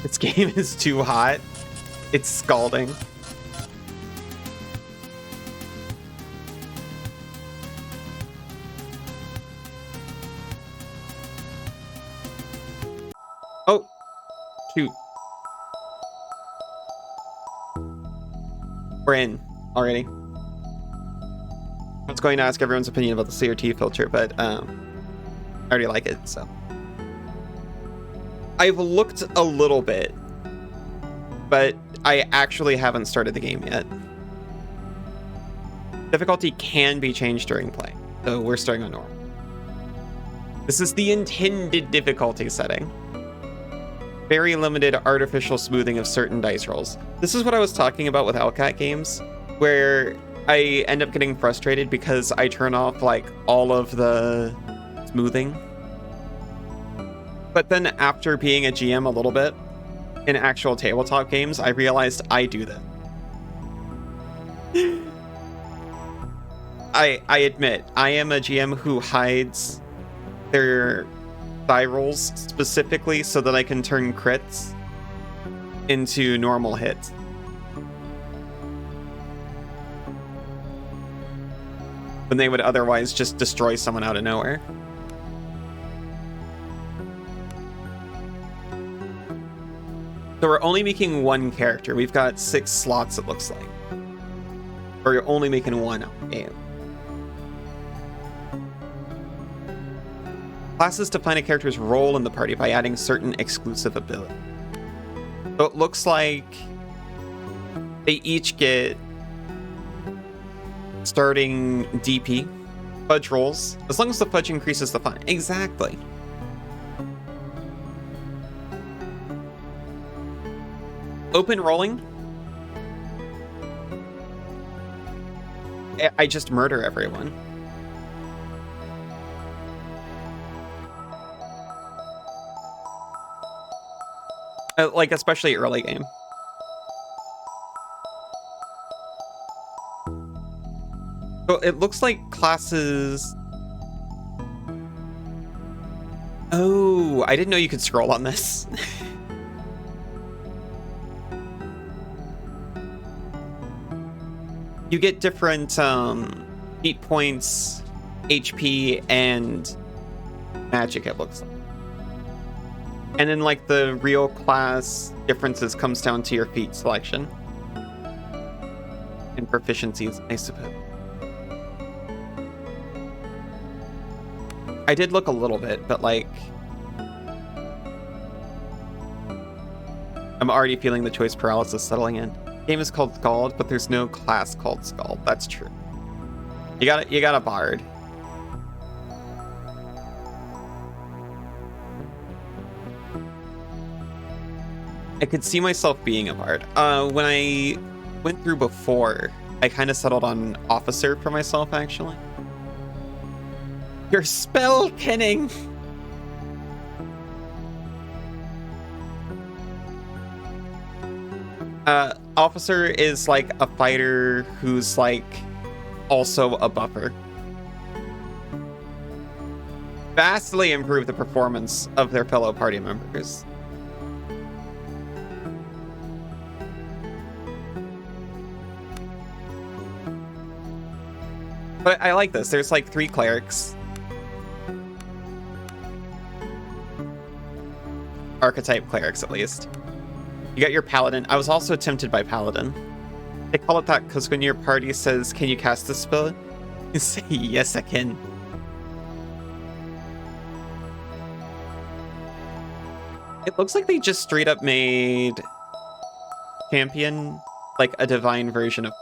This game is too hot. It's scalding. Oh, shoot. We're in already. I was going to ask everyone's opinion about the CRT filter, but I already like it, so. I've looked a little bit, but I actually haven't started the game yet. Difficulty can be changed during play, so we're starting on normal. This is the intended difficulty setting. Very limited artificial smoothing of certain dice rolls. This is what I was talking about with LCAT games, where I end up getting frustrated because I turn off like all of the smoothing. But then after being a GM a little bit in actual tabletop games, I realized I do that. I admit, I am a GM who hides their die rolls specifically so that I can turn crits into normal hits. When they would otherwise just destroy someone out of nowhere. So we're only making one character. We've got 6 slots, it looks like. Or you're only making one game. Classes define a character's role in the party by adding certain exclusive ability. So it looks like they each get starting DP, fudge rolls, as long as the fudge increases the fun. Exactly. Open rolling. I just murder everyone. Like, especially early game. So it looks like classes... Oh, I didn't know you could scroll on this. You get different beat points, HP, and magic, it looks like. And then, like, the real class differences comes down to your feat selection. And proficiencies, I suppose. I did look a little bit, but, like... I'm already feeling the choice paralysis settling in. The game is called SKALD, but there's no class called SKALD. That's true. You got a bard. I could see myself being a bard. When I went through before, I kind of settled on officer for myself, actually. You're spell pinning! Officer is like a fighter who's like also a buffer. Vastly improve the performance of their fellow party members. But I like this. There's like 3 clerics. Archetype clerics, at least. You got your paladin. I was also tempted by paladin. They call it that because when your party says, "Can you cast this spell?" you say, "Yes, I can." It looks like they just straight up made champion like a divine version of...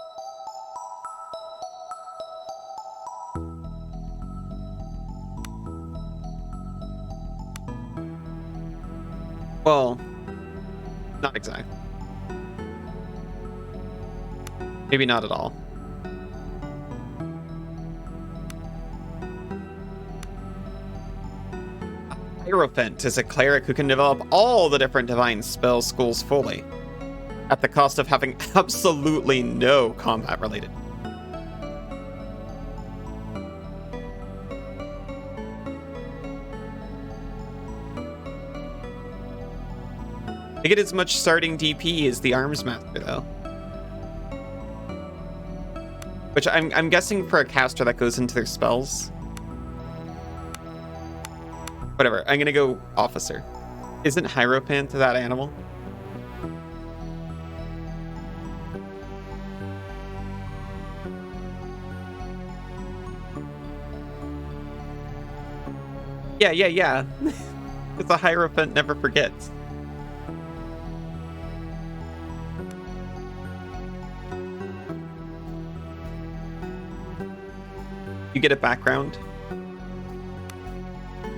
Well, not exactly. Maybe not at all. Hierophant is a cleric who can develop all the different divine spell schools fully, at the cost of having absolutely no combat related. They get as much starting DP as the Arms Master, though. Which I'm guessing for a caster that goes into their spells. Whatever, I'm gonna go Officer. Isn't Hierophant that animal? Yeah. Because the Hierophant never forgets. You get a background.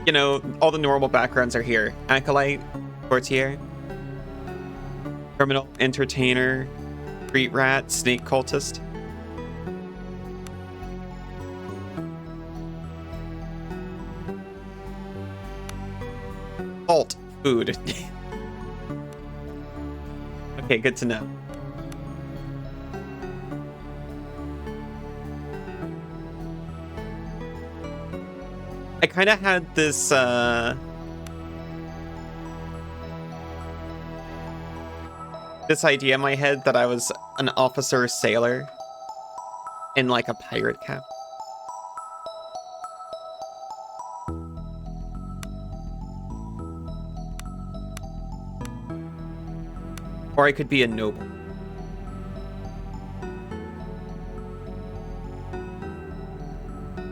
You know, all the normal backgrounds are here. Acolyte, Courtier, Criminal, Entertainer, Street Rat, Snake Cultist. Alt, food. Okay, good to know. I kind of had this, this idea in my head that I was an officer sailor in like a pirate cap. Or I could be a noble.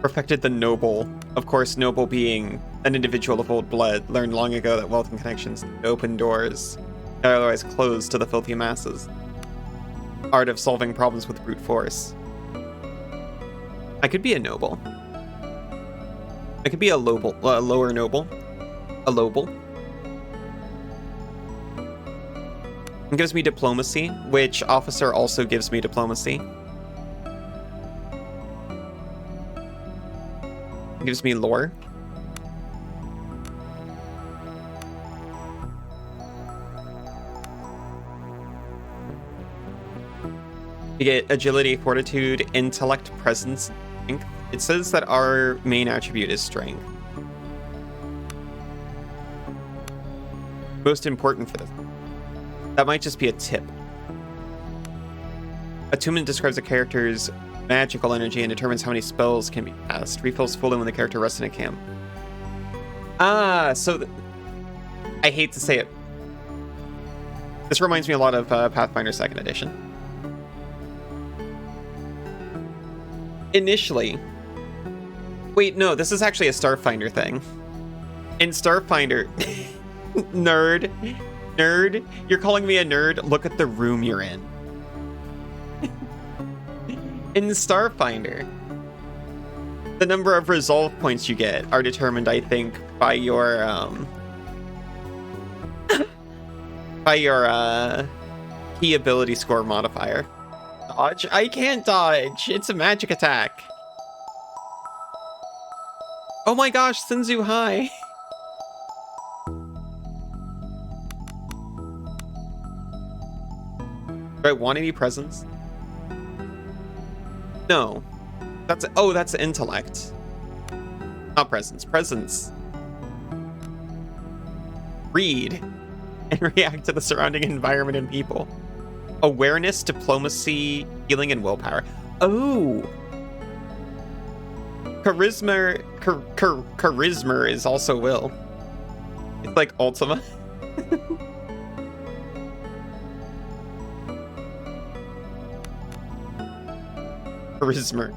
Perfected the noble. Of course, noble being an individual of old blood, learned long ago that wealth and connections open doors, are otherwise closed to the filthy masses. Art of solving problems with brute force. I could be a noble. I could be a lower noble. A lobel. It gives me diplomacy, which officer also gives me diplomacy. It gives me lore. You get agility, fortitude, intellect, presence, strength. It says that our main attribute is strength. Most important for this. That might just be a tip. Attunement describes a character's magical energy and determines how many spells can be cast. Refills fully when the character rests in a camp. Ah, so I hate to say it. This reminds me a lot of Pathfinder 2nd Edition. Initially... Wait, no, this is actually a Starfinder thing. In Starfinder... Nerd, you're calling me a nerd? Look at the room you're in. In Starfinder, the number of resolve points you get are determined, I think, by your key ability score modifier. Dodge? I can't dodge. It's a magic attack. Oh my gosh, Senzu, hi. Do I want any presents? No. That's intellect. Not presence. Presence. Read. And react to the surrounding environment and people. Awareness, diplomacy, healing, and willpower. Oh! Charisma... Charisma is also will. It's like Ultima. Charisma.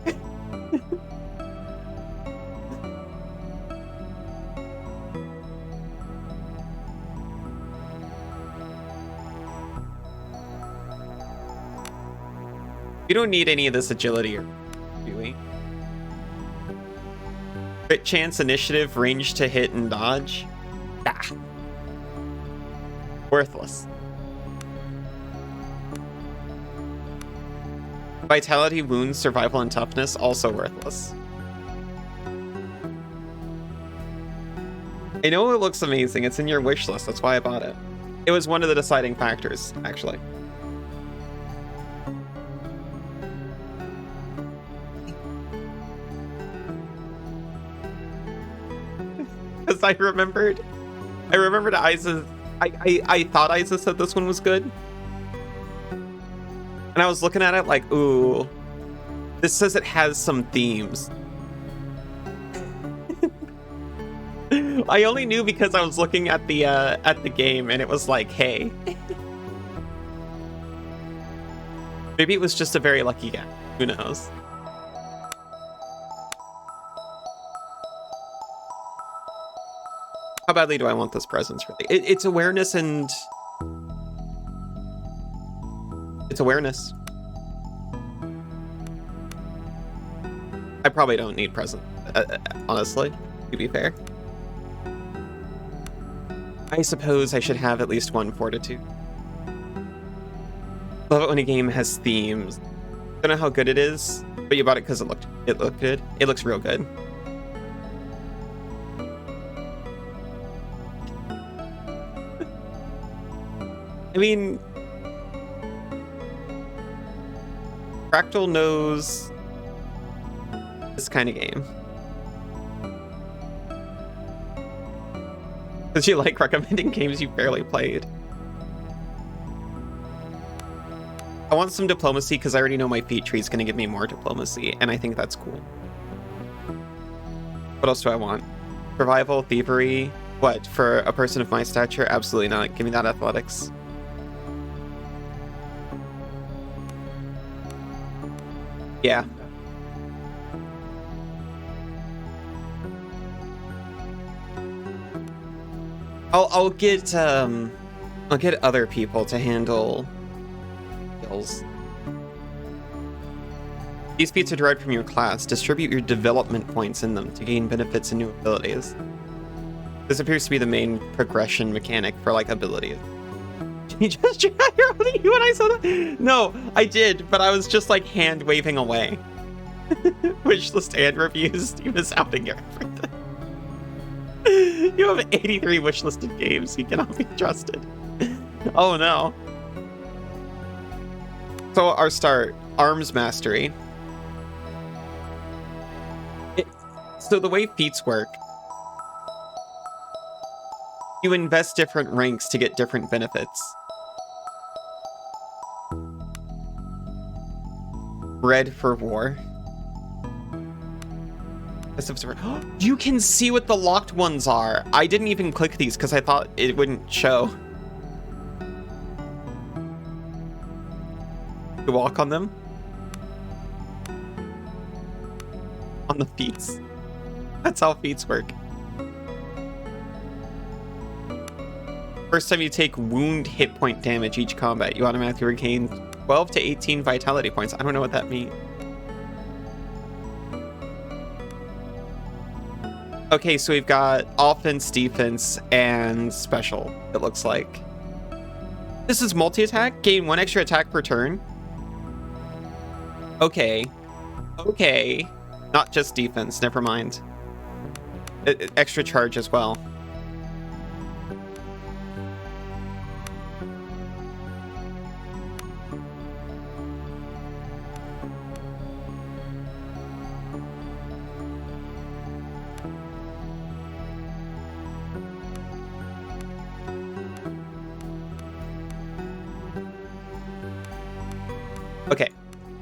You don't need any of this agility, do we? Crit chance, initiative, range to hit and dodge. Ah. Worthless. Vitality, wounds, survival, and toughness, also worthless. I know it looks amazing. It's in your wish list. That's why I bought it. It was one of the deciding factors, actually. Because I remembered Isa's I thought Isa said this one was good. And I was looking at it like, ooh, this says it has some themes. I only knew because I was looking at the game and it was like, hey. Maybe it was just a very lucky guess. Who knows? How badly do I want this presence, really? It's awareness and... It's awareness. I probably don't need presence, honestly, to be fair. I suppose I should have at least one fortitude. Love it when a game has themes. Don't know how good it is, but you bought it because it looked good. It looks real good. I mean, Fractal knows this kind of game. Does she like recommending games you barely played? I want some diplomacy because I already know my feat tree is going to give me more diplomacy, and I think that's cool. What else do I want? Survival, thievery. What, for a person of my stature? Absolutely not. Give me that athletics. Yeah. I'll get other people to handle skills. These feats are derived from your class. Distribute your development points in them to gain benefits and new abilities. This appears to be the main progression mechanic for like abilities. Did you just try you when I saw that? No, I did, but I was just like hand waving away. Wishlist and reviews. He was outing everything. You have 83 wishlisted games. You cannot be trusted. Oh no. So our start, arms mastery. So the way feats work, you invest different ranks to get different benefits. Bread for war. You can see what the locked ones are. I didn't even click these because I thought it wouldn't show. To walk on them? On the feats. That's how feats work. First time you take wound hit point damage each combat, you automatically regain 12 to 18 vitality points. I don't know what that means. Okay, so we've got offense, defense, and special, it looks like. This is multi-attack. Gain 1 extra attack per turn. Okay. Okay. Not just defense, never mind. Extra charge as well. Okay,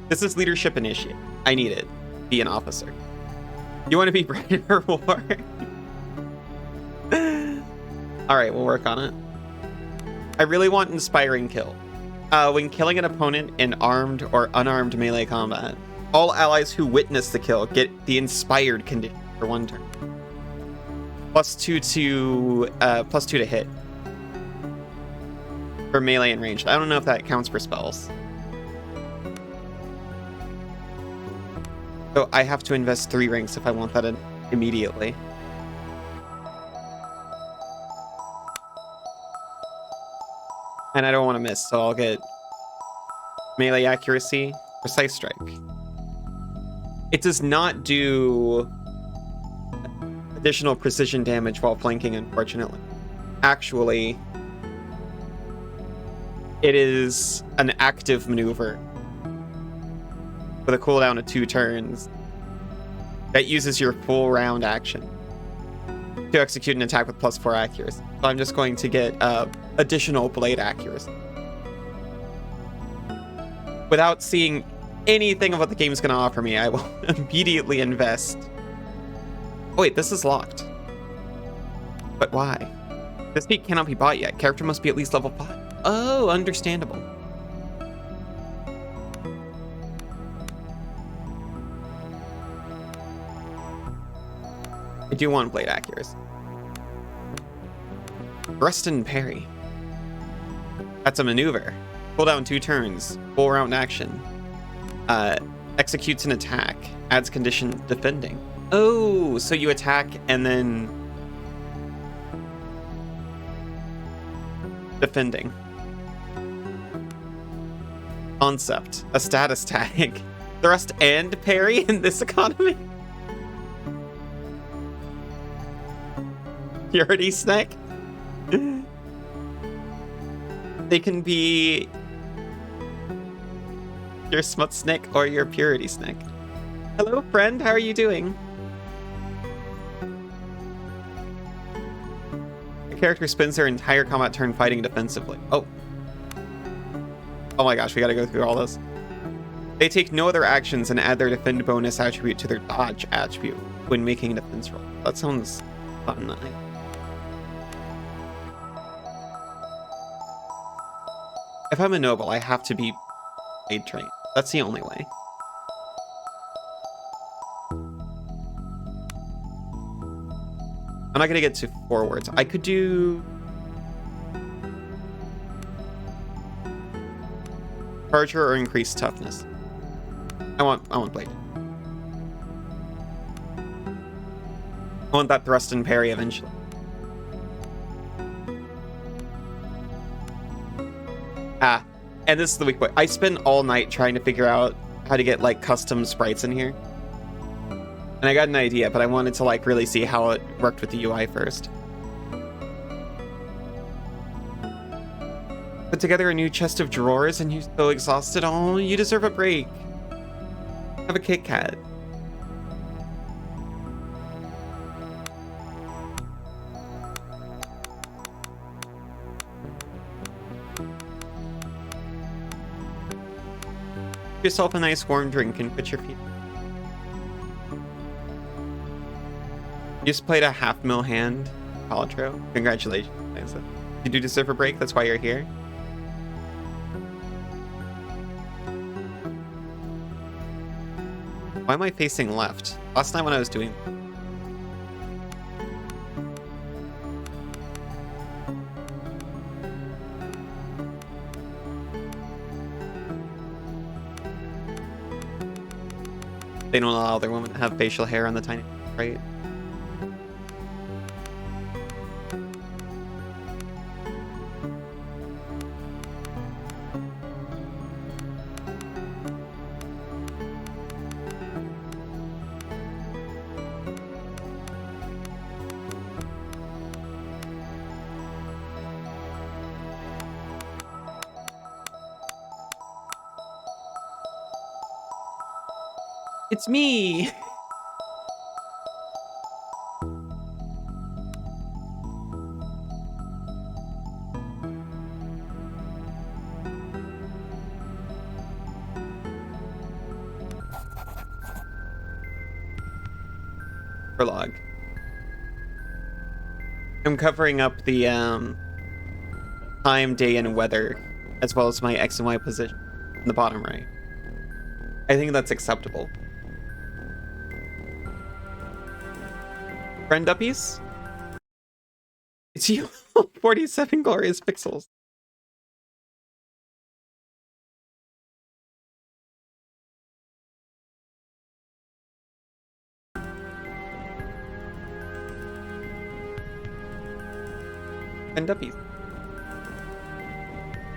this is leadership initiate. I need it. Be an officer. You want to be ready for war? All right, we'll work on it. I really want inspiring kill. When killing an opponent in armed or unarmed melee combat, all allies who witness the kill get the inspired condition for 1 turn. +2 to hit. For melee and ranged. I don't know if that counts for spells. So I have to invest 3 ranks if I want that immediately. And I don't want to miss, so I'll get melee accuracy, precise strike. It does not do additional precision damage while flanking, unfortunately. Actually, it is an active maneuver with a cooldown of 2 turns that uses your full round action. to execute an attack with +4 accuracy. So I'm just going to get additional blade accuracy. Without seeing anything of what the game's going to offer me, I will immediately invest. Oh, wait, this is locked. But why? This feat cannot be bought yet. Character must be at least level 5. Oh, understandable. I do want blade accuracy. Thrust and parry. That's a maneuver. Pull down 2 turns. Full round action. Executes an attack. Adds condition defending. Oh, so you attack and then defending. Concept. A status tag. Thrust and parry in this economy? Purity snack? They can be your smut snack or your purity snack. Hello, friend. How are you doing? The character spends their entire combat turn fighting defensively. Oh. Oh my gosh, we gotta go through all this. They take no other actions and add their defend bonus attribute to their dodge attribute when making a defense roll. That sounds fun. If I'm a noble, I have to be blade trained. That's the only way. I'm not gonna get to forwards. I could do Charger or increased toughness. I want blade. I want that thrust and parry eventually. And this is the weak point. I spent all night trying to figure out how to get like custom sprites in here. And I got an idea, but I wanted to like really see how it worked with the UI first. Put together a new chest of drawers and you're so exhausted. Oh, you deserve a break. Have a Kit Kat. Yourself a nice warm drink and put your feet. You just played a half-mil hand, Paltrow. Congratulations, Lisa. You do deserve a break, that's why you're here. Why am I facing left? Last night when I was doing... They don't allow their women to have facial hair on the tiny, right? It's me! Prologue. I'm covering up the time, day, and weather, as well as my X and Y position in the bottom right. I think that's acceptable. Friend uppies? It's you. 47 glorious pixels. Friend uppies.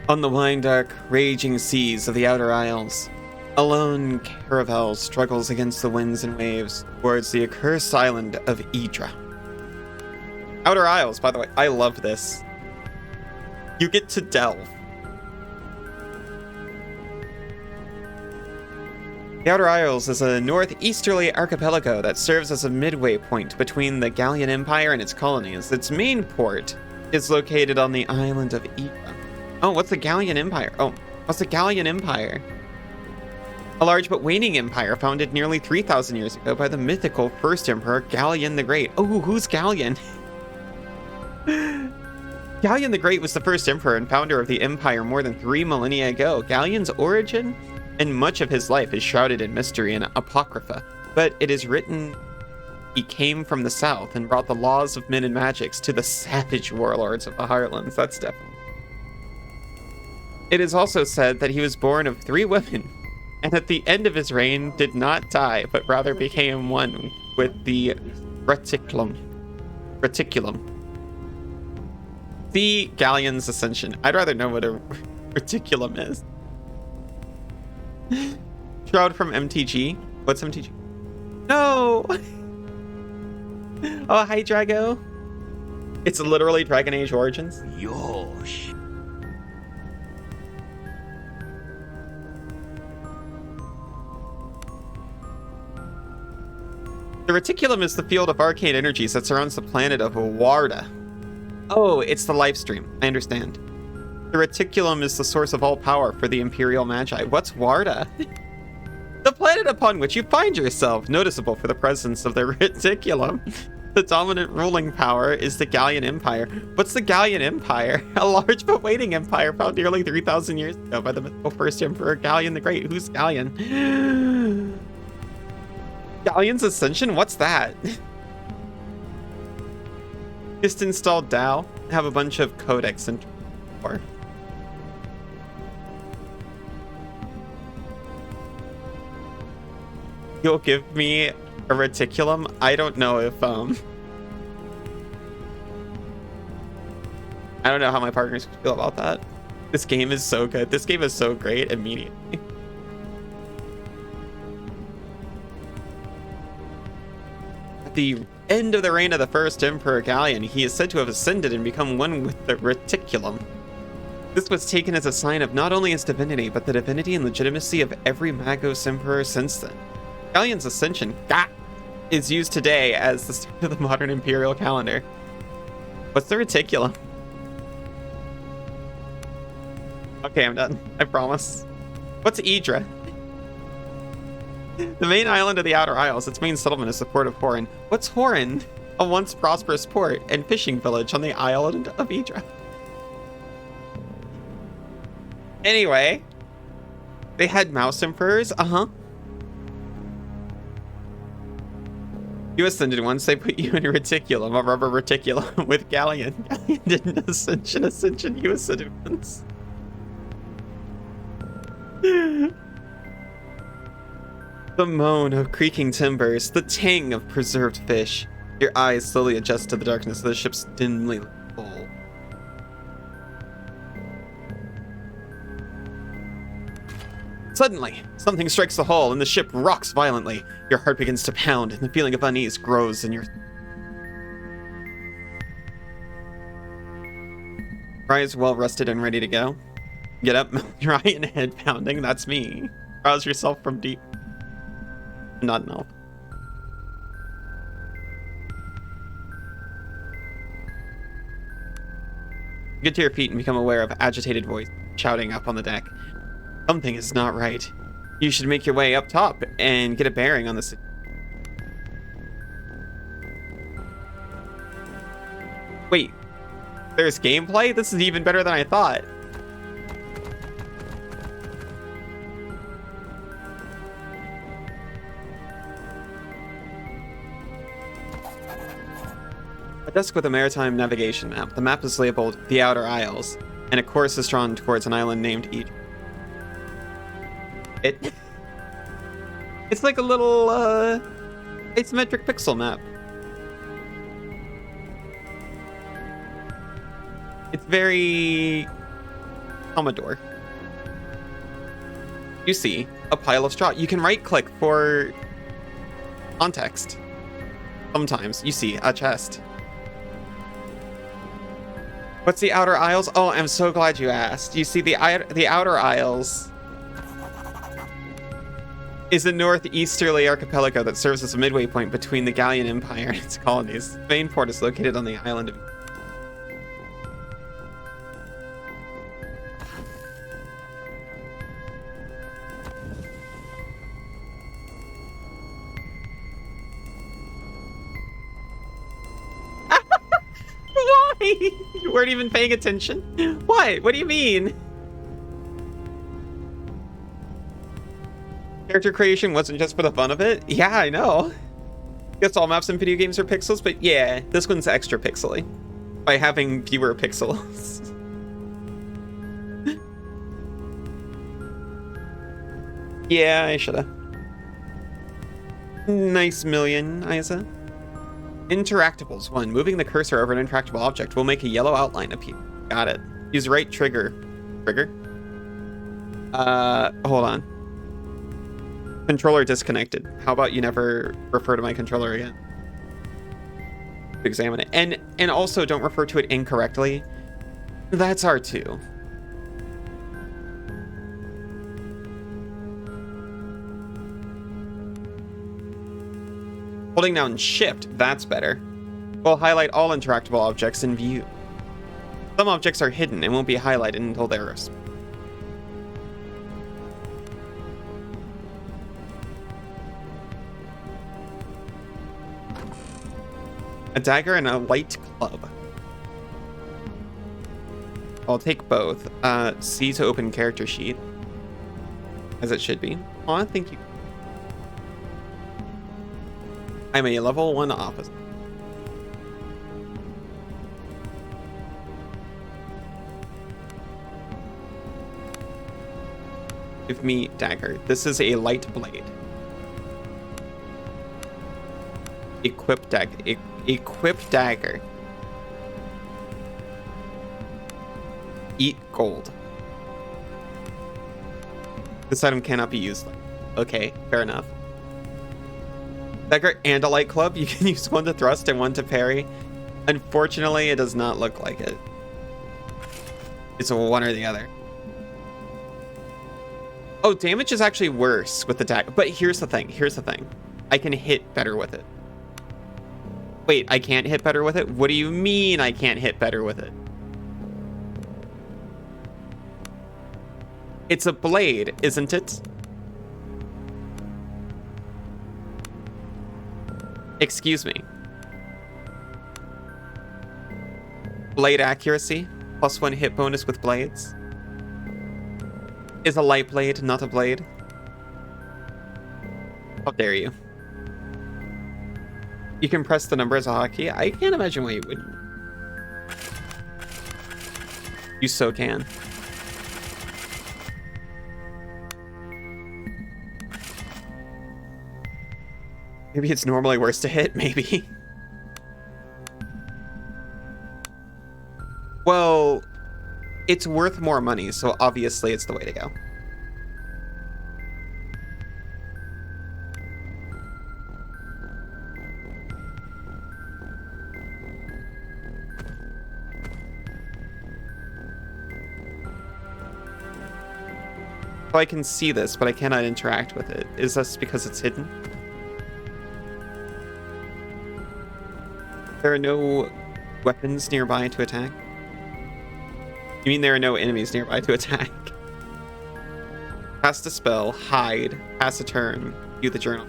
On the wine dark, raging seas of the Outer Isles, a lone caravel struggles against the winds and waves towards the accursed island of Idra. Outer Isles, by the way, I love this. You get to delve. The Outer Isles is a northeasterly archipelago that serves as a midway point between the Gallian Empire and its colonies. Its main port is located on the island of Idra. Oh, what's the Gallian Empire? Oh, what's the Gallian Empire? A large but waning empire founded nearly 3,000 years ago by the mythical first emperor Gallian the Great. Oh, who's Gallian? Gallian the Great was the first emperor and founder of the empire more than 3 millennia ago. Gallian's origin and much of his life is shrouded in mystery and apocrypha, but it is written he came from the south and brought the laws of men and magics to the savage warlords of the Heartlands. That's definitely. It is also said that he was born of 3 women, and at the end of his reign did not die, but rather became one with the reticulum. The Gallian's ascension. I'd rather know what a reticulum is. Shroud from MTG. What's MTG? No! Oh, hi, Drago. It's literally Dragon Age Origins. Yosh. The reticulum is the field of arcane energies that surrounds the planet of Warudo. Oh, it's the live stream. I understand. The reticulum is the source of all power for the Imperial Magi. What's Warudo? The planet upon which you find yourself, noticeable for the presence of the reticulum. The dominant ruling power is the Gallian Empire. What's the Gallian Empire? A large but waning empire found nearly 3,000 years ago by the mythical first emperor Gallian the Great. Who's Gallian? Gallian's Ascension? What's that? Just installed DAO. Have a bunch of codex and war. You'll give me a reticulum? I don't know if I don't know how my partners feel about that. This game is so good. This game is so great immediately. At the end of the reign of the first Emperor Gallian, he is said to have ascended and become one with the reticulum. This was taken as a sign of not only his divinity, but the divinity and legitimacy of every Magos Emperor since then. Gallian's ascension is used today as the start of the modern imperial calendar. What's the reticulum? Okay, I'm done. I promise. What's Idra? The main island of the Outer Isles. Its main settlement is the port of Horin. What's Horin? A once prosperous port and fishing village on the island of Idra. Anyway, they had mouse emperors. You ascended once, they put you in a reticulum, a rubber reticulum with Gallian. Gallian didn't ascension, you ascended once. The moan of creaking timbers, the tang of preserved fish. Your eyes slowly adjust to the darkness of the ship's dimly lit hull. Suddenly, something strikes the hull and the ship rocks violently. Your heart begins to pound and the feeling of unease grows in your... Eyes well rested and ready to go. Get up, dry and head pounding, that's me. Rouse yourself from deep. Not an elf. Get to your feet and become aware of agitated voice shouting up on the deck. Something is not right. You should make your way up top and get a bearing on the city. Wait, there's gameplay? This is even better than I thought. A desk with a maritime navigation map. The map is labeled The Outer Isles, and a course is drawn towards an island named Idra. It's like a little asymmetric pixel map. It's very Commodore. You see a pile of straw. You can right click for context. Sometimes you see a chest. What's the Outer Isles? Oh, I'm so glad you asked. You see the Outer Isles is a northeasterly archipelago that serves as a midway point between the Gallian Empire and its colonies. The main port is located on the island of... Why? You weren't even paying attention? What? What do you mean? Character creation wasn't just for the fun of it? Yeah, I know. Guess all maps in video games are pixels, but yeah, this one's extra pixely by having fewer pixels. Yeah, I shoulda. Nice million, Isa. Interactables. 1. Moving the cursor over an interactable object will make a yellow outline appear. Got it. Use right trigger. Trigger? Hold on. Controller disconnected. How about you never refer to my controller again? Examine it. And also don't refer to it incorrectly. That's R2. Holding down shift, that's better. Will highlight all interactable objects in view. Some objects are hidden and won't be highlighted until they're... A dagger and a light club. I'll take both. C to open character sheet. As it should be. Aw, thank you. I'm a level 1 officer. Give me dagger. This is a light blade. Equip dagger. Equip dagger. Eat gold. This item cannot be used. Okay, fair enough. Dagger and a light club. You can use one to thrust and one to parry. Unfortunately, it does not look like it. It's one or the other. Oh, damage is actually worse with the dagger. But here's the thing. Here's the thing. I can hit better with it. Wait, I can't hit better with it? What do you mean I can't hit better with it? It's a blade, isn't it? Excuse me. Blade accuracy, +1 hit bonus with blades. Is a light blade, not a blade. How dare you? You can press the number as a hotkey. I can't imagine why you wouldn't. You so can. Maybe it's normally worse to hit, maybe. Well, it's worth more money, so obviously it's the way to go. So I can see this, but I cannot interact with it. Is this because it's hidden? There are no weapons nearby to attack? You mean there are no enemies nearby to attack? Cast a spell, hide, pass a turn, view the journal,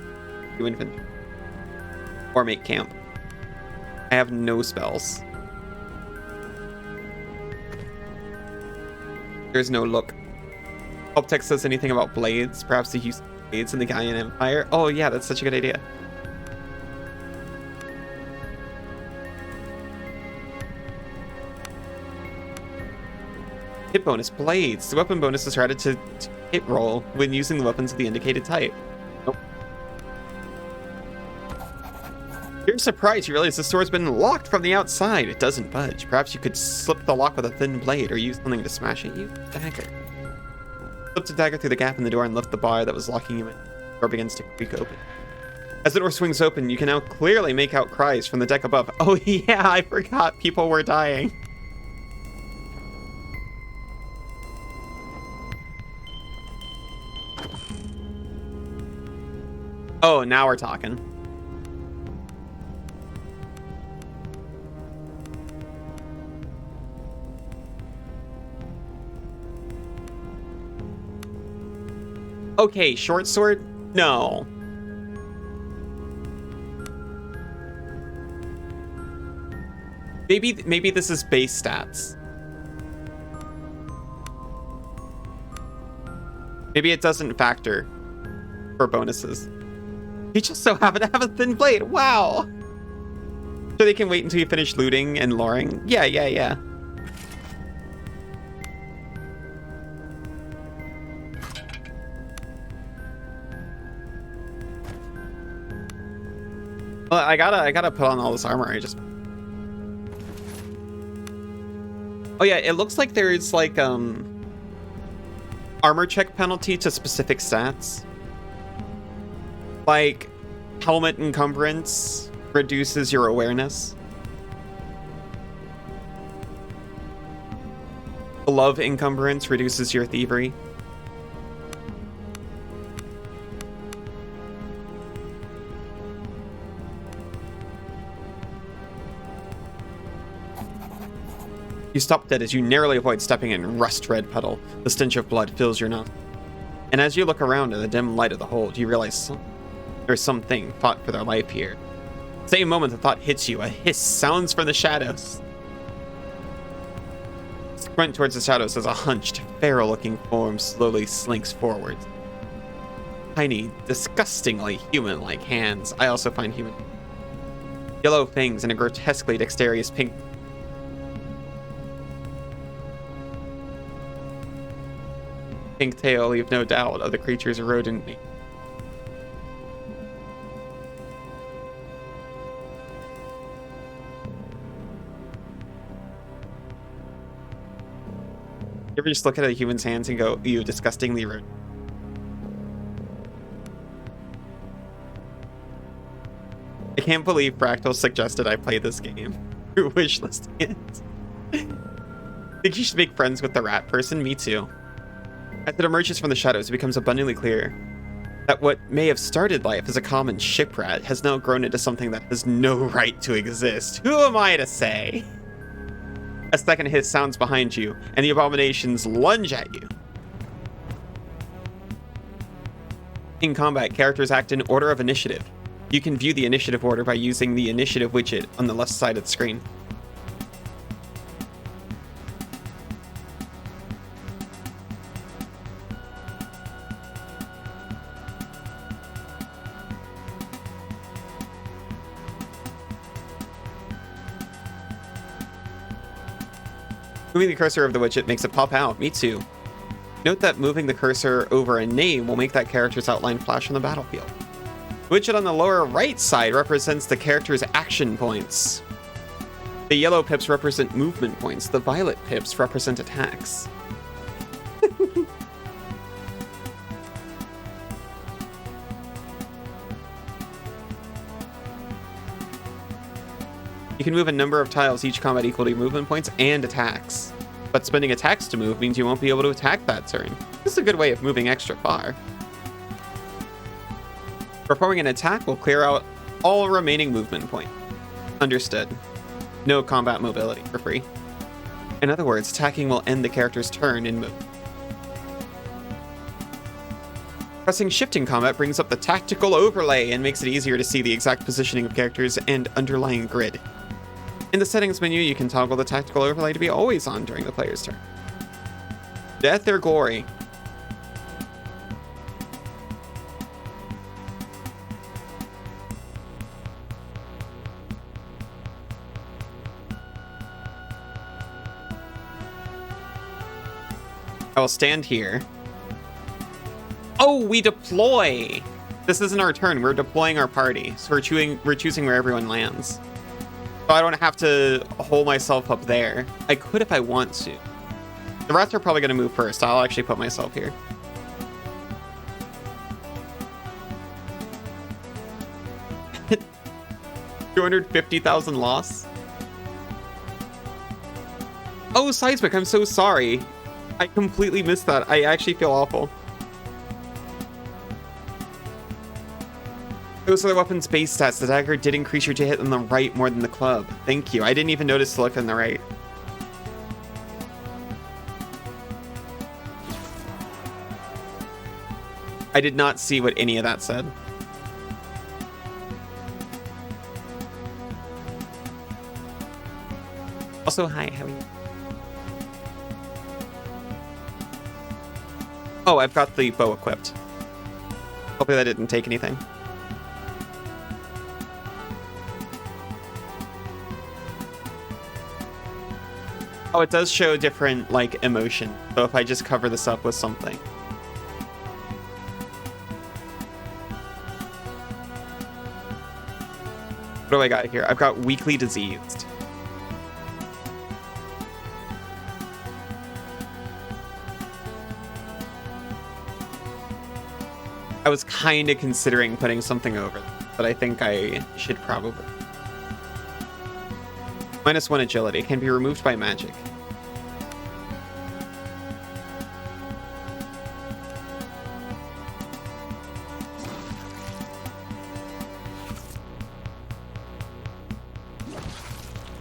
do inventory, or make camp. I have no spells. There's no look. Help text says anything about blades? Perhaps the use of blades in the Gallian Empire? Oh yeah, that's such a good idea. Hit bonus, blades. The weapon bonus is added to hit roll when using the weapons of the indicated type. Nope. You're surprised you realize the store's been locked from the outside. It doesn't budge. Perhaps you could slip the lock with a thin blade or use something to smash it. Use dagger. Slip the dagger through the gap in the door and lift the bar that was locking you in. The door begins to creak open. As the door swings open, you can now clearly make out cries from the deck above. Oh yeah, I forgot people were dying. Oh, now we're talking. Okay, short sword? No. Maybe this is base stats. Maybe it doesn't factor for bonuses. You just so happen to have a thin blade. Wow. So they can wait until you finish looting and luring. Yeah. Well, I gotta put on all this armor. Oh yeah, it looks like there's like armor check penalty to specific stats. Like helmet encumbrance reduces your awareness. Glove encumbrance reduces your thievery. You stop dead as you narrowly avoid stepping in rust-red puddle. The stench of blood fills your nostrils. And as you look around in the dim light of the hold, you realize there's something fought for their life here. Same moment the thought hits you, a hiss sounds from the shadows. Sprint towards the shadows as a hunched, feral-looking form slowly slinks forward. Tiny, disgustingly human-like hands. I also find human. Yellow fangs and a grotesquely dexterous pink tail leave no doubt of the creature's rodent meat. You ever just look at a human's hands and go, ew, disgustingly rude? I can't believe Fractal suggested I play this game. You're wishlisting it. Think you should make friends with the rat person? Me too. As it emerges from the shadows, it becomes abundantly clear that what may have started life as a common ship rat has now grown into something that has no right to exist. Who am I to say? A second hiss sounds behind you, and the abominations lunge at you. In combat, characters act in order of initiative. You can view the initiative order by using the initiative widget on the left side of the screen. Moving the cursor of the widget makes it pop out. Me too. Note that moving the cursor over a name will make that character's outline flash on the battlefield. The widget on the lower right side represents the character's action points. The yellow pips represent movement points. The violet pips represent attacks. You can move a number of tiles each combat equal to movement points and attacks. But spending attacks to move means you won't be able to attack that turn. This is a good way of moving extra far. Performing an attack will clear out all remaining movement points. Understood. No combat mobility for free. In other words, attacking will end the character's turn in move. Pressing shift in combat brings up the tactical overlay and makes it easier to see the exact positioning of characters and underlying grid. In the settings menu, you can toggle the tactical overlay to be always on during the player's turn. Death or glory. I will stand here. Oh, we deploy! This isn't our turn, we're deploying our party. So we're choosing where everyone lands. So I don't have to hold myself up there. I could if I want to. The rats are probably going to move first. I'll actually put myself here. $250,000 loss. Oh, Seismic, I'm so sorry. I completely missed that. I actually feel awful. Those are the weapon's base stats. The dagger did increase your to hit on the right more than the club. Thank you. I didn't even notice to look on the right. I did not see what any of that said. Also, hi, how are you? Oh, I've got the bow equipped. Hopefully that didn't take anything. Oh, it does show different, like, emotion. So if I just cover this up with something. What do I got here? I've got weakly diseased. I was kind of considering putting something over, but I think I should probably. -1 agility can be removed by magic.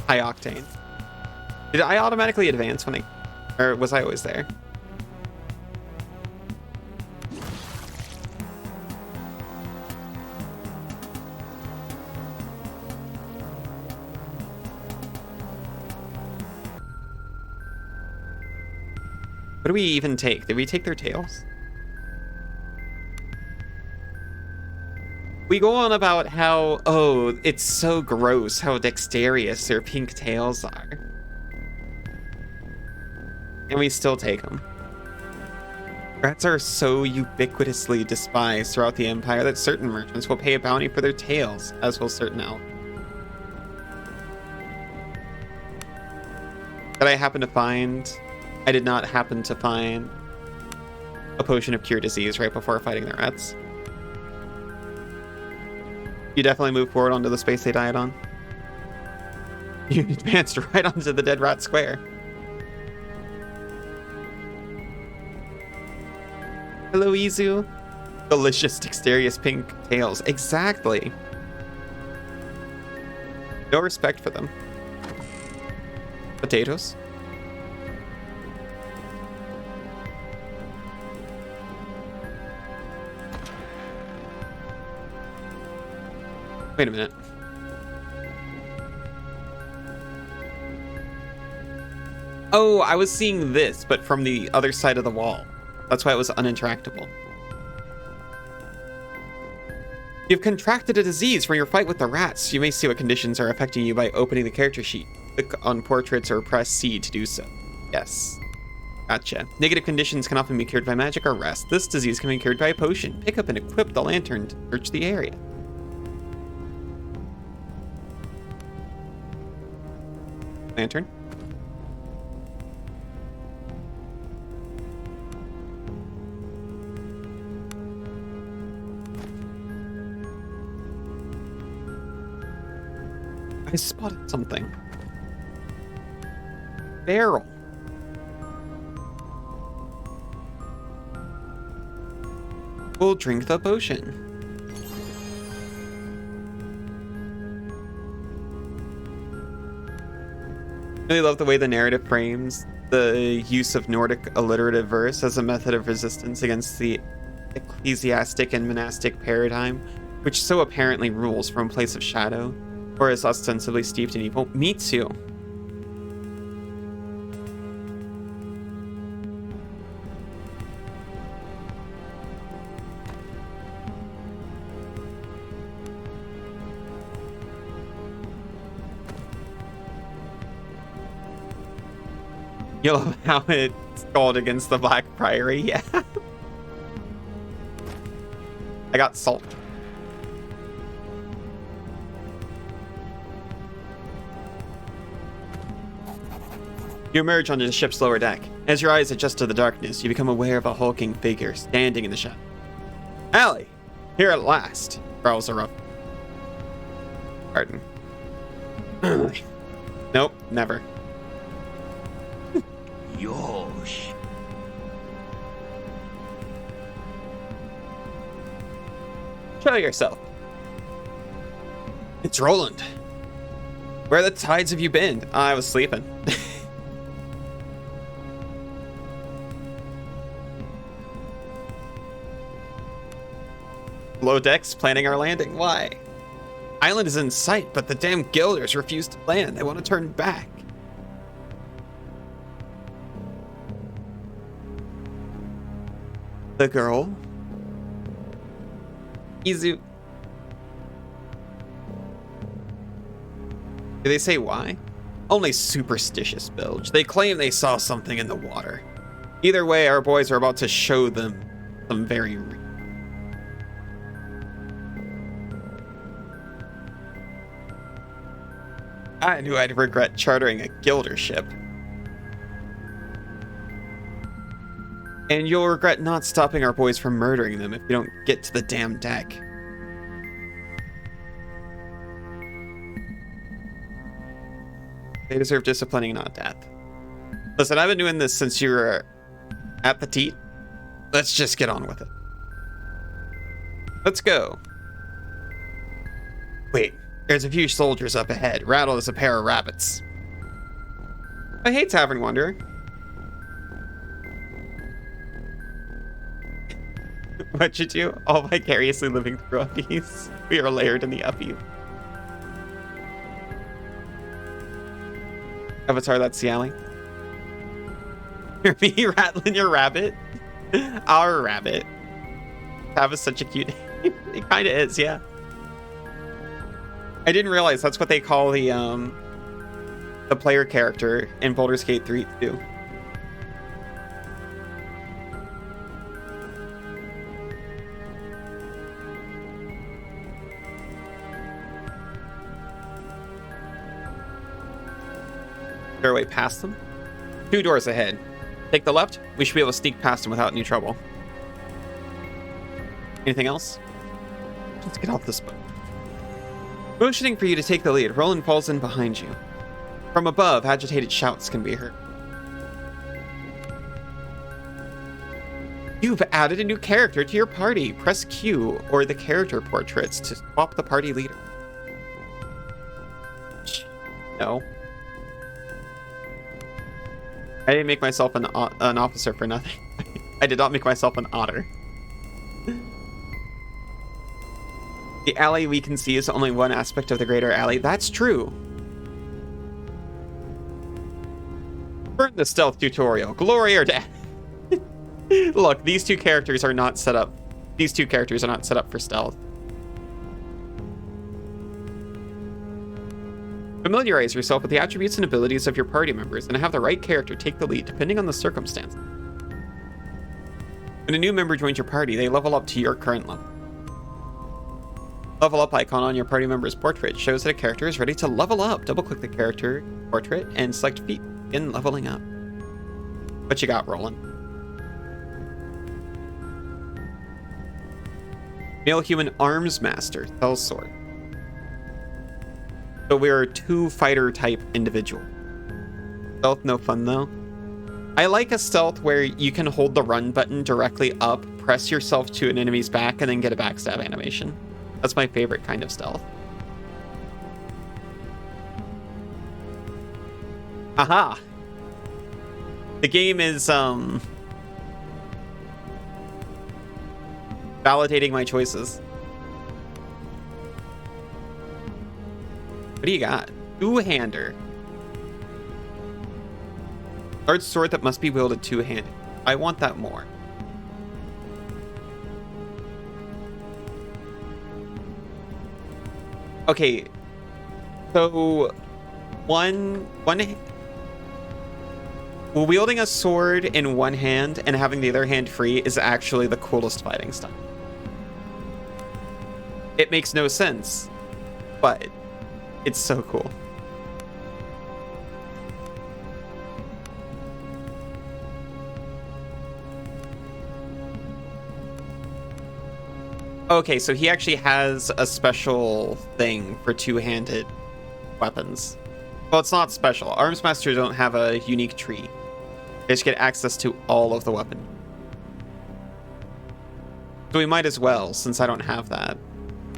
High octane. Did I automatically advance when or was I always there? What do we even take? Did we take their tails? We go on about how, oh, it's so gross how dexterous their pink tails are. And we still take them. Rats are so ubiquitously despised throughout the Empire that certain merchants will pay a bounty for their tails, as will certain elves. That I happen to find... I did not happen to find a potion of cure disease right before fighting the rats. You definitely moved forward onto the space they died on. You advanced right onto the dead rat square. Hello, Izu. Delicious, dexterous pink tails. Exactly. No respect for them. Potatoes. Wait a minute. Oh, I was seeing this, but from the other side of the wall. That's why it was uninteractable. You've contracted a disease from your fight with the rats. You may see what conditions are affecting you by opening the character sheet. Click on portraits or press C to do so. Yes. Gotcha. Negative conditions can often be cured by magic or rest. This disease can be cured by a potion. Pick up and equip the lantern to search the area. Lantern. I spotted something. Barrel. We'll drink the potion. I really love the way the narrative frames the use of Nordic alliterative verse as a method of resistance against the ecclesiastic and monastic paradigm, which so apparently rules from a place of shadow, or is ostensibly steeped in evil. Me too. You love how it's called against the Black Priory, yeah. I got salt. You emerge onto the ship's lower deck. As your eyes adjust to the darkness, you become aware of a hulking figure standing in the shadow. Allie, here at last, growls a rough. Pardon. Nope, never. Yosh. Show yourself. It's Roland. Where the tides have you been? I was sleeping. Below decks, planning our landing. Why? Island is in sight, but the damn guilders refuse to land. They want to turn back. The girl? Izu. Do they say why? Only superstitious bilge. They claim they saw something in the water. Either way, our boys are about to show them some very real. I knew I'd regret chartering a gilder ship. And you'll regret not stopping our boys from murdering them if you don't get to the damn deck. They deserve disciplining, not death. Listen, I've been doing this since you were at the teat. Let's just get on with it. Let's go. Wait, there's a few soldiers up ahead, rattled as a pair of rabbits. I hate Tavern Wanderer. What'd you do? All vicariously living through uppies. We are layered in the uppies. Avatar, that's the alley. Hear me rattling your rabbit? Our rabbit. Tav is such a cute name. It kind of is, yeah. I didn't realize that's what they call the player character in Baldur's Gate 3 too. Our way past them. 2 doors ahead. Take the left. We should be able to sneak past them without any trouble. Anything else? Let's get off this boat. Motioning for you to take the lead, Roland falls in behind you. From above, agitated shouts can be heard. You've added a new character to your party. Press Q or the character portraits to swap the party leader. No. I didn't make myself an officer for nothing. I did not make myself an otter. The alley we can see is only one aspect of the greater alley. That's true. Burn the stealth tutorial. Glory or death. Look, these two characters are not set up. These two characters are not set up for stealth. Familiarize yourself with the attributes and abilities of your party members and have the right character take the lead depending on the circumstance. When a new member joins your party, they level up to your current level. Level up icon on your party member's portrait shows that a character is ready to level up. Double click the character portrait and select feat in leveling up. What you got, Roland? Male human arms master, spell sword. So we're a 2 fighter type individual. Stealth, no fun though. I like a stealth where you can hold the run button directly up, press yourself to an enemy's back, and then get a backstab animation. That's my favorite kind of stealth. Aha! The game is validating my choices. What do you got? Two-hander. Large sword that must be wielded two-handed. I want that more. Okay, so wielding a sword in one hand and having the other hand free is actually the coolest fighting style. It makes no sense, but it's so cool. Okay, so he actually has a special thing for two-handed weapons. Well, it's not special. Arms Masters don't have a unique tree. They just get access to all of the weapon. So we might as well, since I don't have that.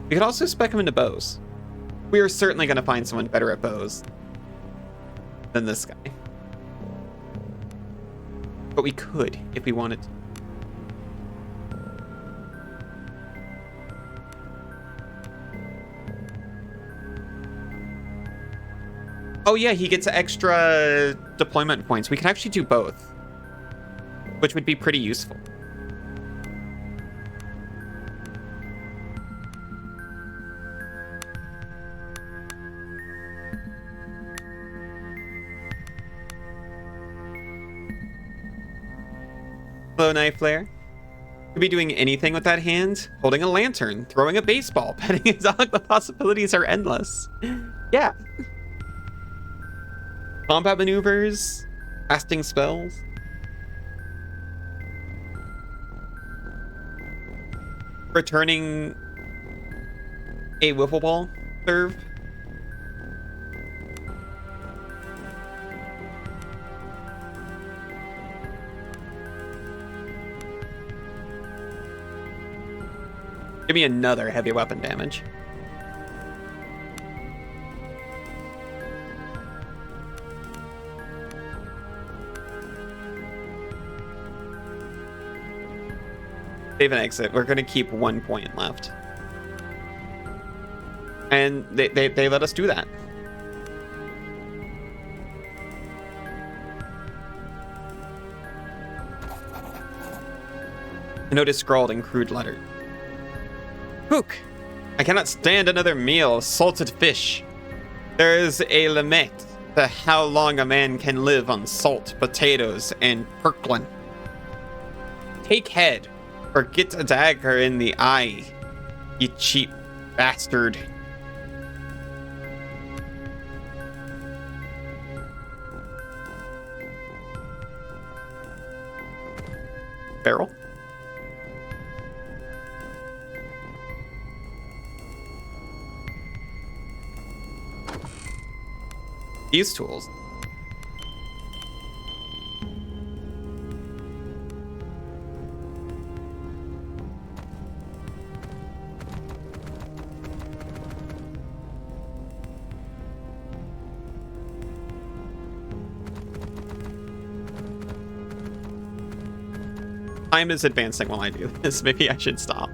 We could also spec him into bows. We are certainly going to find someone better at bows than this guy. But we could if we wanted to. Oh yeah, he gets extra deployment points. We can actually do both, which would be pretty useful. Hello, Knife Flare. Could be doing anything with that hand. Holding a lantern, throwing a baseball, petting a dog. The possibilities are endless. Yeah. Combat maneuvers, casting spells. Returning a wiffle ball serve. Give me another heavy weapon damage. Save and exit. We're going to keep 1 point left. And they let us do that. A note is scrawled in crude letters. Hook! I cannot stand another meal of salted fish. There is a limit to how long a man can live on salt, potatoes, and perklin. Take head, or get a dagger in the eye, you cheap bastard. Barrel. These tools. Time is advancing while I do this. Maybe I should stop.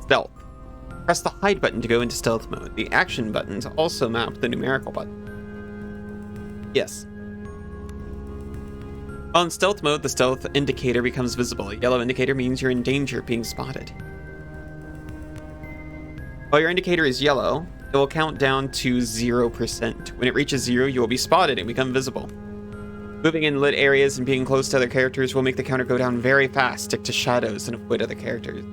Stealth. Press the hide button to go into stealth mode. The action buttons also map the numerical button. Yes. On stealth mode, the stealth indicator becomes visible. A yellow indicator means you're in danger of being spotted. While your indicator is yellow, it will count down to 0%. When it reaches 0, you will be spotted and become visible. Moving in lit areas and being close to other characters will make the counter go down very fast. Stick to shadows and avoid other characters.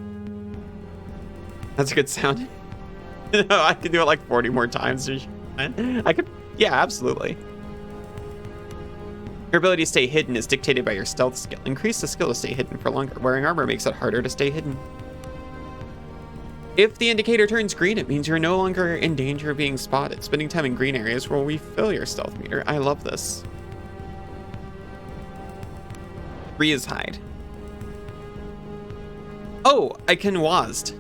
That's a good sound. I can do it like 40 more times. I could, yeah, absolutely. Your ability to stay hidden is dictated by your stealth skill. Increase the skill to stay hidden for longer. Wearing armor makes it harder to stay hidden. If the indicator turns green, it means you're no longer in danger of being spotted. Spending time in green areas will refill your stealth meter. I love this. 3 is hide. Oh, I can WASD.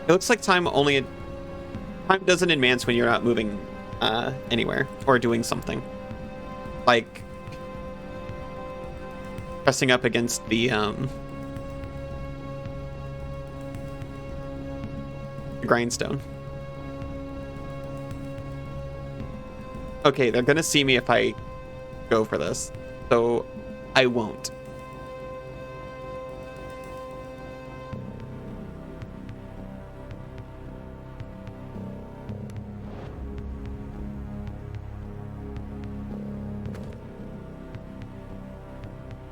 It looks like time doesn't advance when you're not moving anywhere or doing something. Like pressing up against the grindstone. Okay, they're gonna see me if I go for this, so I won't.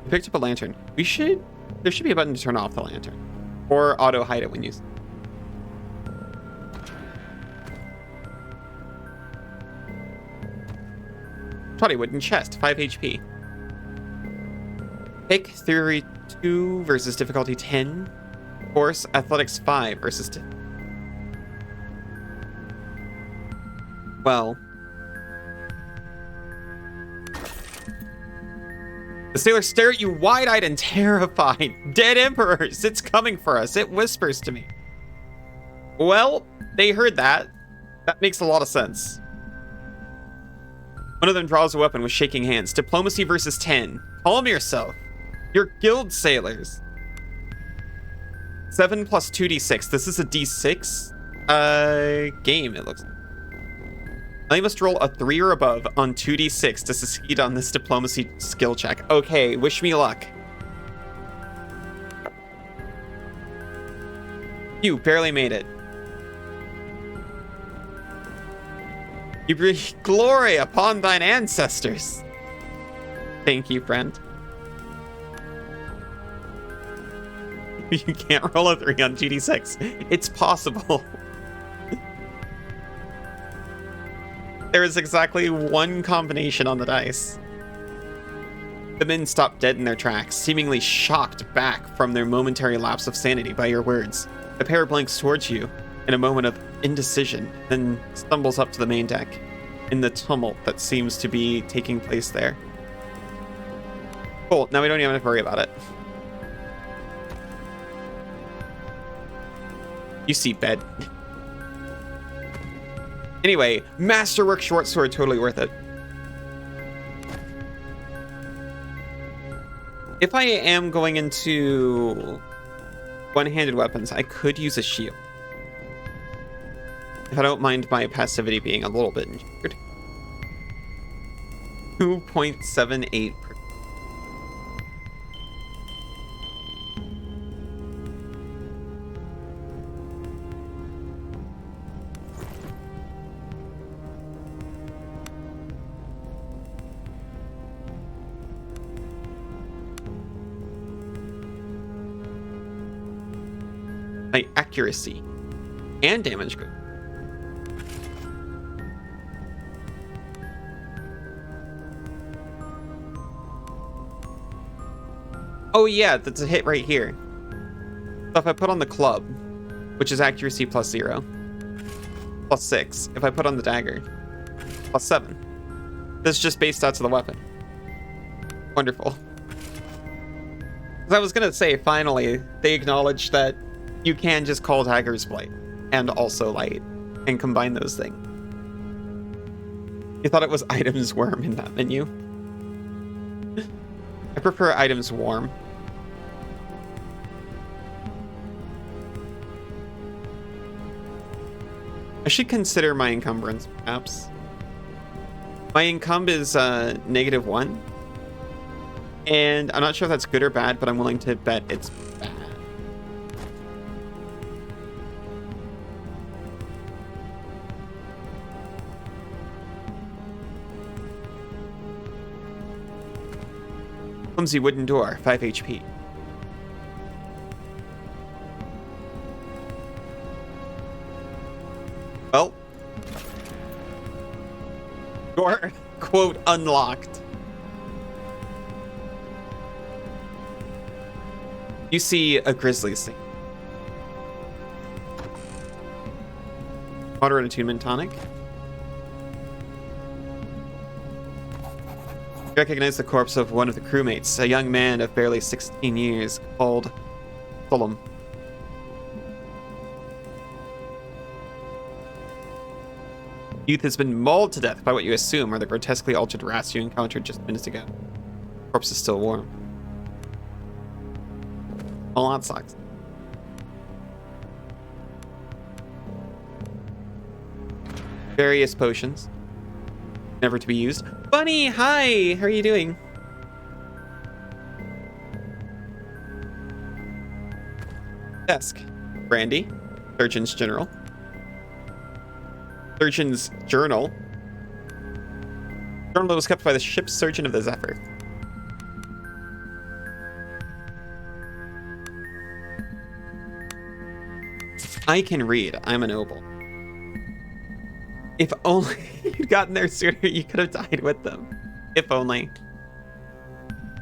I picked up a lantern. There should be a button to turn off the lantern or auto hide it when used. Toddy wooden chest, 5 HP. Pick theory 2 versus difficulty 10. Force athletics 5 versus Well, the sailors stare at you wide-eyed and terrified. Dead emperors, it's coming for us. It whispers to me. Well, they heard that. That makes a lot of sense. One of them draws a weapon with shaking hands. Diplomacy versus 10. Calm yourself. You're guild sailors. 7 plus 2d6. This is a d6 game, it looks like. I must roll a 3 or above on 2d6 to succeed on this diplomacy skill check. Okay, wish me luck. You barely made it. You breathe glory upon thine ancestors. Thank you, friend. You can't roll a 3 on 2d6. It's possible. There is exactly one combination on the dice. The men stop dead in their tracks, seemingly shocked back from their momentary lapse of sanity by your words. The pair blinks towards you in a moment of indecision, then stumbles up to the main deck in the tumult that seems to be taking place there. Cool, now we don't even have to worry about it. You see bed. Anyway, Masterwork Short Sword, totally worth it. If I am going into one-handed weapons, I could use a shield. If I don't mind my passivity being a little bit injured. 2.78%. My accuracy and damage good. Oh yeah, that's a hit right here. So if I put on the club, which is accuracy plus 0, plus 6. If I put on the dagger, plus 7. This is just base stats of the weapon. Wonderful. I was gonna say, finally, they acknowledged that you can just call daggers blight and also light and combine those things. You thought it was items worm in that menu. I prefer items warm. I should consider my encumbrance, perhaps. My encumb is -1. And I'm not sure if that's good or bad, but I'm willing to bet it's bad. Clumsy wooden door, 5 HP. Well. Door, quote, unlocked. You see a grizzly scene. Moderate attunement tonic. You recognize the corpse of one of the crewmates, a young man of barely 16 years called Fulham. Youth has been mauled to death by what you assume are the grotesquely altered rats you encountered just minutes ago. Corpse is still warm. Well, that sucks. Various potions. Never to be used. Bunny, hi! How are you doing? Desk. Brandy. Surgeon's General. Surgeon's Journal. Journal that was kept by the ship's surgeon of the Zephyr. I can read. I'm a noble. If only you'd gotten there sooner, you could have died with them. If only.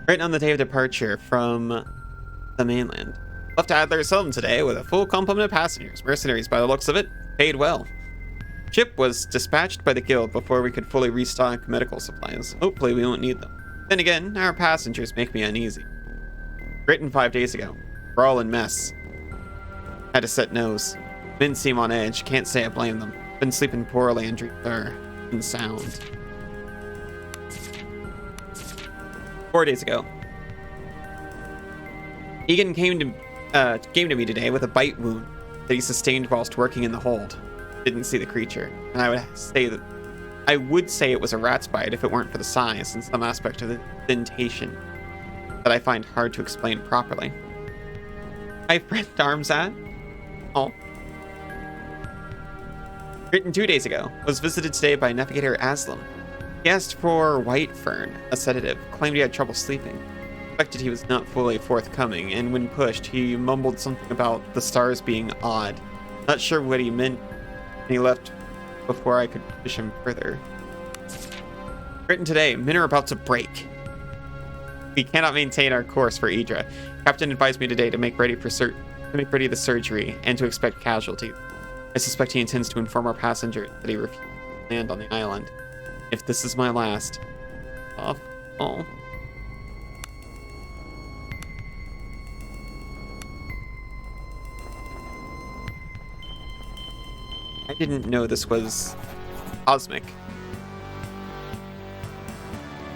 Right on the day of departure from the mainland. Left Adler's home today with a full complement of passengers. Mercenaries by the looks of it. Paid well. Ship was dispatched by the guild before we could fully restock medical supplies. Hopefully we won't need them. Then again, our passengers make me uneasy. Written 5 days ago. We're all in mess. Had a set nose. Men seem on edge. Can't say I blame them. Been sleeping poorly and dreaming sound. 4 days ago. Egan came to me today with a bite wound that he sustained whilst working in the hold. Didn't see the creature, and I would say it was a rat's bite if it weren't for the size and some aspect of the dentation that I find hard to explain properly. My friend Armsat. Oh. Written 2 days ago. Was visited today by Navigator Aslam. He asked for white fern, a sedative, claimed he had trouble sleeping. Expected he was not fully forthcoming, and when pushed, he mumbled something about the stars being odd. Not sure what he meant, and he left before I could push him further. Written today, men are about to break. We cannot maintain our course for Idra. Captain advised me today to make ready the surgery and to expect casualties. I suspect he intends to inform our passenger that he refused to land on the island. If this is my last. Oh. I didn't know this was cosmic.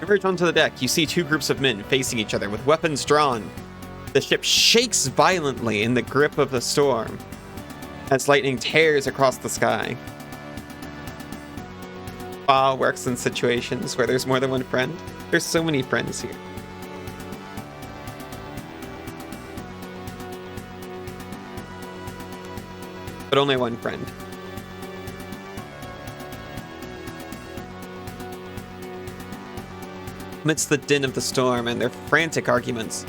Emerge onto the deck. You see 2 groups of men facing each other with weapons drawn. The ship shakes violently in the grip of the storm as lightning tears across the sky. Spa works in situations where there's more than one friend. There's so many friends here. But only one friend. Amidst the din of the storm and their frantic arguments,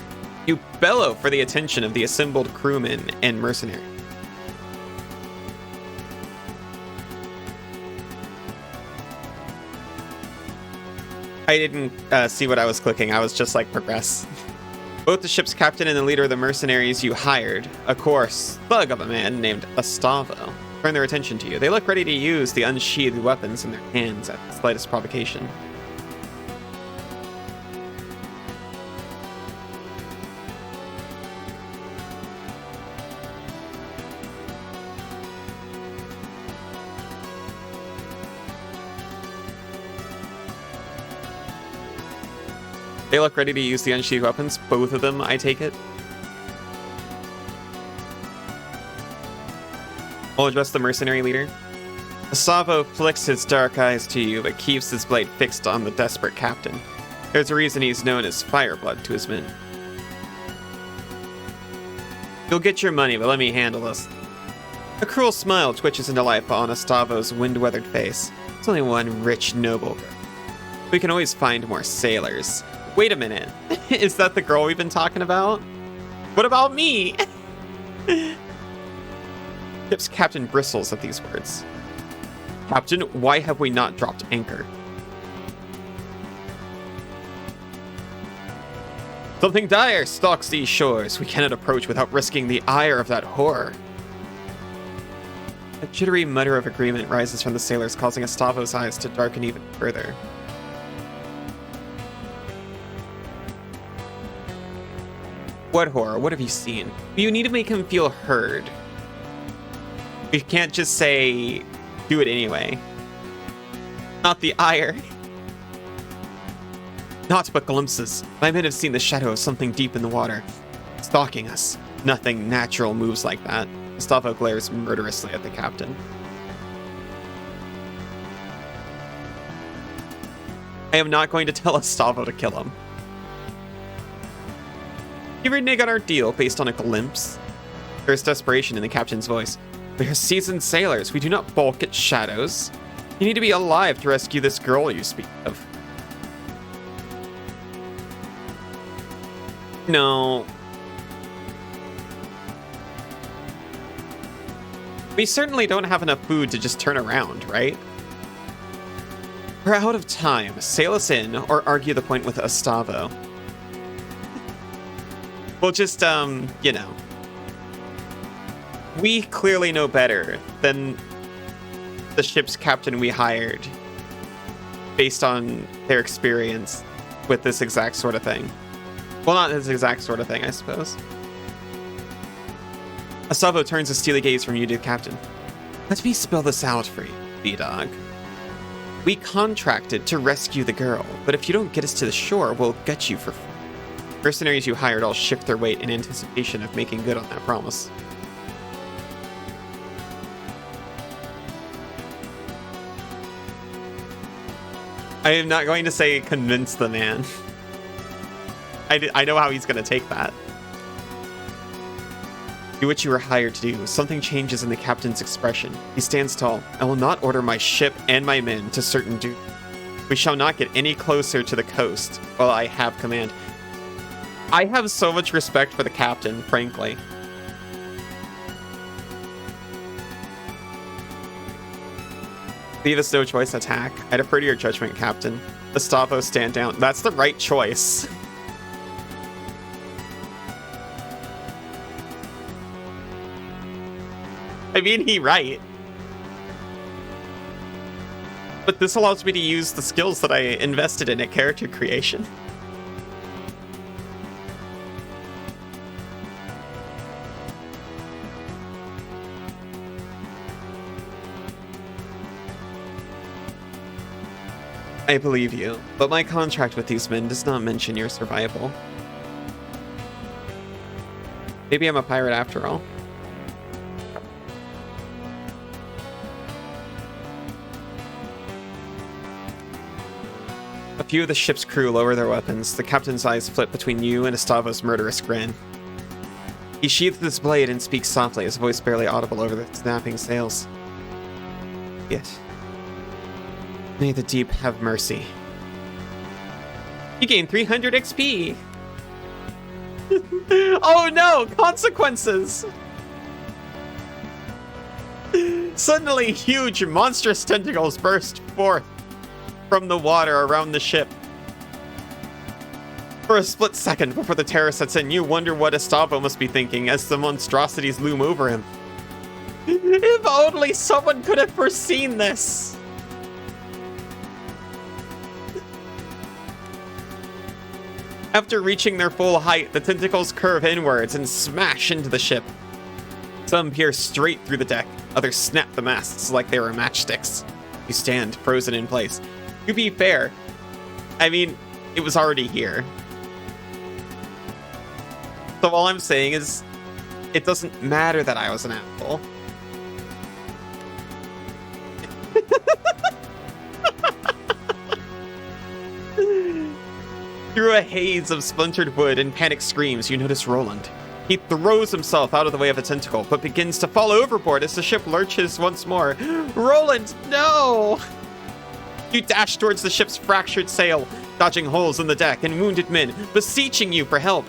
you bellow for the attention of the assembled crewmen and mercenaries. I didn't see what I was clicking. I was just like, progress. Both the ship's captain and the leader of the mercenaries you hired, a coarse thug of a man named Astavo, turn their attention to you. They look ready to use the unsheathed weapons in their hands at the slightest provocation. They look ready to use the unsheathed weapons. Both of them, I take it. I'll address the mercenary leader. Asavo flicks his dark eyes to you, but keeps his blade fixed on the desperate captain. There's a reason he's known as Fireblood to his men. You'll get your money, but let me handle this. A cruel smile twitches into life on Astavo's wind-weathered face. It's only one rich noble. We can always find more sailors. Wait a minute. Is that the girl we've been talking about? What about me? Ship's captain bristles at these words. Captain, why have we not dropped anchor? Something dire stalks these shores. We cannot approach without risking the ire of that horror. A jittery mutter of agreement rises from the sailors, causing Astavo's eyes to darken even further. What horror? What have you seen? You need to make him feel heard. We can't just say, do it anyway. Not the ire. Not but glimpses. My men have seen the shadow of something deep in the water, stalking us. Nothing natural moves like that. Astavo glares murderously at the captain. I am not going to tell Astavo to kill him. You renege on our deal based on a glimpse? There is desperation in the captain's voice. We are seasoned sailors. We do not balk at shadows. You need to be alive to rescue this girl you speak of. No. We certainly don't have enough food to just turn around, right? We're out of time. Sail us in or argue the point with Astavo. We'll just, you know. We clearly know better than the ship's captain we hired based on their experience with this exact sort of thing. Well, not this exact sort of thing, I suppose. Asavo turns a steely gaze from you to the captain. Let me spell this out for you, B-Dog. We contracted to rescue the girl, but if you don't get us to the shore, we'll gut you for free. Mercenaries you hired all shift their weight in anticipation of making good on that promise. I am not going to say convince the man. I know how he's going to take that. Do what you were hired to do. Something changes in the captain's expression. He stands tall. I will not order my ship and my men to certain duty. We shall not get any closer to the coast while I have command. I have so much respect for the captain, frankly. Leave us no choice, attack. I defer to your judgment, Captain. Gustavo, stand down. That's the right choice. I mean, he right. But this allows me to use the skills that I invested in at character creation. I believe you, but my contract with these men does not mention your survival. Maybe I'm a pirate after all. A few of the ship's crew lower their weapons. The captain's eyes flit between you and Estavo's murderous grin. He sheathes his blade and speaks softly, his voice barely audible over the snapping sails. Yet. May the deep have mercy. You gain 300 XP! Oh no! Consequences! Suddenly, huge, monstrous tentacles burst forth from the water around the ship. For a split second before the terror sets in, you wonder what Estavo must be thinking as the monstrosities loom over him. If only someone could have foreseen this! After reaching their full height, the tentacles curve inwards and smash into the ship. Some pierce straight through the deck, others snap the masts like they were matchsticks. You stand frozen in place. To be fair, I mean, it was already here. So all I'm saying is, it doesn't matter that I was an apple. Through a haze of splintered wood and panicked screams, you notice Roland. He throws himself out of the way of a tentacle, but begins to fall overboard as the ship lurches once more. Roland, no! You dash towards the ship's fractured sail, dodging holes in the deck and wounded men, beseeching you for help.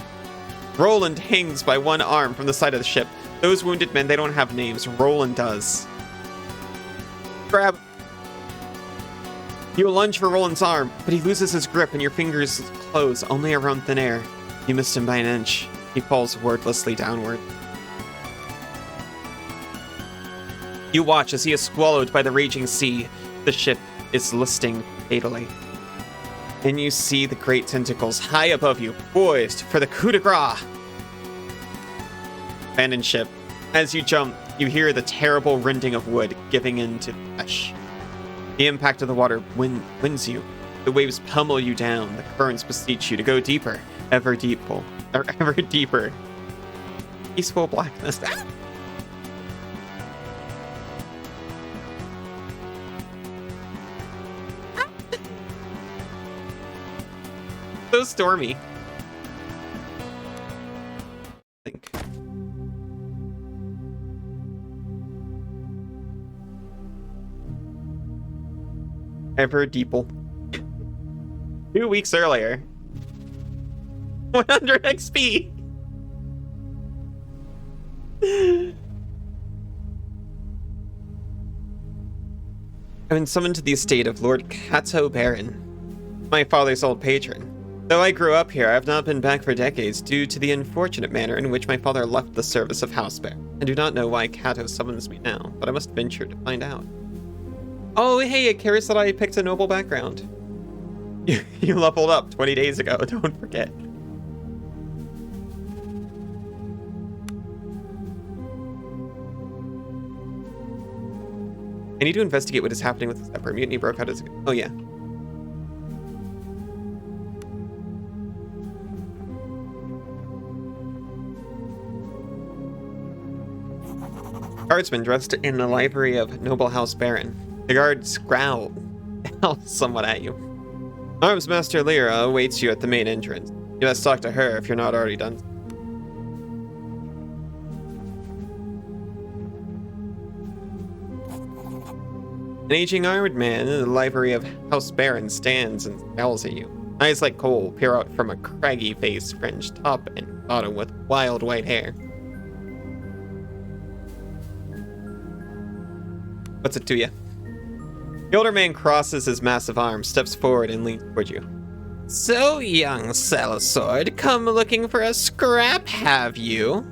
Roland hangs by one arm from the side of the ship. Those wounded men, they don't have names. Roland does. Grab. You lunge for Roland's arm, but he loses his grip and your fingers close only around thin air. You missed him by an inch. He falls wordlessly downward. You watch as he is swallowed by the raging sea. The ship is listing fatally. And you see the great tentacles high above you, poised for the coup de grace. Abandoned ship. As you jump, you hear the terrible rending of wood giving in to flesh. The impact of the water winds you. The waves pummel you down. The currents beseech you to go deeper, ever deeper. Peaceful blackness. So stormy. I think. Ever deeper. 2 weeks earlier. 100 XP. I've been summoned to the estate of Lord Kato Baron, my father's old patron. Though I grew up here, I have not been back for decades due to the unfortunate manner in which my father left the service of house bear. I do not know why Kato summons me now, but I must venture to find out. Oh, hey, it cares that I picked a noble background. You leveled up 20 days ago, don't forget. I need to investigate what is happening with the Zephyr. Mutiny broke out as... Oh, yeah. Guardsman dressed in the livery of Noble House Baron. The guards growl somewhat at you. Arms Master Lyra awaits you at the main entrance. You must talk to her if you're not already done. An aging armored man in the livery of House Baron stands and scowls at you. Eyes like coal peer out from a craggy face fringed top and bottom with wild white hair. What's it to you? The older man crosses his massive arms, steps forward, and leans toward you. So, young sellsword, come looking for a scrap, have you?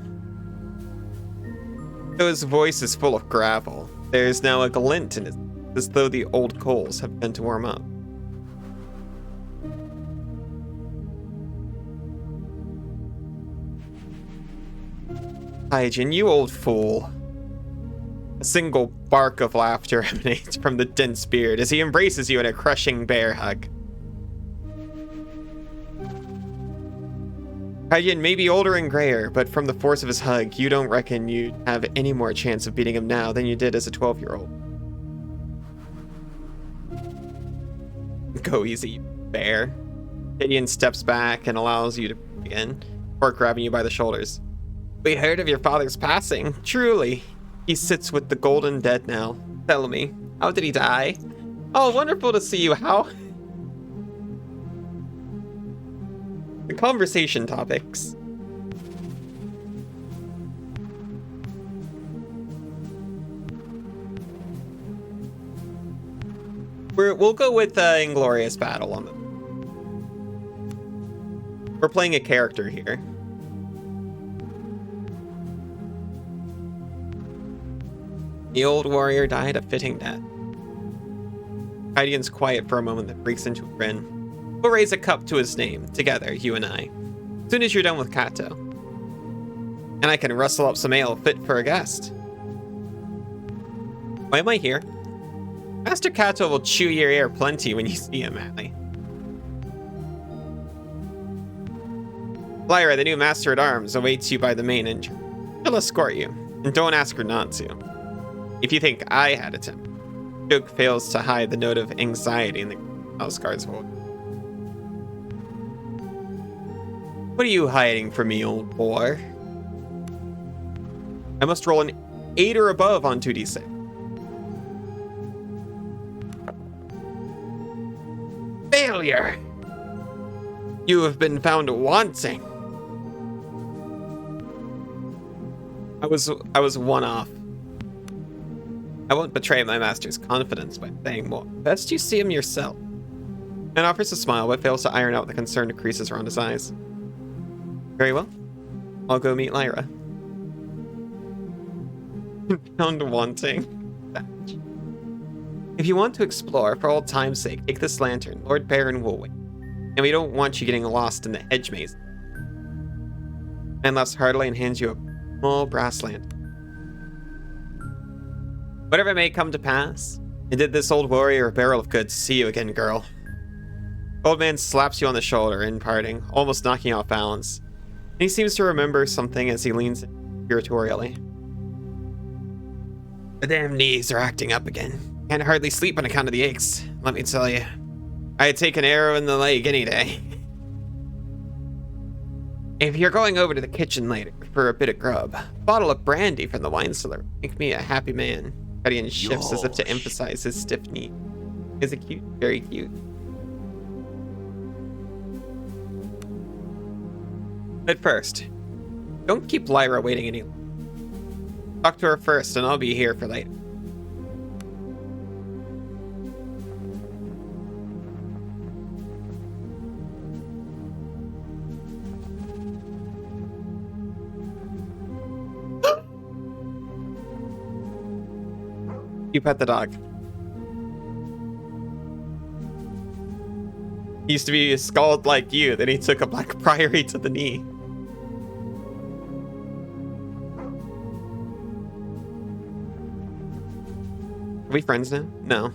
Though his voice is full of gravel, there's now a glint in it, as though the old coals have begun to warm up. Hygiene, you old fool. A single bark of laughter emanates from the dense beard as he embraces you in a crushing bear hug. Hygiene may be older and grayer, but from the force of his hug, you don't reckon you'd have any more chance of beating him now than you did as a 12-year-old. Go easy, bear. Gideon steps back and allows you to begin, before grabbing you by the shoulders. We heard of your father's passing, truly. He sits with the golden dead now. Tell me, how did he die? Oh, wonderful to see you. How? The conversation topics. We'll go with Inglorious Battle on them. We're playing a character here. The old warrior died a fitting death. Hydian's quiet for a moment, then breaks into a grin. We'll raise a cup to his name, together, you and I. As soon as you're done with Kato. And I can rustle up some ale fit for a guest. Why am I here? Master Kato will chew your ear plenty when you see him, Allie. Lyra, the new Master at Arms, awaits you by the main entrance. She'll escort you, and don't ask her not to. If you think I had a temper, Duke fails to hide the note of anxiety in the house guard's voice. What are you hiding from me, old boy? I must roll an 8 or above on 2d6. Failure! You have been found wanting. I was one off. I won't betray my master's confidence by saying more. Best you see him yourself. And offers a smile, but fails to iron out the concerned creases around his eyes. Very well. I'll go meet Lyra. Found wanting. If you want to explore, for old time's sake, take this lantern. Lord Baron will wait. And we don't want you getting lost in the hedge maze. And laughs heartily and hands you a small brass lantern. Whatever may come to pass, and did this old warrior a barrel of good to see you again, girl. Old man slaps you on the shoulder in parting, almost knocking you off balance. And he seems to remember something as he leans spiritorially. The damn knees are acting up again. Can't hardly sleep on account of the aches, let me tell you. I'd take an arrow in the leg any day. If you're going over to the kitchen later for a bit of grub, a bottle of brandy from the wine cellar make me a happy man. Guardian shifts as if to emphasize his stiff knee. Is it cute? Very cute. But first, don't keep Lyra waiting any longer. Talk to her first, and I'll be here for later. You pet the dog. He used to be a skald like you, then he took a black priory to the knee. Are we friends now? No.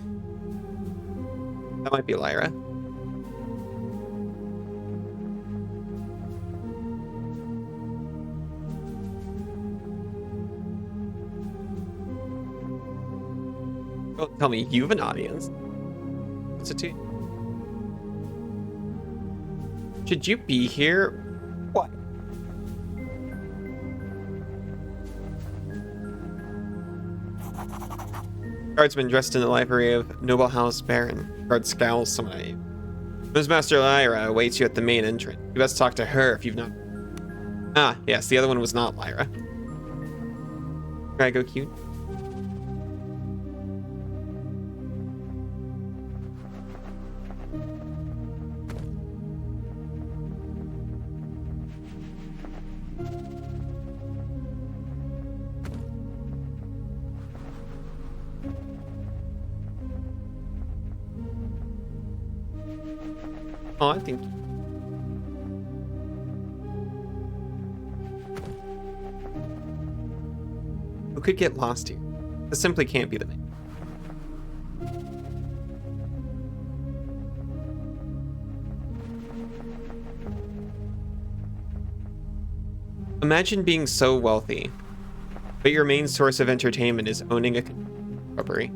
That might be Lyra. Oh, tell me, you have an audience. What's it to you? Should you be here? What? Guardsman dressed in the livery of Noble House Baron. Guard scowls someone at you. Ms. Master Lyra awaits you at the main entrance. You best talk to her if you've not. Ah, yes, the other one was not Lyra. Can I go cute? Oh, I think. Who could get lost here? This simply can't be the man. Imagine being so wealthy, but your main source of entertainment is owning a robbery.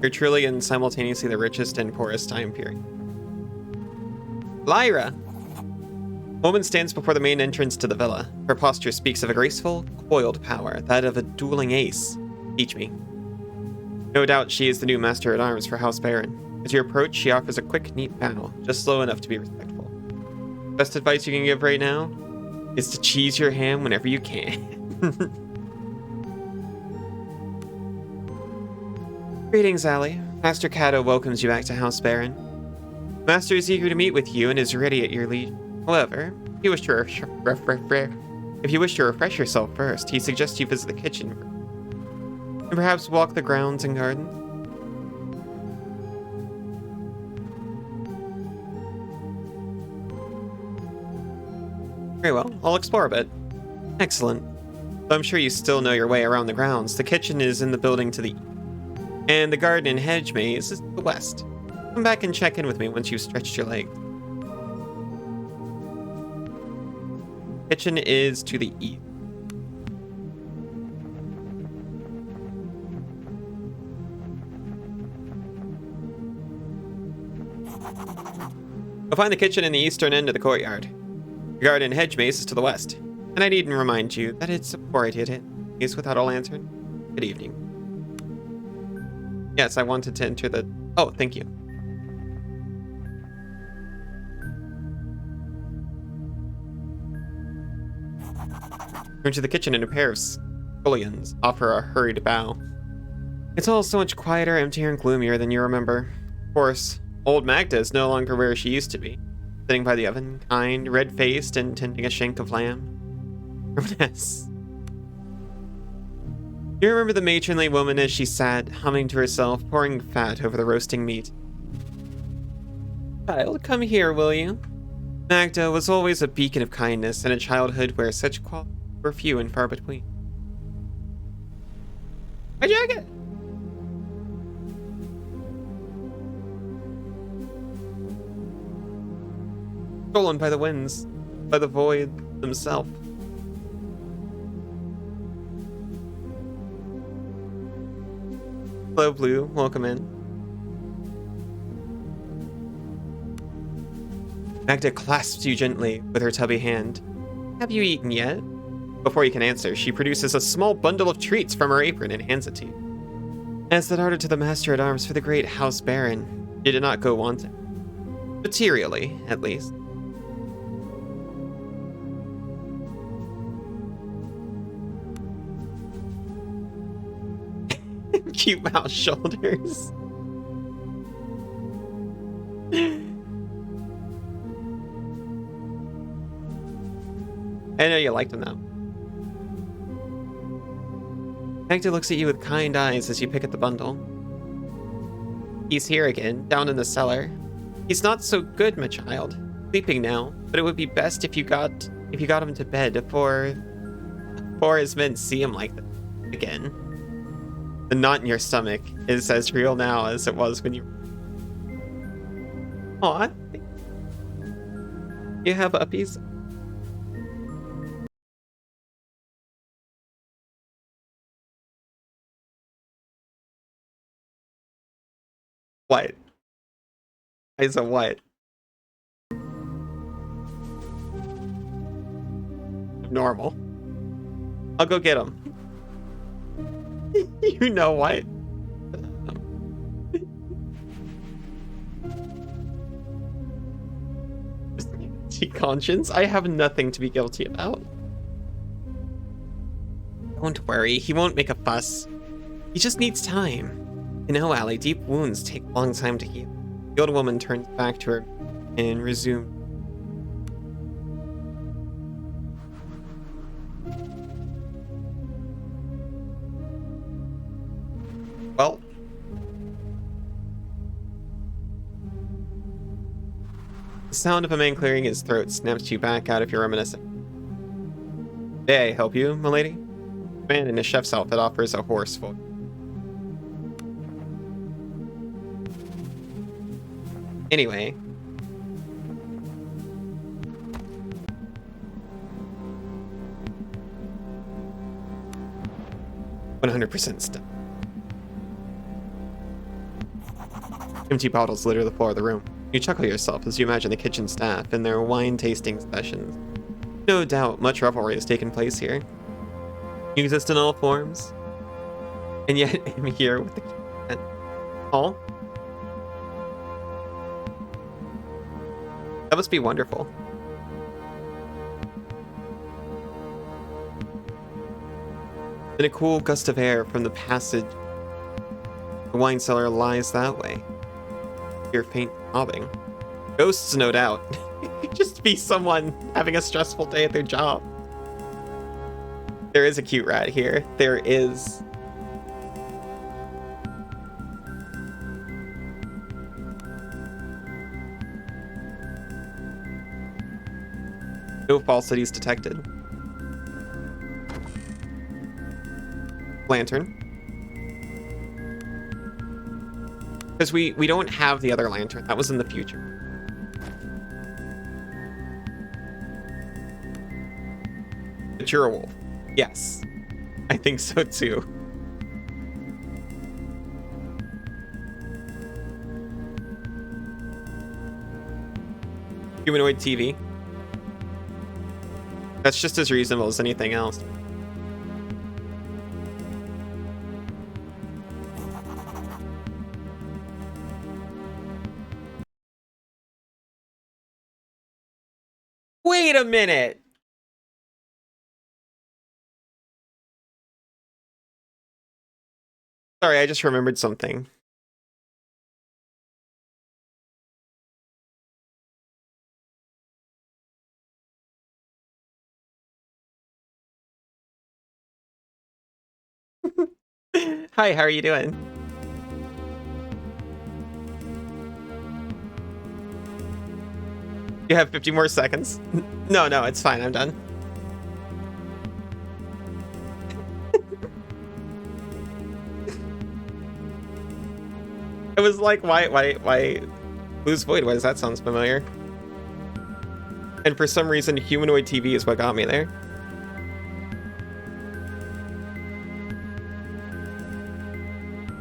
You're truly in simultaneously the richest and poorest time period. Lyra! A woman stands before the main entrance to the villa. Her posture speaks of a graceful, coiled power, that of a dueling ace. Teach me. No doubt she is the new master-at-arms for House Baron. As you approach, she offers a quick, neat bow, just slow enough to be respectful. Best advice you can give right now is to cheese your ham whenever you can. Greetings, Allie. Master Cato welcomes you back to House Baron. Master is eager to meet with you and is ready at your lead. However, if you wish to refresh yourself first, he suggests you visit the kitchen and perhaps walk the grounds and gardens. Very well, I'll explore a bit. Excellent. Though I'm sure you still know your way around the grounds. The kitchen is in the building to the east, and the garden and hedge maze is to the west. Come back and check in with me once you've stretched your legs. Kitchen is to the east. You'll find the kitchen in the eastern end of the courtyard. The garden and hedge maze is to the west. And I needn't remind you that it's a poor idiot is without a lantern. Good evening. Yes, I wanted to enter the... Oh, thank you. Turn to the kitchen and a pair of scullions offer a hurried bow. It's all so much quieter, emptier, and gloomier than you remember. Of course, old Magda is no longer where she used to be, sitting by the oven, kind, red-faced, and tending a shank of lamb. Reminisce. You remember the matronly woman as she sat, humming to herself, pouring fat over the roasting meat. Child, come here, will you? Magda was always a beacon of kindness in a childhood where such qualities were few and far between. My jacket! Stolen by the winds, by the void themselves. Hello, Blue. Welcome in. Magda clasps you gently with her tubby hand. Have you eaten yet? Before you can answer, she produces a small bundle of treats from her apron and hands it to you. As that order to the Master-at-Arms for the great House Baron, you did not go wanting. Materially, at least. Cute mouse shoulders. I know you liked him though. Hector looks at you with kind eyes as you pick at the bundle. He's here again, down in the cellar. He's not so good, my child. Sleeping now, but it would be best if you got him to bed before his men see him like that again. The knot in your stomach is as real now as it was when you... Aw. You have uppies? What? Is a what? Normal. I'll go get him. You know what? Conscience? I have nothing to be guilty about. Don't worry, he won't make a fuss. He just needs time. You know, Allie, deep wounds take a long time to heal. The old woman turned back to her and resumed. Well. The sound of a man clearing his throat snaps you back out of your reminiscing. May I help you, milady? The man in a chef's outfit offers a hoarse voice. Anyway. "100% stuff." Empty bottles litter the floor of the room. You chuckle yourself as you imagine the kitchen staff and their wine tasting sessions. No doubt much revelry has taken place here. You exist in all forms, and yet am here with the cat. All? That must be wonderful. In a cool gust of air from the passage, the wine cellar lies that way. Your faint throbbing. Ghosts, no doubt. Could just be someone having a stressful day at their job. There is a cute rat here. There is. No falsities detected. Lantern. Because we don't have the other lantern. That was in the future. But you're a wolf. Yes. I think so too. Humanoid TV. That's just as reasonable as anything else. Wait a minute. Sorry, I just remembered something. Hi, how are you doing? You have 50 more seconds. No, it's fine. I'm done. It was like, why lose void? Why does that sound familiar? And for some reason, humanoid TV is what got me there.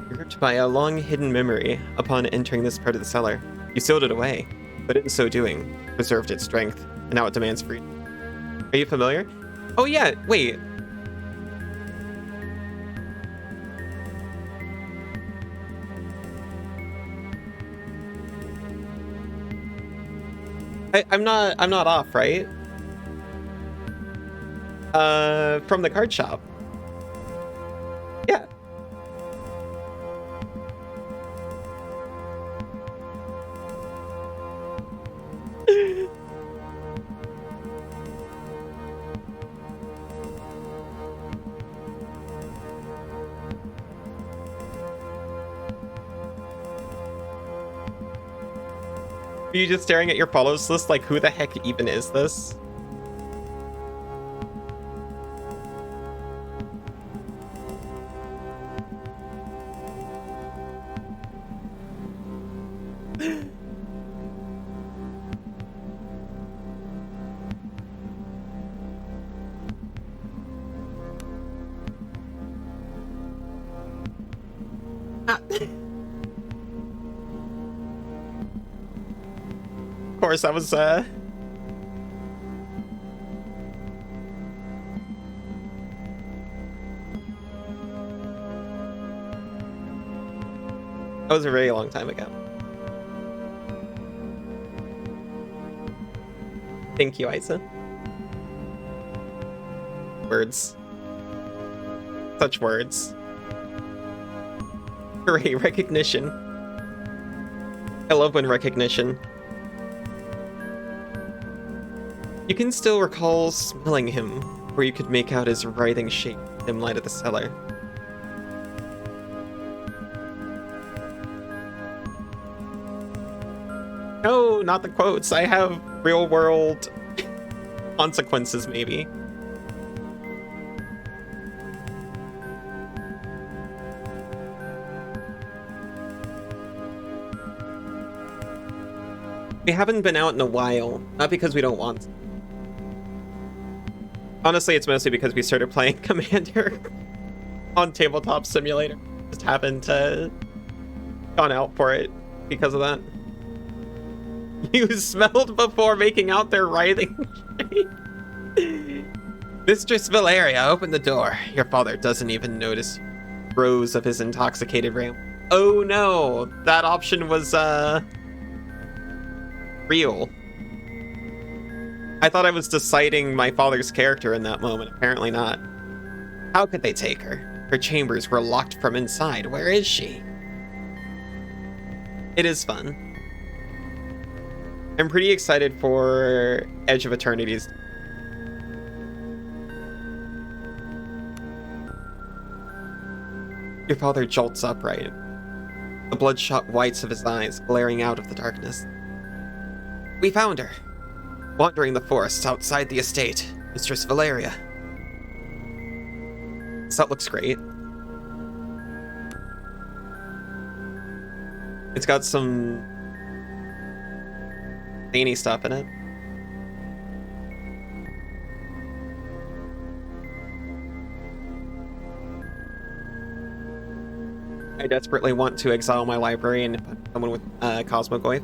You're gripped by a long-hidden memory upon entering this part of the cellar. You sealed it away, but in so doing, preserved its strength, and now it demands freedom. Are you familiar? Oh yeah, wait. I'm not off, right? From the card shop. Yeah. Are you just staring at your follows list like, who the heck even is this? Of course, that was that was a very long time ago. Thank you, Isa. Words. Such words. Hooray, recognition. I love when recognition. You can still recall smelling him, where you could make out his writhing shape in the dim light of the cellar. No, not the quotes. I have real world consequences, maybe. We haven't been out in a while, not because we don't want to. Honestly, it's mostly because we started playing Commander on Tabletop Simulator. Just haven't gone out for it because of that. You smelled before making out their writhing shape. Mistress Valeria, open the door. Your father doesn't even notice. Rose of his intoxicated ram. Oh no, that option was real. I thought I was deciding my father's character in that moment. Apparently not. How could they take her? Her chambers were locked from inside. Where is she? It is fun. I'm pretty excited for Edge of Eternities. Your father jolts upright, the bloodshot whites of his eyes glaring out of the darkness. We found her, wandering the forests outside the estate, Mistress Valeria. That looks great. It's got some zany stuff in it. I desperately want to exile my library and put someone with Cosmogoyf.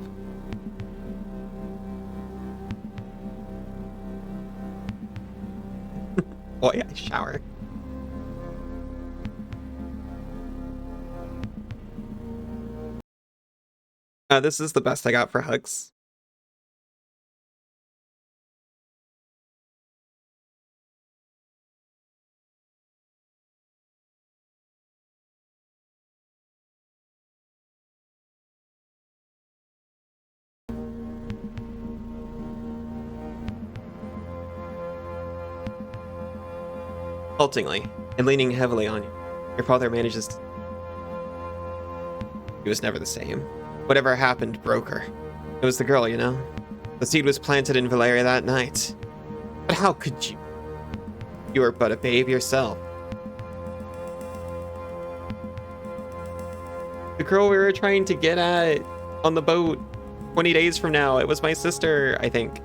Boy, I shower. This is the best I got for hugs. Haltingly, and leaning heavily on you, your father manages to... He was never the same. Whatever happened broke her. It was the girl, you know? The seed was planted in Valeria that night. But how could you? You were but a babe yourself. The girl we were trying to get at on the boat 20 days from now, it was my sister, I think.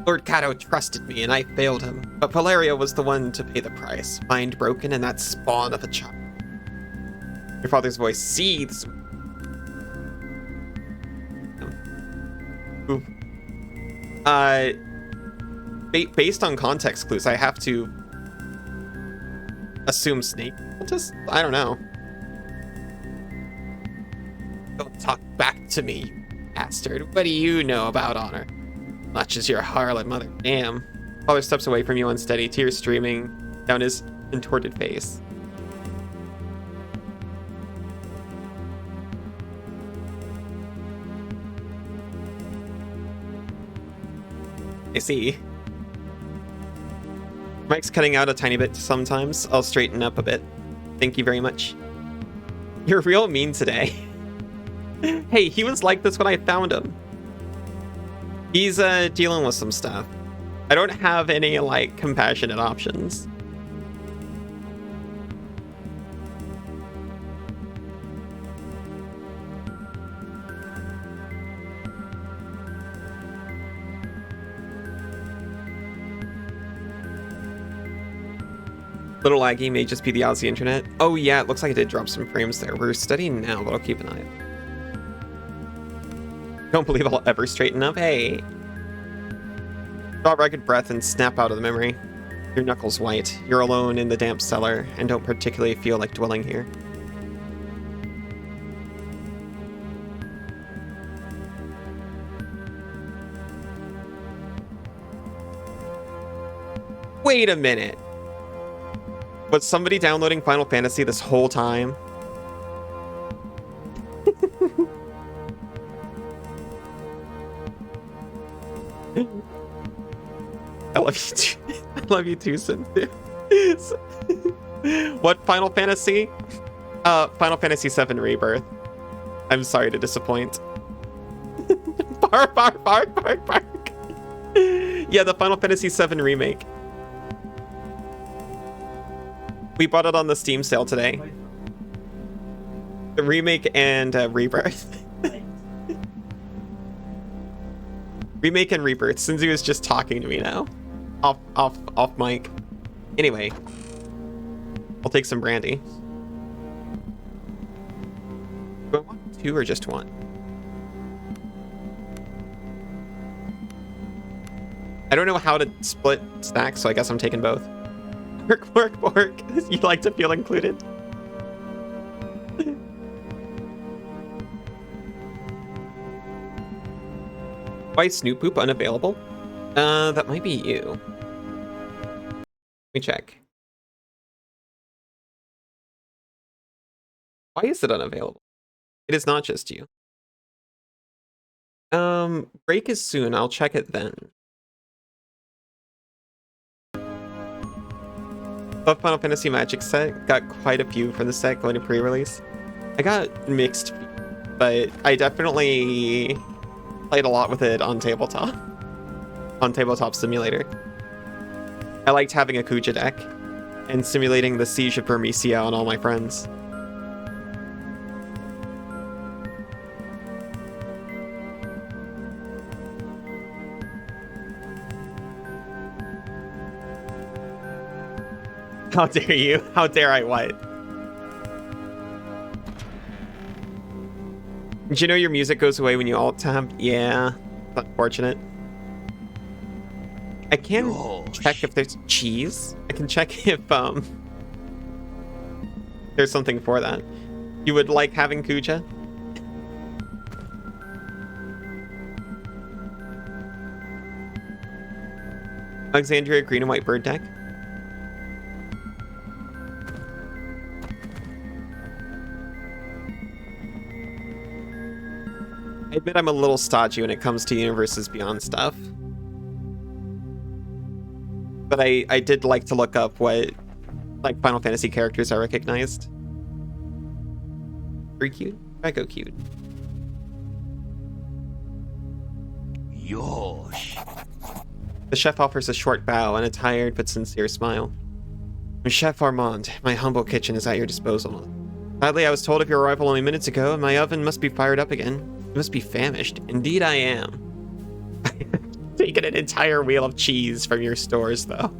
Lord Cato trusted me and I failed him, but Valeria was the one to pay the price. Mind broken and that spawn of a child. Your father's voice seethes. Ooh. Based on context clues, I have to assume snake. I don't know. Don't talk back to me, you bastard. What do you know about honor? Much as your harlot mother. Damn. Father steps away from you unsteady, tears streaming down his contorted face. I see. Mike's cutting out a tiny bit sometimes. I'll straighten up a bit. Thank you very much. You're real mean today. Hey, he was like this when I found him. He's dealing with some stuff. I don't have any, like, compassionate options. Little laggy may just be the Aussie internet. Oh yeah, it looks like it did drop some frames there. We're studying now, but I'll keep an eye on it. Don't believe I'll ever straighten up. Hey. Draw a ragged breath and snap out of the memory. Your knuckles white. You're alone in the damp cellar and don't particularly feel like dwelling here. Wait a minute. Was somebody downloading Final Fantasy this whole time? I love you too. I love you too, Cynthia. What Final Fantasy? Final Fantasy VII Rebirth. I'm sorry to disappoint. Bark, bark, bark, bark, bark. Yeah, the Final Fantasy VII remake. We bought it on the Steam sale today. The remake and Rebirth. Remake and Rebirth. Sinzi was just talking to me now. Off mic. Anyway. I'll take some brandy. Do I want two or just one? I don't know how to split stacks, so I guess I'm taking both. Work, work, work. You like to feel included. Why is Snoop Poop unavailable? That might be you. Let me check. Why is it unavailable? It is not just you. Break is soon. I'll check it then. Love Final Fantasy Magic set. Got quite a few from the set going to pre-release. I got mixed, but I definitely played a lot with it on tabletop. On Tabletop Simulator. I liked having a Kuja deck and simulating the Siege of Burmecia on all my friends. How dare you? How dare I what? Did you know your music goes away when you alt-tab? Yeah, that's unfortunate. I can check if there's cheese. I can check if there's something for that. You would like having Kuja? Alexandria green and white bird deck. I admit I'm a little stodgy when it comes to Universes Beyond stuff. But I did like to look up what, like, Final Fantasy characters I recognized. Very cute. I go cute. Yosh. The chef offers a short bow and a tired but sincere smile. Chef Armand, my humble kitchen is at your disposal. Sadly, I was told of your arrival only minutes ago, and my oven must be fired up again. You must be famished. Indeed I am. Taking an entire wheel of cheese from your stores, though.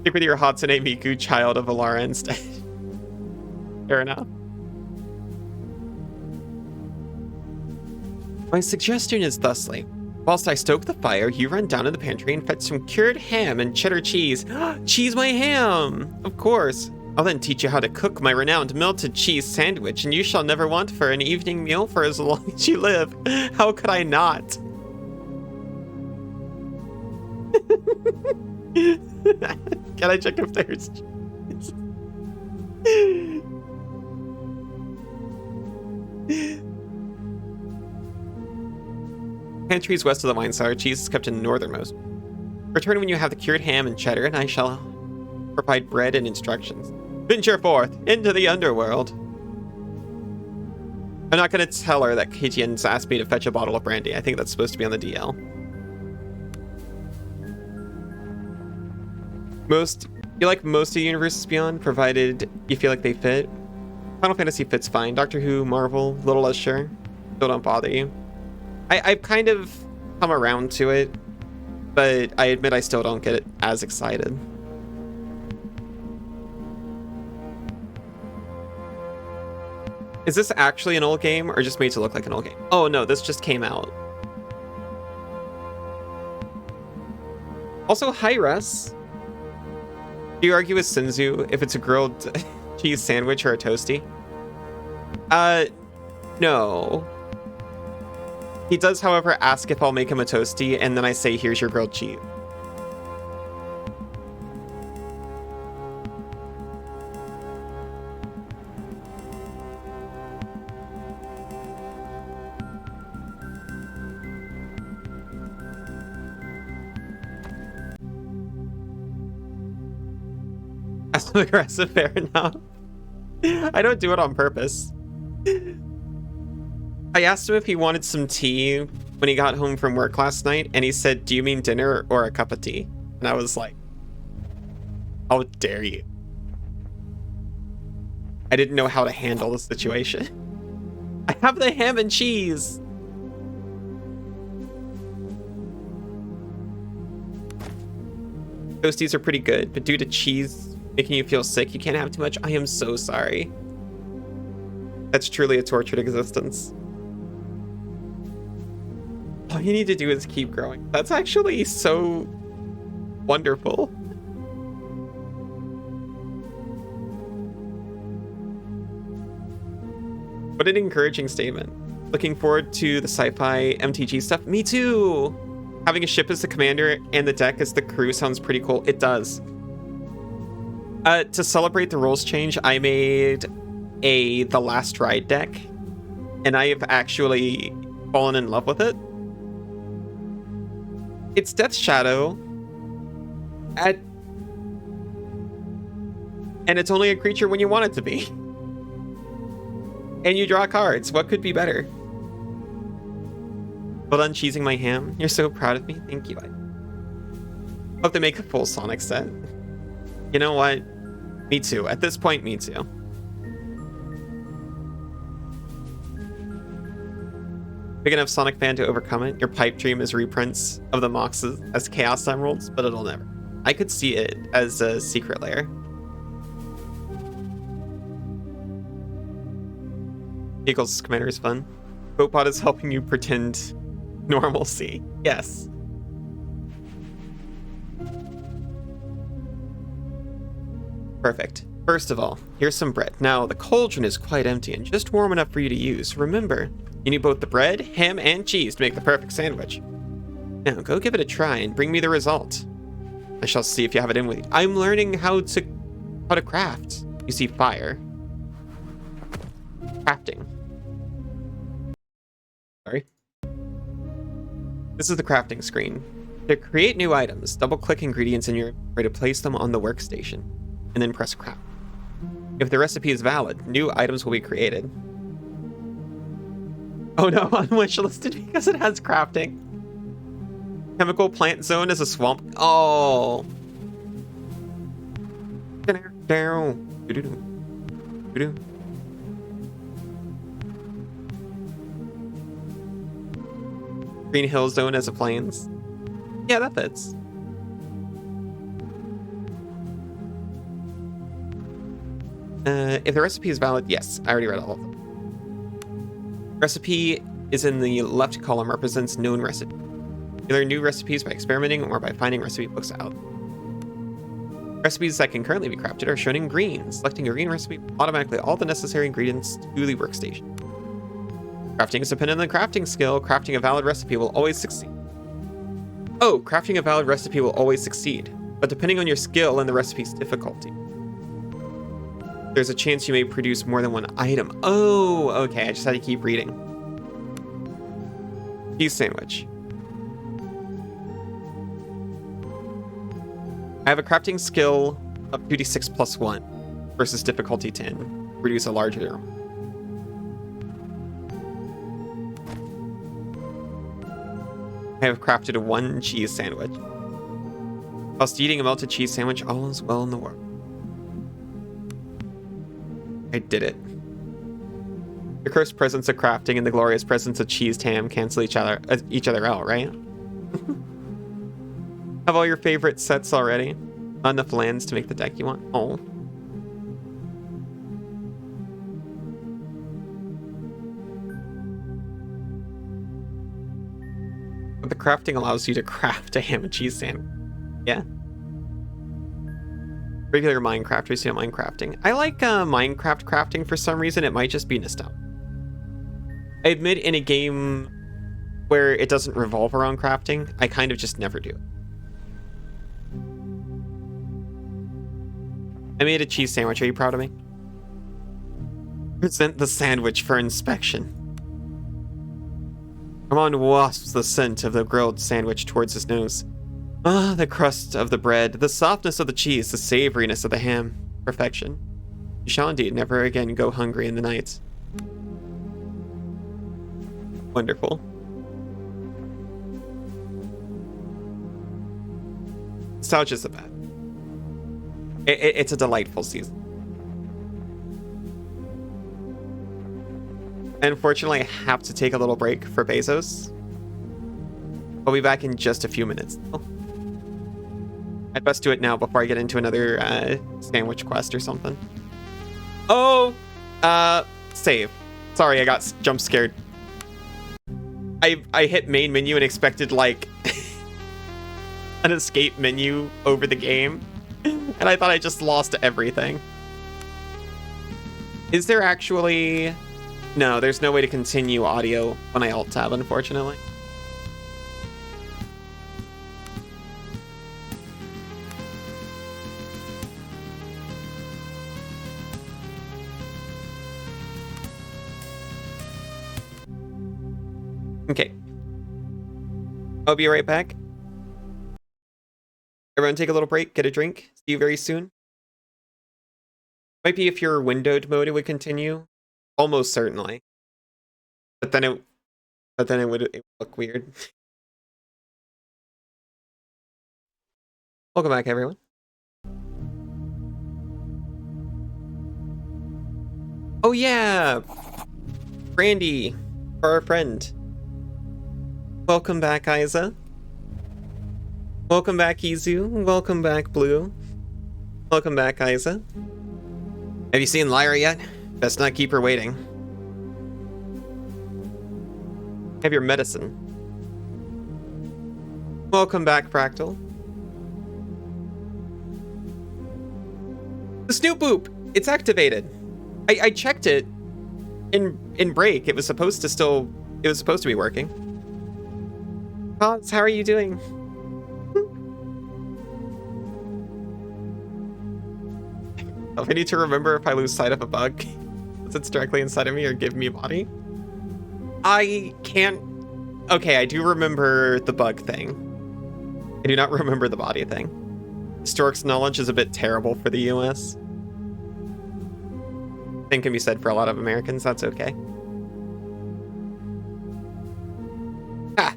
Stick with your Hatsune Miku, child of Alara, instead. Fair enough. My suggestion is thusly. Whilst I stoke the fire, you run down in the pantry and fetch some cured ham and cheddar cheese. Cheese my ham! Of course. I'll then teach you how to cook my renowned melted cheese sandwich, and you shall never want for an evening meal for as long as you live. How could I not? Can I check if there's cheese? Pantries west of the wine cellar. Cheese is kept in the northernmost. Return when you have the cured ham and cheddar, and I shall provide bread and instructions. Venture forth into the underworld. I'm not going to tell her that KTN's asked me to fetch a bottle of brandy. I think that's supposed to be on the DL. You like most of Universes Beyond, provided you feel like they fit. Final Fantasy fits fine. Doctor Who, Marvel, a little less sure. Still don't bother you. I've kind of come around to it, but I admit I still don't get it as excited. Is this actually an old game or just made to look like an old game? Oh no, this just came out. Also, hi Russ. Do you argue with Sinzu if it's a grilled cheese sandwich or a toasty? No. He does, however, ask if I'll make him a toasty, and then I say, here's your grilled cheese. Passive aggressive, fair enough. I don't do it on purpose. I asked him if he wanted some tea when he got home from work last night, and he said, do you mean dinner or a cup of tea? And I was like, how dare you? I didn't know how to handle the situation. I have the ham and cheese. Toasties are pretty good, but due to cheese making you feel sick, you can't have too much. I am so sorry. That's truly a tortured existence. All you need to do is keep growing. That's actually so wonderful. What an encouraging statement. Looking forward to the sci-fi MTG stuff. Me too! Having a ship as the commander and the deck as the crew sounds pretty cool. It does. To celebrate the rules change, I made The Last Ride deck, and I have actually fallen in love with it. It's Death Shadow, and it's only a creature when you want it to be. And you draw cards. What could be better? Well done cheesing my ham. You're so proud of me. Thank you. I hope they make a full Sonic set. You know what? Me too. At this point, me too. Big enough Sonic fan to overcome it. Your pipe dream is reprints of the Moxes as Chaos Emeralds, but it'll never. I could see it as a secret lair. Eagles Commander is fun. Boatbot is helping you pretend normalcy. Yes. Perfect. First of all, here's some bread. Now, the cauldron is quite empty and just warm enough for you to use. Remember, you need both the bread, ham, and cheese to make the perfect sandwich. Now, go give it a try and bring me the result. I shall see if you have it in with you. I'm learning how to craft. You see fire. Crafting. Sorry. This is the crafting screen. To create new items, double-click ingredients in your inventory to place them on the workstation, and then press craft. If the recipe is valid, new items will be created. Oh no, unwishlisted because it has crafting. Chemical plant zone is a swamp. Oh. Green Hill Zone as a plains. Yeah, that fits. If the recipe is valid, yes, I already read all of them. Recipe is in the left column, represents known recipe. You learn new recipes by experimenting or by finding recipe books out. Recipes that can currently be crafted are shown in green. Selecting a green recipe automatically all the necessary ingredients to the workstation. Crafting is dependent on the crafting skill. Crafting a valid recipe will always succeed. Oh, crafting a valid recipe will always succeed, but depending on your skill and the recipe's difficulty. There's a chance you may produce more than one item. Oh, okay, I just had to keep reading. Cheese sandwich. I have a crafting skill of 2d6 plus 1. versus difficulty 10. Produce a larger. I have crafted one cheese sandwich. Whilst eating a melted cheese sandwich, all is well in the world. I did it. The cursed presence of crafting and the glorious presence of cheese ham cancel each other out, right? Have all your favorite sets already? Not enough lands to make the deck you want? Oh. But the crafting allows you to craft a ham and cheese sandwich. Yeah. Regular Minecraft, we see Minecrafting. I like Minecraft crafting for some reason. It might just be nostalgia. I admit in a game where it doesn't revolve around crafting, I kind of just never do it. I made a cheese sandwich. Are you proud of me? Present the sandwich for inspection. Armand wasps the scent of the grilled sandwich towards his nose. Ah, the crust of the bread, the softness of the cheese, the savoriness of the ham. Perfection. You shall indeed never again go hungry in the night. Wonderful. Nostalgia's the best. It's a delightful season. Unfortunately, I have to take a little break for Bezos. I'll be back in just a few minutes. I'd best do it now before I get into another sandwich quest or something. Oh, save. Sorry, I got jump scared. I hit main menu and expected like an escape menu over the game. And I thought I just lost everything. Is there actually... No, there's no way to continue audio when I alt-tab, unfortunately. Okay. I'll be right back. Everyone take a little break, get a drink. See you very soon. Might be if you're windowed mode, it would continue. Almost certainly. But then it would look weird. Welcome back, everyone. Oh yeah! Brandy, our friend. Welcome back, Isa. Welcome back, Izu. Welcome back, Blue. Welcome back, Isa. Have you seen Lyra yet? Best not keep her waiting. Have your medicine. Welcome back, Fractal. The Snoop Boop! It's activated. I checked it in break. It was supposed to be working. Paz, how are you doing? I need to remember if I lose sight of a bug. If it's directly inside of me or give me a body. I can't... Okay, I do remember the bug thing. I do not remember the body thing. Stork's knowledge is a bit terrible for the US. Thing can be said for a lot of Americans, that's okay. Ah,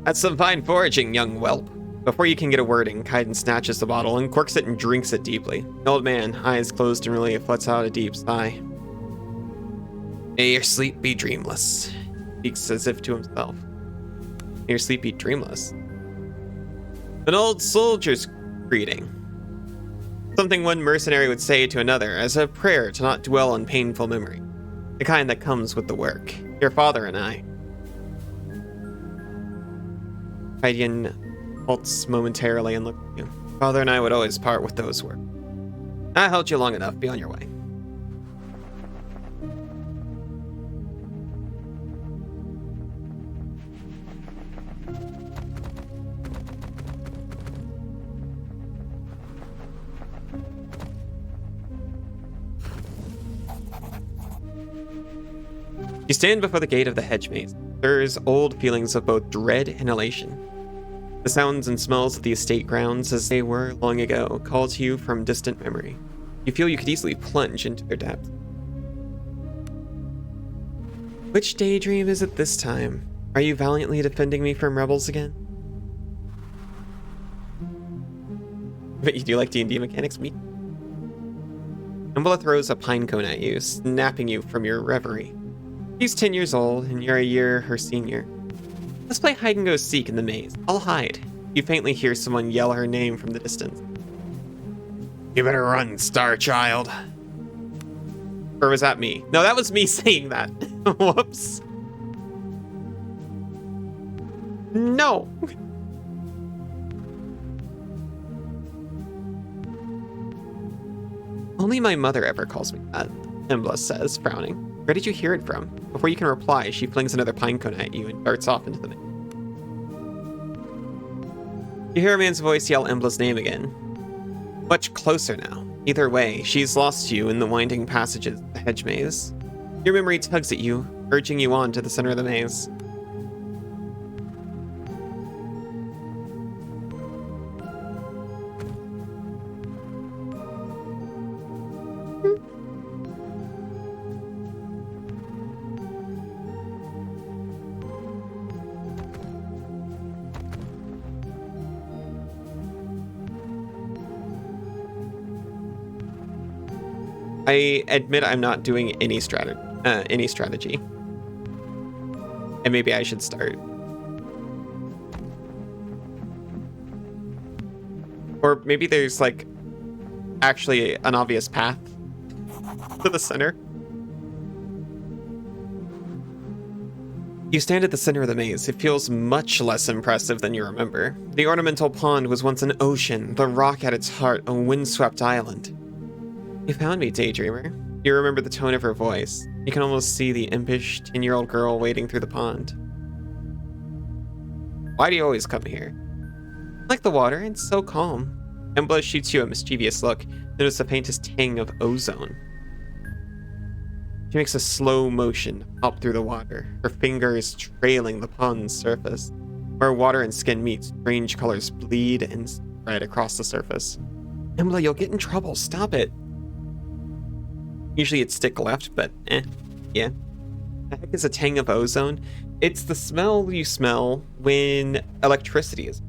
that's some fine foraging, young whelp. Before you can get a word in, Kaiden snatches the bottle, uncorks it, and drinks it deeply. The old man, eyes closed in relief, lets out a deep sigh. May your sleep be dreamless. Speaks as if to himself. May your sleep be dreamless. An old soldier's greeting. Something one mercenary would say to another as a prayer to not dwell on painful memory. The kind that comes with the work. Your father and I. Kaiden halts momentarily and looks at you. Father and I would always part with those words. I held you long enough. Be on your way. You stand before the gate of the hedge maze. There's old feelings of both dread and elation. The sounds and smells of the estate grounds, as they were long ago, call to you from distant memory. You feel you could easily plunge into their depth. Which daydream is it this time? Are you valiantly defending me from rebels again? But you do like D&D mechanics, me? Embla throws a pine cone at you, snapping you from your reverie. She's 10 years old, and you're a year her senior. Let's play hide and go seek in the maze. I'll hide. You faintly hear someone yell her name from the distance. You better run, Star Child. Or was that me? No, that was me saying that. Whoops. No. Only my mother ever calls me that, Embla says, frowning. Where did you hear it from? Before you can reply, she flings another pine cone at you and darts off into the maze. You hear a man's voice yell Embla's name again. Much closer now. Either way, she's lost you in the winding passages of the hedge maze. Your memory tugs at you, urging you on to the center of the maze. I admit I'm not doing any strategy. And maybe I should start. Or maybe there's like actually an obvious path to the center. You stand at the center of the maze. It feels much less impressive than you remember. The ornamental pond was once an ocean, the rock at its heart a windswept island. You found me, Daydreamer. You remember the tone of her voice. You can almost see the impish 10-year-old girl wading through the pond. Why do you always come here? I like the water, it's so calm. Embla shoots you a mischievous look. Notice the faintest tang of ozone. She makes a slow motion up through the water, her fingers trailing the pond's surface. Where water and skin meet, strange colors bleed and spread across the surface. Embla, you'll get in trouble. Stop it. Usually it's stick left, but yeah. The heck is a tang of ozone? It's the smell you smell when electricity is.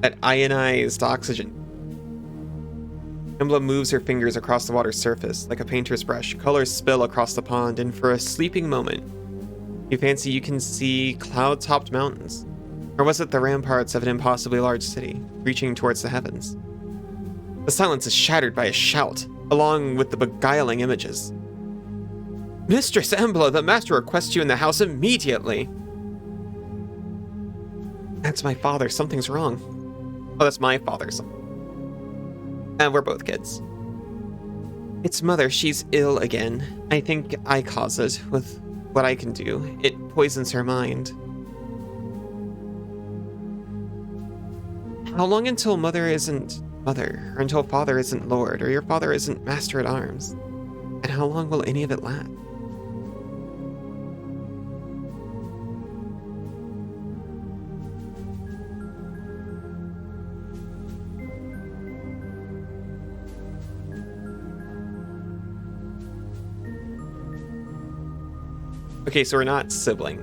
That ionized oxygen. Embla moves her fingers across the water's surface like a painter's brush. Colors spill across the pond, and for a sleeping moment, you fancy you can see cloud-topped mountains. Or was it the ramparts of an impossibly large city, reaching towards the heavens? The silence is shattered by a shout, along with the beguiling images. Mistress Embla, the master requests you in the house immediately! That's my father, something's wrong. Oh, that's my father, and we're both kids. It's mother, she's ill again. I think I caused it with what I can do. It poisons her mind. How long until mother isn't mother, or until father isn't lord, or your father isn't master at arms? And how long will any of it last? Okay, so we're not sibling.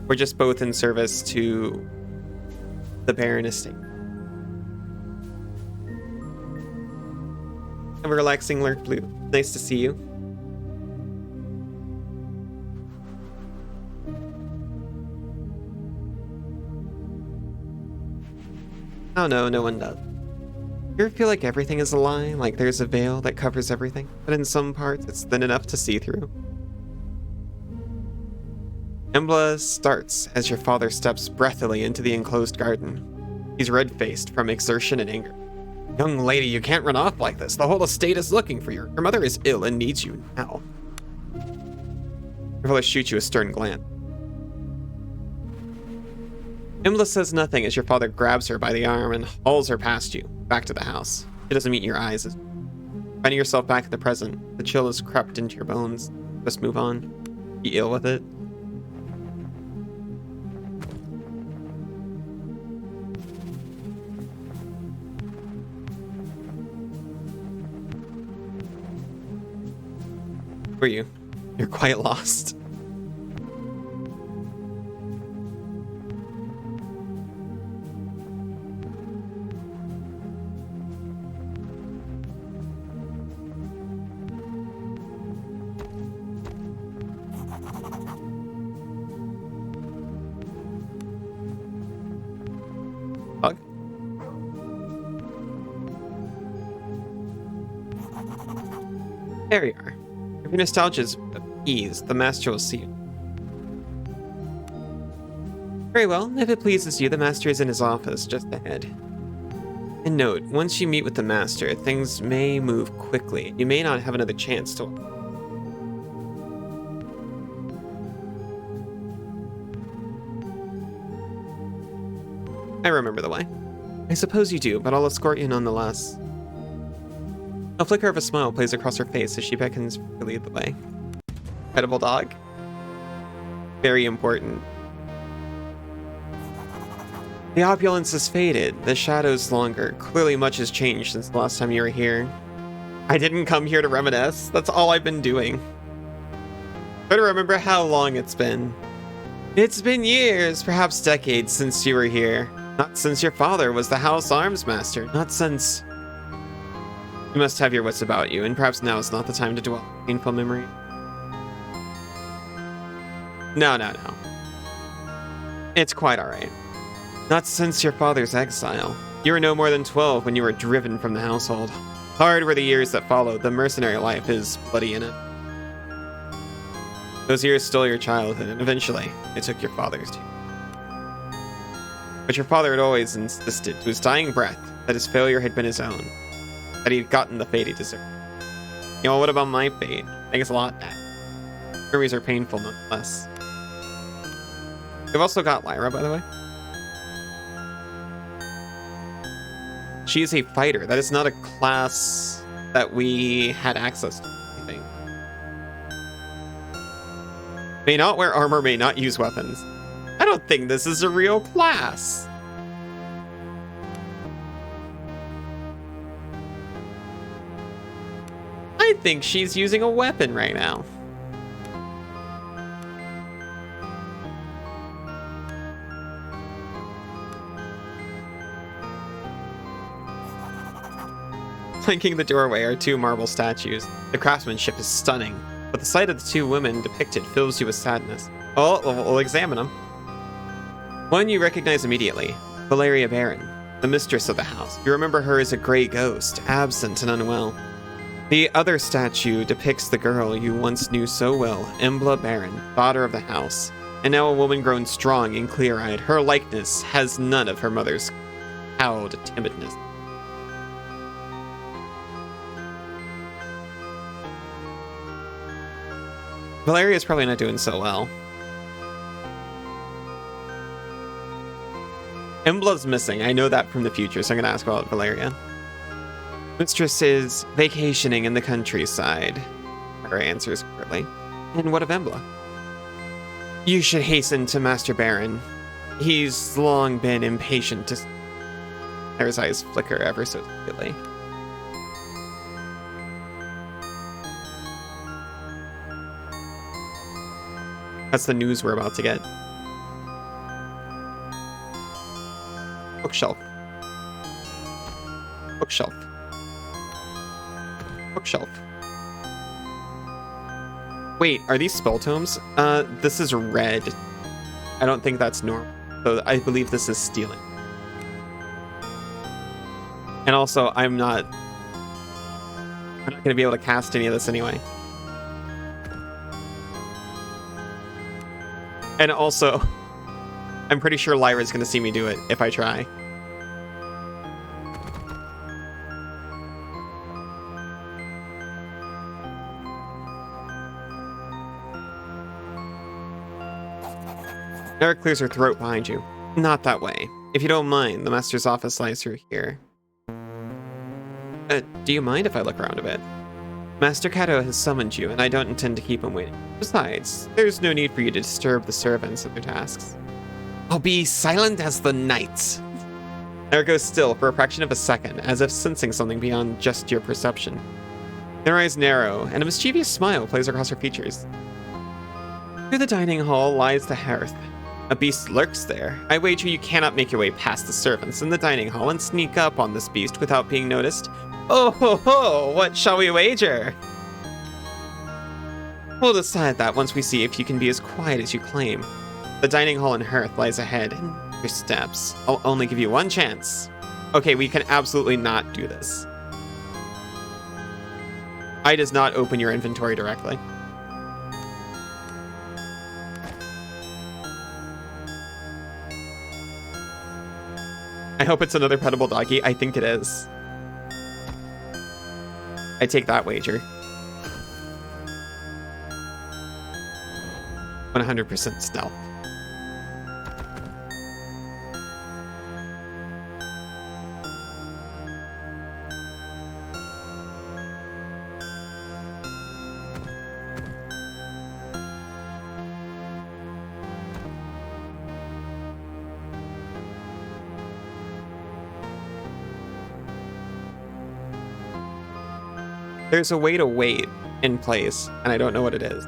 We're just both in service to the Baron estate. Have a relaxing lurk, Blue. Nice to see you. Oh no, no one does. You ever feel like everything is a lie? Like there's a veil that covers everything, but in some parts it's thin enough to see through? Embla starts as your father steps breathily into the enclosed garden. He's red-faced from exertion and anger. Young lady, you can't run off like this. The whole estate is looking for you. Your mother is ill and needs you now. Your father shoots you a stern glance. Embla says nothing as your father grabs her by the arm and hauls her past you, back to the house. She doesn't meet your eyes. Finding yourself back at the present, the chill has crept into your bones. Just move on. Deal with it. Who are you? You're quite lost. Bug? There you are. If your nostalgia is appeased, the master will see you. Very well. If it pleases you, the master is in his office just ahead. And note, once you meet with the master, things may move quickly. You may not have another chance to... I remember the way. I suppose you do, but I'll escort you nonetheless. A flicker of a smile plays across her face as she beckons to lead the way. Edible dog. Very important. The opulence has faded, the shadows longer. Clearly much has changed since the last time you were here. I didn't come here to reminisce. That's all I've been doing. Try to remember how long it's been. It's been years, perhaps decades, since you were here. Not since your father was the house arms master. Not since... You must have your wits about you, and perhaps now is not the time to dwell on painful memory. No. It's quite alright. Not since your father's exile. You were no more than 12 when you were driven from the household. Hard were the years that followed. The mercenary life is bloody in it. Those years stole your childhood, and eventually, they took your father's too. But your father had always insisted, to his dying breath, that his failure had been his own. That he'd gotten the fate he deserved. You know, what about my fate? Thanks a lot, Dad. Memories are painful nonetheless. We've also got Lyra, by the way. She is a fighter. That is not a class that we had access to, I think. May not wear armor, may not use weapons. I don't think this is a real class. I think she's using a weapon right now. Flanking the doorway are two marble statues. The craftsmanship is stunning, but the sight of the two women depicted fills you with sadness. Oh, we'll examine them. One you recognize immediately, Valeria Baron, the mistress of the house. You remember her as a gray ghost, absent and unwell. The other statue depicts the girl you once knew so well, Embla Baron, daughter of the house, and now a woman grown strong and clear-eyed. Her likeness has none of her mother's cowed timidness. Valeria's probably not doing so well. Embla's missing. I know that from the future, so I'm going to ask about Valeria. Mistress is vacationing in the countryside. Her answers quickly. And what of Embla? You should hasten to Master Baron. He's long been impatient to... Lyra's eyes flicker ever so slightly. That's the news we're about to get. Bookshelf. Bookshelf. Bookshelf. Wait, are these spell tomes? This is red. I don't think that's normal. So I believe this is stealing. And also, I'm not going to be able to cast any of this anyway. And also, I'm pretty sure Lyra's going to see me do it if I try. Eric clears her throat behind you. Not that way. If you don't mind, the master's office lies through here. Do you mind if I look around a bit? Master Kato has summoned you, and I don't intend to keep him waiting. Besides, there's no need for you to disturb the servants at their tasks. I'll be silent as the night. There goes still for a fraction of a second, as if sensing something beyond just your perception. Their eyes narrow, and a mischievous smile plays across her features. Through the dining hall lies the hearth. A beast lurks there. I wager you cannot make your way past the servants in the dining hall and sneak up on this beast without being noticed. Oh ho ho, what shall we wager? We'll decide that once we see if you can be as quiet as you claim. The dining hall and hearth lies ahead, and your steps. I'll only give you one chance. Okay, we can absolutely not do this. I does not open your inventory directly. I hope it's another petable doggy. I think it is. I take that wager. 100% stealth. There's a way to wait in place, and I don't know what it is.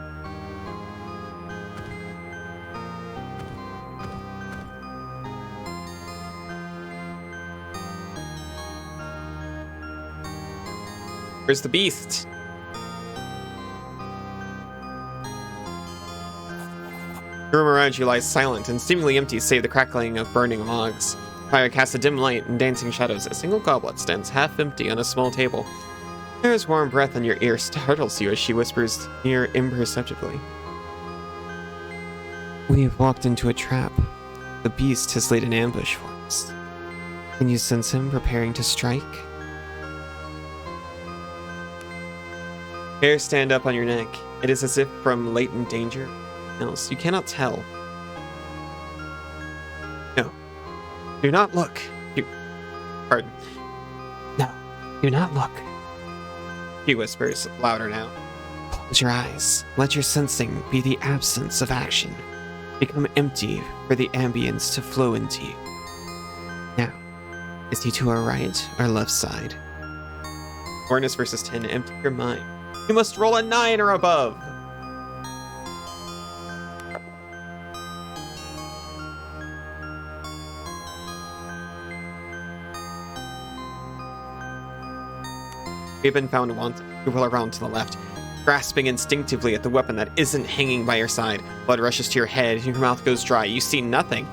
Where's the beast? The room around you lies silent and seemingly empty save the crackling of burning logs. Fire casts a dim light and dancing shadows. A single goblet stands half empty on a small table. Claire's warm breath on your ear startles you as she whispers near imperceptibly. We have walked into a trap. The beast has laid an ambush for us. Can you sense him preparing to strike? Hairs stand up on your neck. It is as if from latent danger. Else, you cannot tell. No. Do not look. Pardon. No. Do not look. He whispers, louder now. Close your eyes. Let your sensing be the absence of action. Become empty for the ambience to flow into you. Now, is he to our right or left side? Awareness versus 10. Empty your mind. You must roll a 9 or above. We've been found wanting. You roll around to the left, grasping instinctively at the weapon that isn't hanging by your side. Blood rushes to your head, your mouth goes dry. You see nothing.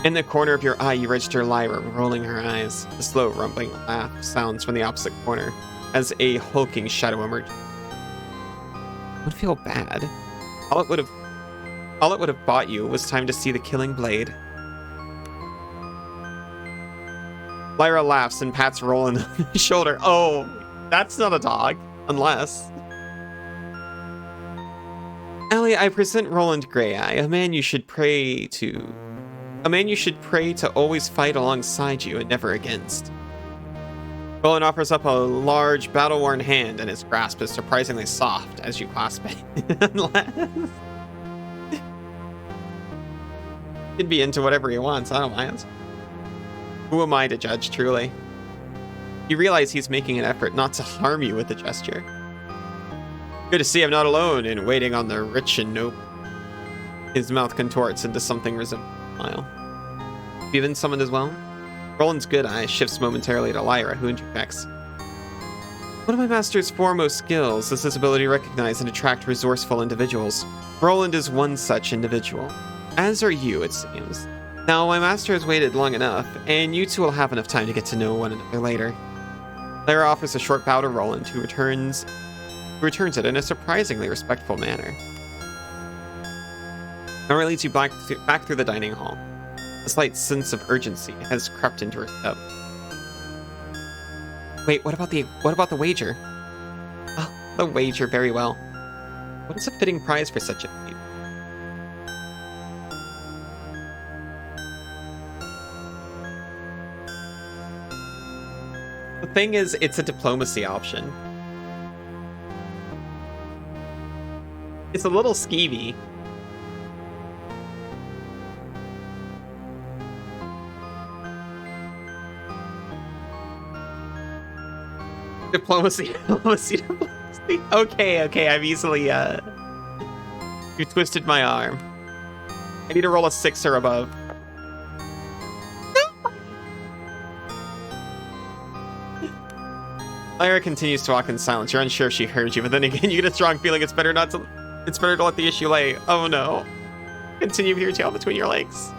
In the corner of your eye, you register Lyra rolling her eyes. A slow rumbling laugh sounds from the opposite corner as a hulking shadow emerges. I would feel bad. All it would have bought you was time to see the killing blade. Lyra laughs and pats Roland on the shoulder. Oh, that's not a dog, unless. Allie, I present Roland Greyeye, a man you should pray to always fight alongside you and never against. Roland offers up a large, battle-worn hand, and his grasp is surprisingly soft as you clasp it. Unless... He'd be into whatever he wants, I don't mind. Who am I to judge, truly? You realize he's making an effort not to harm you with the gesture. Good to see I'm not alone in waiting on the rich and noble. His mouth contorts into something resembling a smile. Have you been summoned as well? Roland's good eye shifts momentarily to Lyra, who interjects. One of my master's foremost skills is his ability to recognize and attract resourceful individuals. Roland is one such individual. As are you, it seems. Now, my master has waited long enough, and you two will have enough time to get to know one another later. Lyra offers a short bow to Roland, who returns it in a surprisingly respectful manner. Nora leads you back through the dining hall. A slight sense of urgency has crept into her step. Wait, what about the wager? Oh, the wager, very well. What is a fitting prize for such a feat? The thing is, it's a diplomacy option. It's a little skeevy. Diplomacy, diplomacy. Okay, I've easily, you twisted my arm. I need to roll a 6 or above. Lyra continues to walk in silence. You're unsure if she heard you, but then again, you get a strong feeling it's better to let the issue lay. Oh no. Continue with your tail between your legs.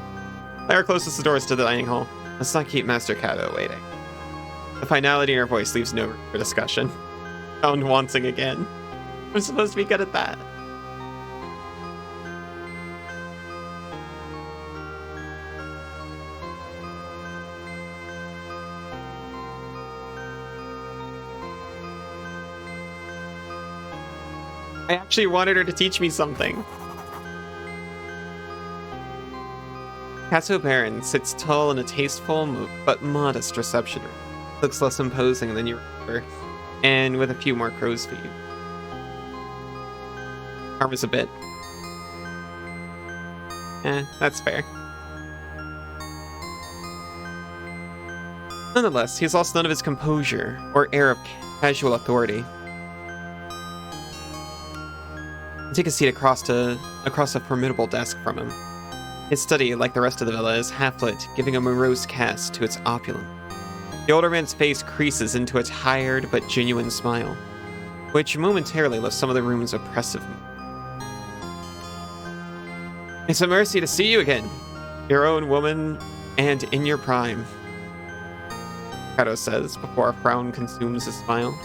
Lyra closes the doors to the dining hall. Let's not keep Master Kato waiting. The finality in her voice leaves no room for discussion. Found wanting again. I'm supposed to be good at that. I actually wanted her to teach me something. Kato Baron sits tall in a tasteful but modest reception room. Looks less imposing than you remember, and with a few more crow's feet. Arm is a bit. That's fair. Nonetheless, he has lost none of his composure or air of casual authority. Take a seat across a formidable desk from him. His study, like the rest of the villa, is half-lit, giving a morose cast to its opulence. The older man's face creases into a tired but genuine smile, which momentarily lifts some of the room's oppressive mood. It's a mercy to see you again, your own woman, and in your prime, Kato says, before a frown consumes his smile.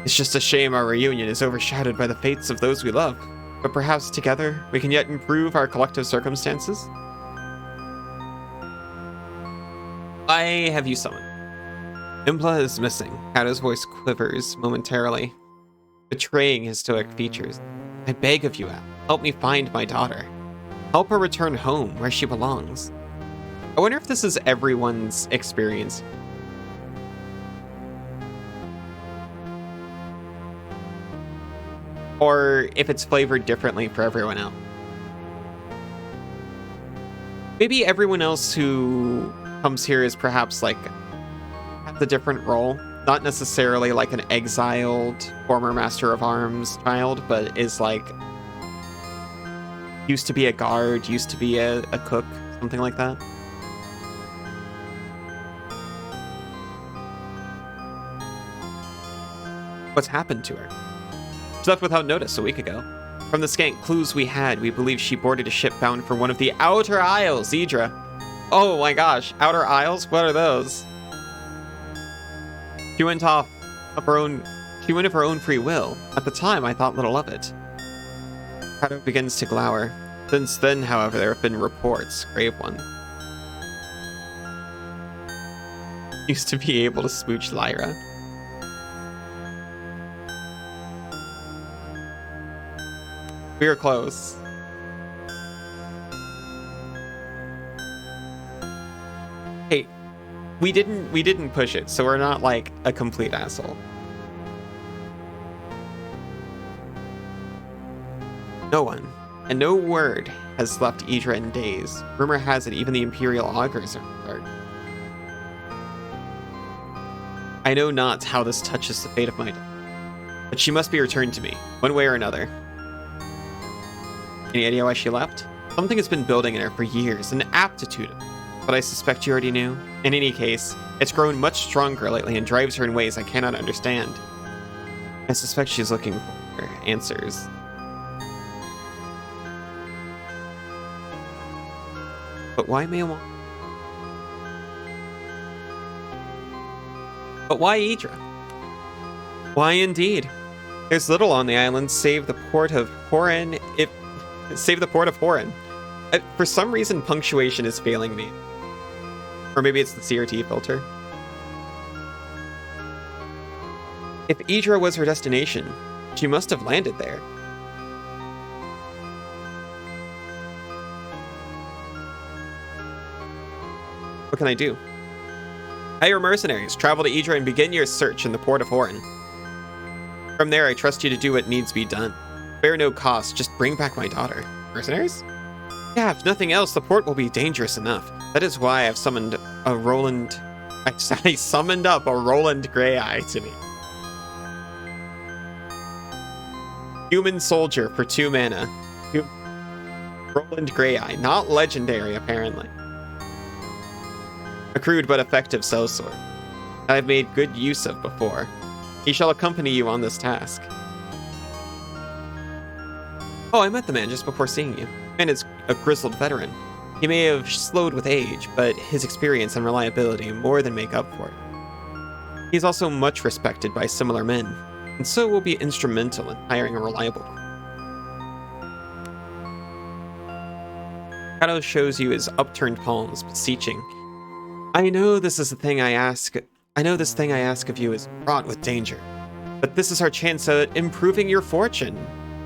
It's just a shame our reunion is overshadowed by the fates of those we love, but perhaps together we can yet improve our collective circumstances? Why have you summoned? Impla is missing. Kato's voice quivers momentarily, betraying his stoic features. I beg of you, Al, help me find my daughter. Help her return home where she belongs. I wonder if this is everyone's experience. Or if it's flavored differently for everyone else. Maybe everyone else who comes here is perhaps like has a different role. Not necessarily like an exiled former Master of Arms child, but is like used to be a guard, used to be a cook, something like that. What's happened to her? She left without notice a week ago. From the scant clues we had, we believe she boarded a ship bound for one of the Outer Isles, Idra. Oh my gosh, Outer Isles? What are those? She went of her own free will. At the time, I thought little of it. Kato begins to glower. Since then, however, there have been reports, grave ones. Used to be able to smooch Lyra. We were close. Hey, we didn't push it, so we're not like a complete asshole. No one, and no word, has left Idra in days. Rumor has it even the Imperial Augurs are concerned. I know not how this touches the fate of my daughter, but she must be returned to me, one way or another. Any idea why she left? Something has been building in her for years, an aptitude, but I suspect you already knew. In any case, it's grown much stronger lately and drives her in ways I cannot understand. I suspect she's looking for answers. But why Mayawan? But why Idra? Why indeed? There's little on the island save the port of Horan. For some reason, punctuation is failing me. Or maybe it's the CRT filter. If Idra was her destination, she must have landed there. What can I do? Hire mercenaries, travel to Idra, and begin your search in the port of Horan. From there, I trust you to do what needs to be done. Bear no cost, just bring back my daughter. Mercenaries? Yeah, if nothing else, the port will be dangerous enough. That is why I've summoned a Roland... I summoned up a Roland Grey-Eye to me. Human soldier for 2 mana. Roland Grey-Eye, not legendary apparently. A crude but effective sellsword that I've made good use of before. He shall accompany you on this task. Oh, I met the man just before seeing you. The man is a grizzled veteran. He may have slowed with age, but his experience and reliability more than make up for it. He is also much respected by similar men, and so will be instrumental in hiring a reliable one. Shadow shows you his upturned palms, beseeching. I know this thing I ask of you is fraught with danger, but this is our chance at improving your fortune,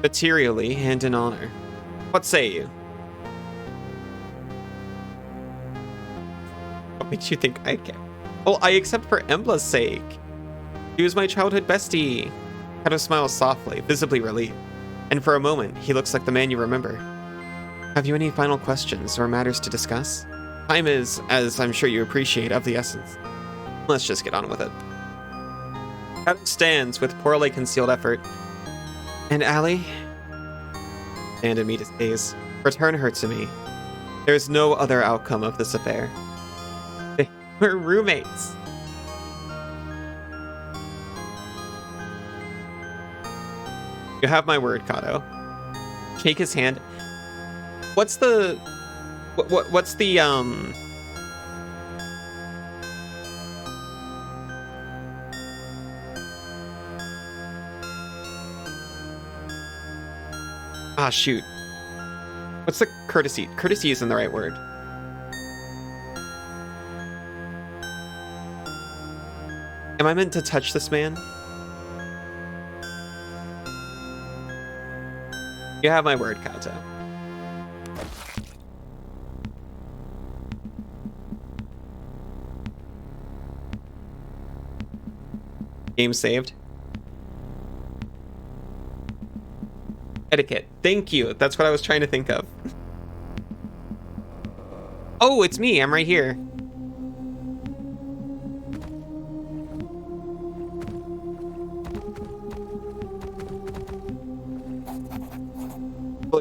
materially and in honor. What say you? What makes you think I care? Well, I accept for Embla's sake. He was my childhood bestie. Shadow smiles softly, visibly relieved, and for a moment, he looks like the man you remember. Have you any final questions or matters to discuss? Time is, as I'm sure you appreciate, of the essence. Let's just get on with it. Shadow stands with poorly concealed effort. And Allie? Stand and meet his gaze. Return her to me. There is no other outcome of this affair. We're roommates. You have my word, Kato. Shake his hand. What's the Ah, shoot. What's the courtesy? Courtesy isn't the right word. Am I meant to touch this man? You have my word, Kato. Game saved. Etiquette. Thank you. That's what I was trying to think of. Oh, it's me. I'm right here.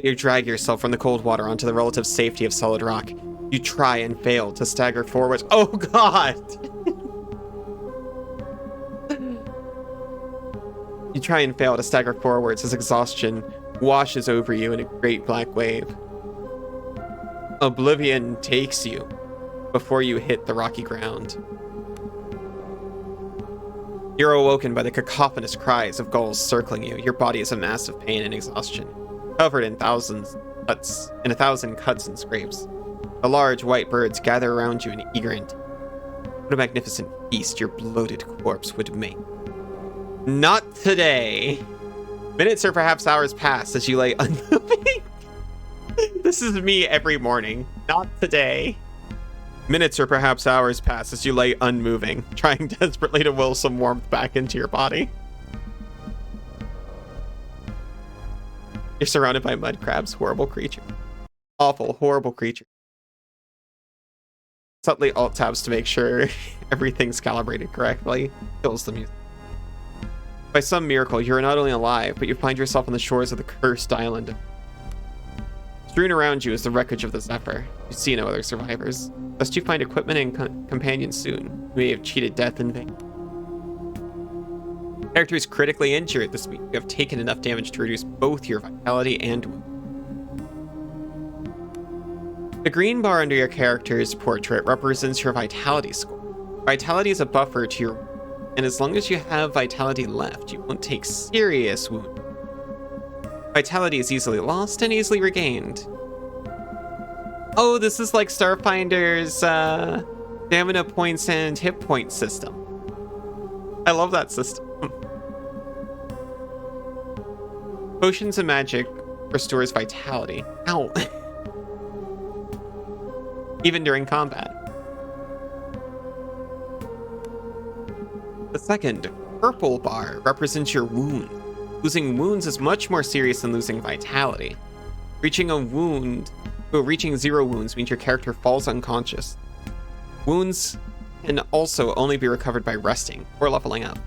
You drag yourself from the cold water onto the relative safety of solid rock. You try and fail to stagger forwards. Oh, God! You try and fail to stagger forwards as exhaustion washes over you in a great black wave. Oblivion takes you before you hit the rocky ground. You're awoken by the cacophonous cries of gulls circling you. Your body is a mass of pain and exhaustion, covered in a thousand cuts and scrapes. The large white birds gather around you in eager intent. What a magnificent feast your bloated corpse would make. Not today. Minutes or perhaps hours pass as you lay unmoving. This is me every morning. Not today. Minutes or perhaps hours pass as you lay unmoving, trying desperately to will some warmth back into your body. You're surrounded by mud crabs, horrible creature. Awful, horrible creature. Subtly alt tabs to make sure everything's calibrated correctly. Kills the music. By some miracle, you're not only alive, but you find yourself on the shores of the cursed island. Strewn around you is the wreckage of the Zephyr. You see no other survivors. Lest you find equipment and companions soon. You may have cheated death in vain. Character is critically injured this week. You have taken enough damage to reduce both your vitality and wound. The green bar under your character's portrait represents your vitality score. Vitality is a buffer to your, and as long as you have vitality left, you won't take serious wound. Vitality is easily lost and easily regained. Oh, this is like Starfinder's stamina points and hit point system. I love that system. Potions and magic restores vitality. Ow. Even during combat. The second purple bar represents your wound. Losing wounds is much more serious than losing vitality. Reaching 0 wounds means your character falls unconscious. Wounds can also only be recovered by resting or leveling up.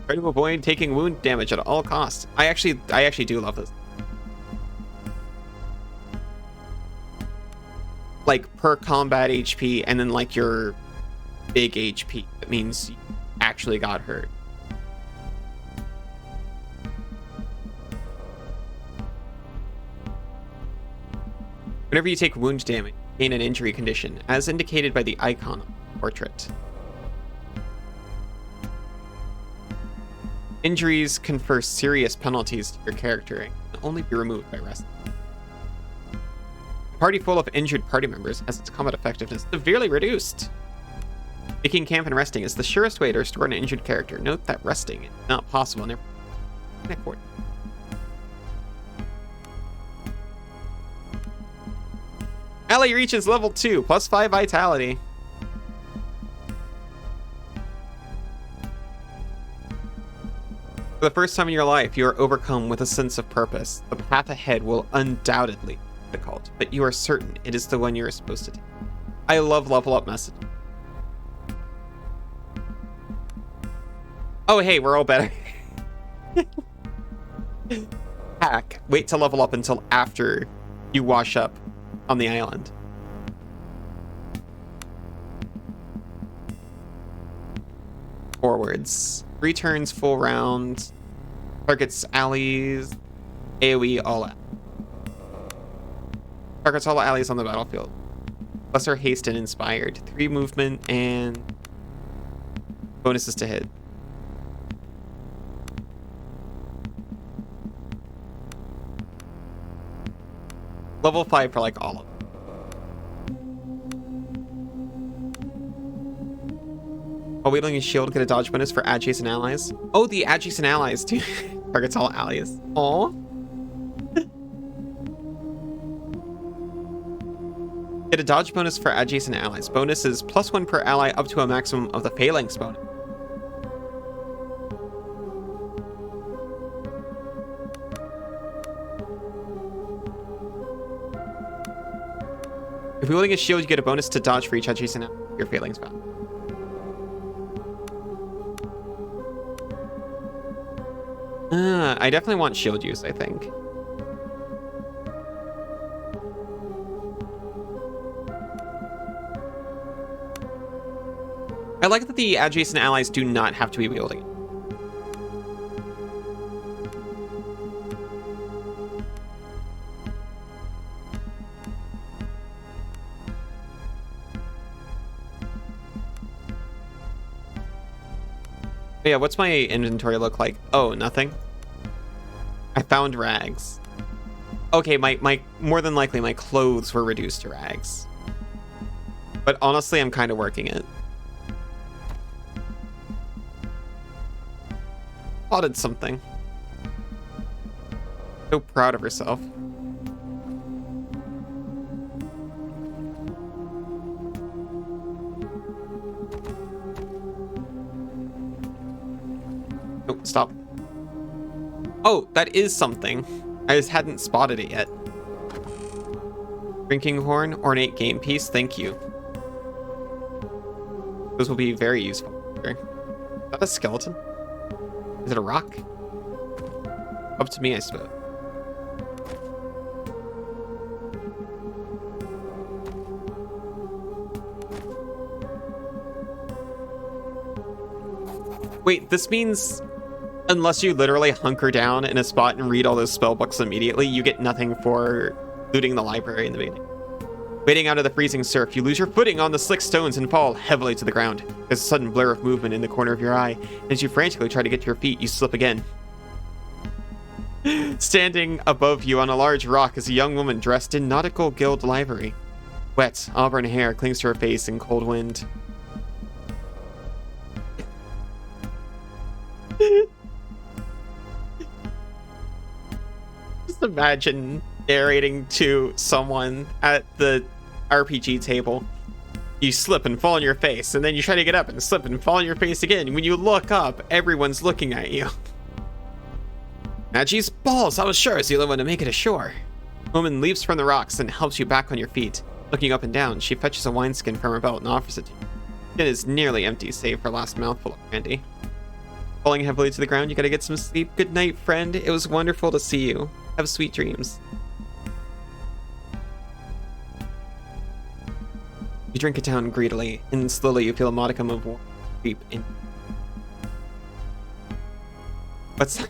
Try to avoid taking wound damage at all costs. I actually do love this. Like per combat HP and then like your big HP. That means you actually got hurt. Whenever you take wound damage, gain an injury condition, as indicated by the icon on the portrait. Injuries confer serious penalties to your character and can only be removed by resting. A party full of injured party members has its combat effectiveness severely reduced. Making camp and resting is the surest way to restore an injured character. Note that resting is not possible in every port. Ally reaches level 2, plus 5 vitality. For the first time in your life, you are overcome with a sense of purpose. The path ahead will undoubtedly be difficult, but you are certain it is the one you are supposed to take. I love level up message. Oh, hey, we're all better. Hack. Wait to level up until after you wash up on the island. Forwards. 3 turns, full round. Targets allies. AoE all out. Targets all allies on the battlefield. Lesser haste and inspired. 3 movement and bonuses to hit. Level 5 for like all of them. While wielding a shield, get a dodge bonus for adjacent allies. Oh, the adjacent allies too. Targets all allies. Aw. Get a dodge bonus for adjacent allies. Bonus is +1 per ally up to a maximum of the phalanx bonus. If wielding a shield, you get a bonus to dodge for each adjacent ally your phalanx bound. I definitely want shield use, I think. I like that the adjacent allies do not have to be wielding it. Yeah, what's my inventory look like? Oh, nothing. I found rags. Okay, my more than likely my clothes were reduced to rags. But honestly, I'm kind of working it. Spotted something. So proud of herself. Oh, stop. Oh, that is something. I just hadn't spotted it yet. Drinking horn, ornate game piece, thank you. Those will be very useful. Is that a skeleton? Is it a rock? Up to me, I suppose. Wait, this means unless you literally hunker down in a spot and read all those spell books immediately, you get nothing for looting the library in the beginning. Wading out of the freezing surf, you lose your footing on the slick stones and fall heavily to the ground. There's a sudden blur of movement in the corner of your eye, and as you frantically try to get to your feet, you slip again. Standing above you on a large rock is a young woman dressed in nautical guild livery. Wet, auburn hair clings to her face in cold wind. Just imagine narrating to someone at the RPG table. You slip and fall on your face, and then you try to get up and slip and fall on your face again. When you look up, everyone's looking at you. Geez, balls! I was sure it's the only one to make it ashore. The woman leaps from the rocks and helps you back on your feet. Looking up and down, she fetches a wineskin from her belt and offers it to you. It is nearly empty, save for last mouthful of brandy. Falling heavily to the ground, you gotta get some sleep. Good night, friend. It was wonderful to see you. Have sweet dreams. You drink it down greedily, and slowly you feel a modicum of warmth creep in. What's that?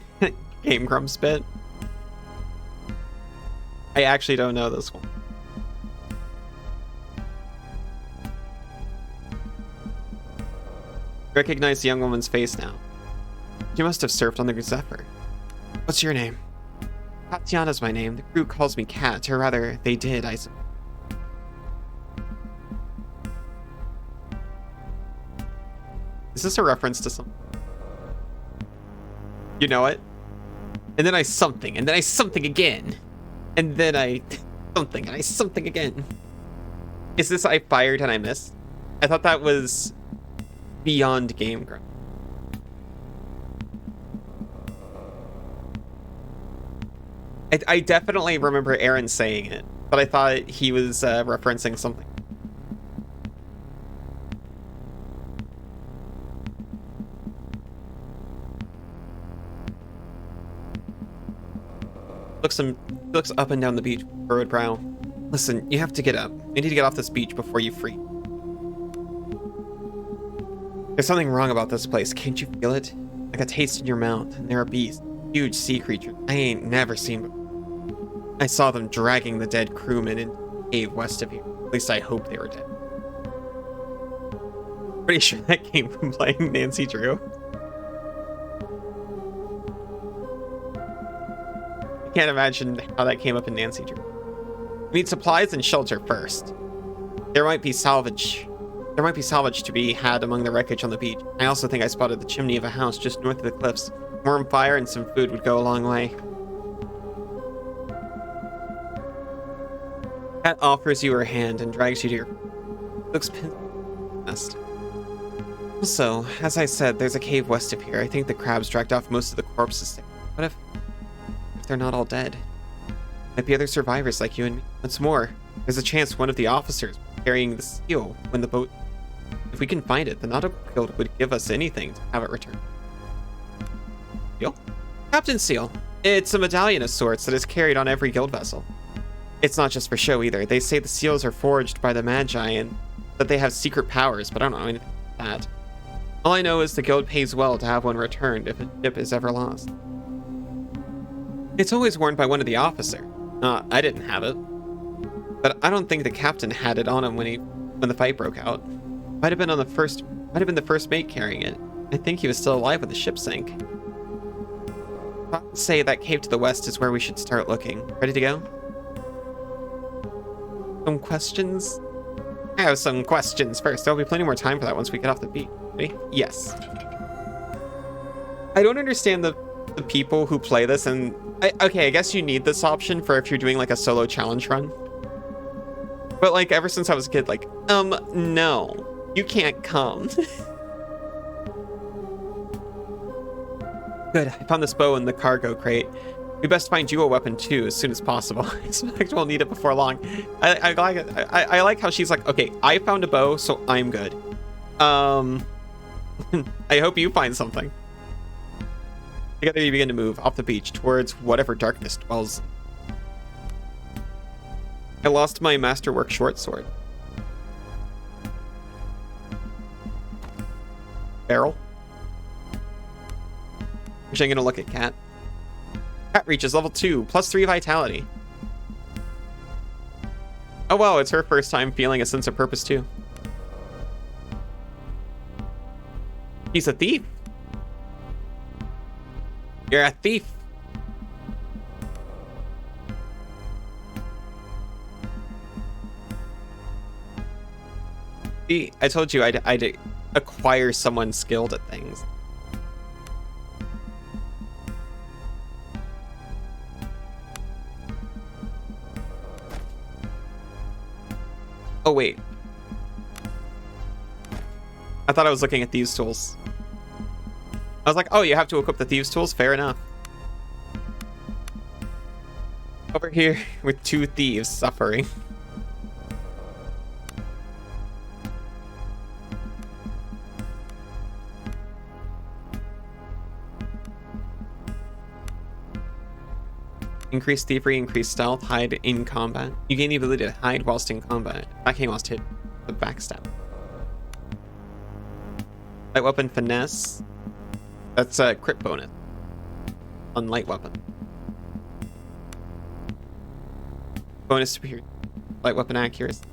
Game Grumps bit? I actually don't know this one. Recognize the young woman's face now. You must have surfed on the Zephyr. What's your name? Tatiana's my name. The crew calls me Kat, or rather, they did, I suppose. Is this a reference to something? You know it? And then I something, and then I something again. And then I something, and I something again. Is this I fired and I missed? I thought that was beyond Game Grump. I definitely remember Aaron saying it, but I thought he was referencing something. Looks up and down the beach with furrowed brow. Listen, you have to get up. You need to get off this beach before you freeze. There's something wrong about this place. Can't you feel it? Like a taste in your mouth. And there are beasts. Huge sea creatures. I ain't never seen before. I saw them dragging the dead crewmen in a cave west of here. At least I hope they were dead. Pretty sure that came from playing Nancy Drew. I can't imagine how that came up in Nancy Drew. We need supplies and shelter first. There might be salvage to be had among the wreckage on the beach. I also think I spotted the chimney of a house just north of the cliffs. Warm fire and some food would go a long way. Kat offers you her hand and drags you to your... Looks pissed. Also, as I said, there's a cave west of here. I think the crabs dragged off most of the corpses there. What if they're not all dead? Might be other survivors like you and me. What's more, there's a chance one of the officers carrying the seal when the boat... If we can find it, the Nautical Guild would give us anything to have it returned. Seal? Captain Seal. It's a medallion of sorts that is carried on every guild vessel. It's not just for show either. They say the seals are forged by the Magi and that they have secret powers, but I don't know anything about that. All I know is the guild pays well to have one returned if a ship is ever lost. It's always worn by one of the officers. I didn't have it. But I don't think the captain had it on him when the fight broke out. Might have been the first mate carrying it. I think he was still alive when the ship sank. I'd say that cave to the west is where we should start looking. Ready to go? Some questions? I have some questions first. There'll be plenty more time for that once we get off the beach. Ready? Yes. I don't understand the people who play this, and okay, I guess you need this option for if you're doing like a solo challenge run. But like ever since I was a kid, like, no, you can't come. Good, I found this bow in the cargo crate. We best find you a weapon too as soon as possible. I expect we'll need it before long. I like it. I like how she's like, okay, I found a bow, so I'm good. I hope you find something. Together you begin to move off the beach towards whatever darkness dwells. I lost my masterwork short sword. Barrel. Actually, I'm gonna look at Kat. Kat reaches level 2, +3 vitality. Oh wow, it's her first time feeling a sense of purpose too. He's a thief. You're a thief. See, I told you I'd acquire someone skilled at things. Oh, wait. I thought I was looking at thieves' tools. I was like, oh, you have to equip the thieves' tools? Fair enough. We're here with 2 thieves suffering. Increase thievery, increase stealth, hide in combat. You gain the ability to hide whilst in combat. Backhand whilst hit the backstab. Light weapon finesse. That's a crit bonus on light weapon. Bonus superior light weapon accuracy.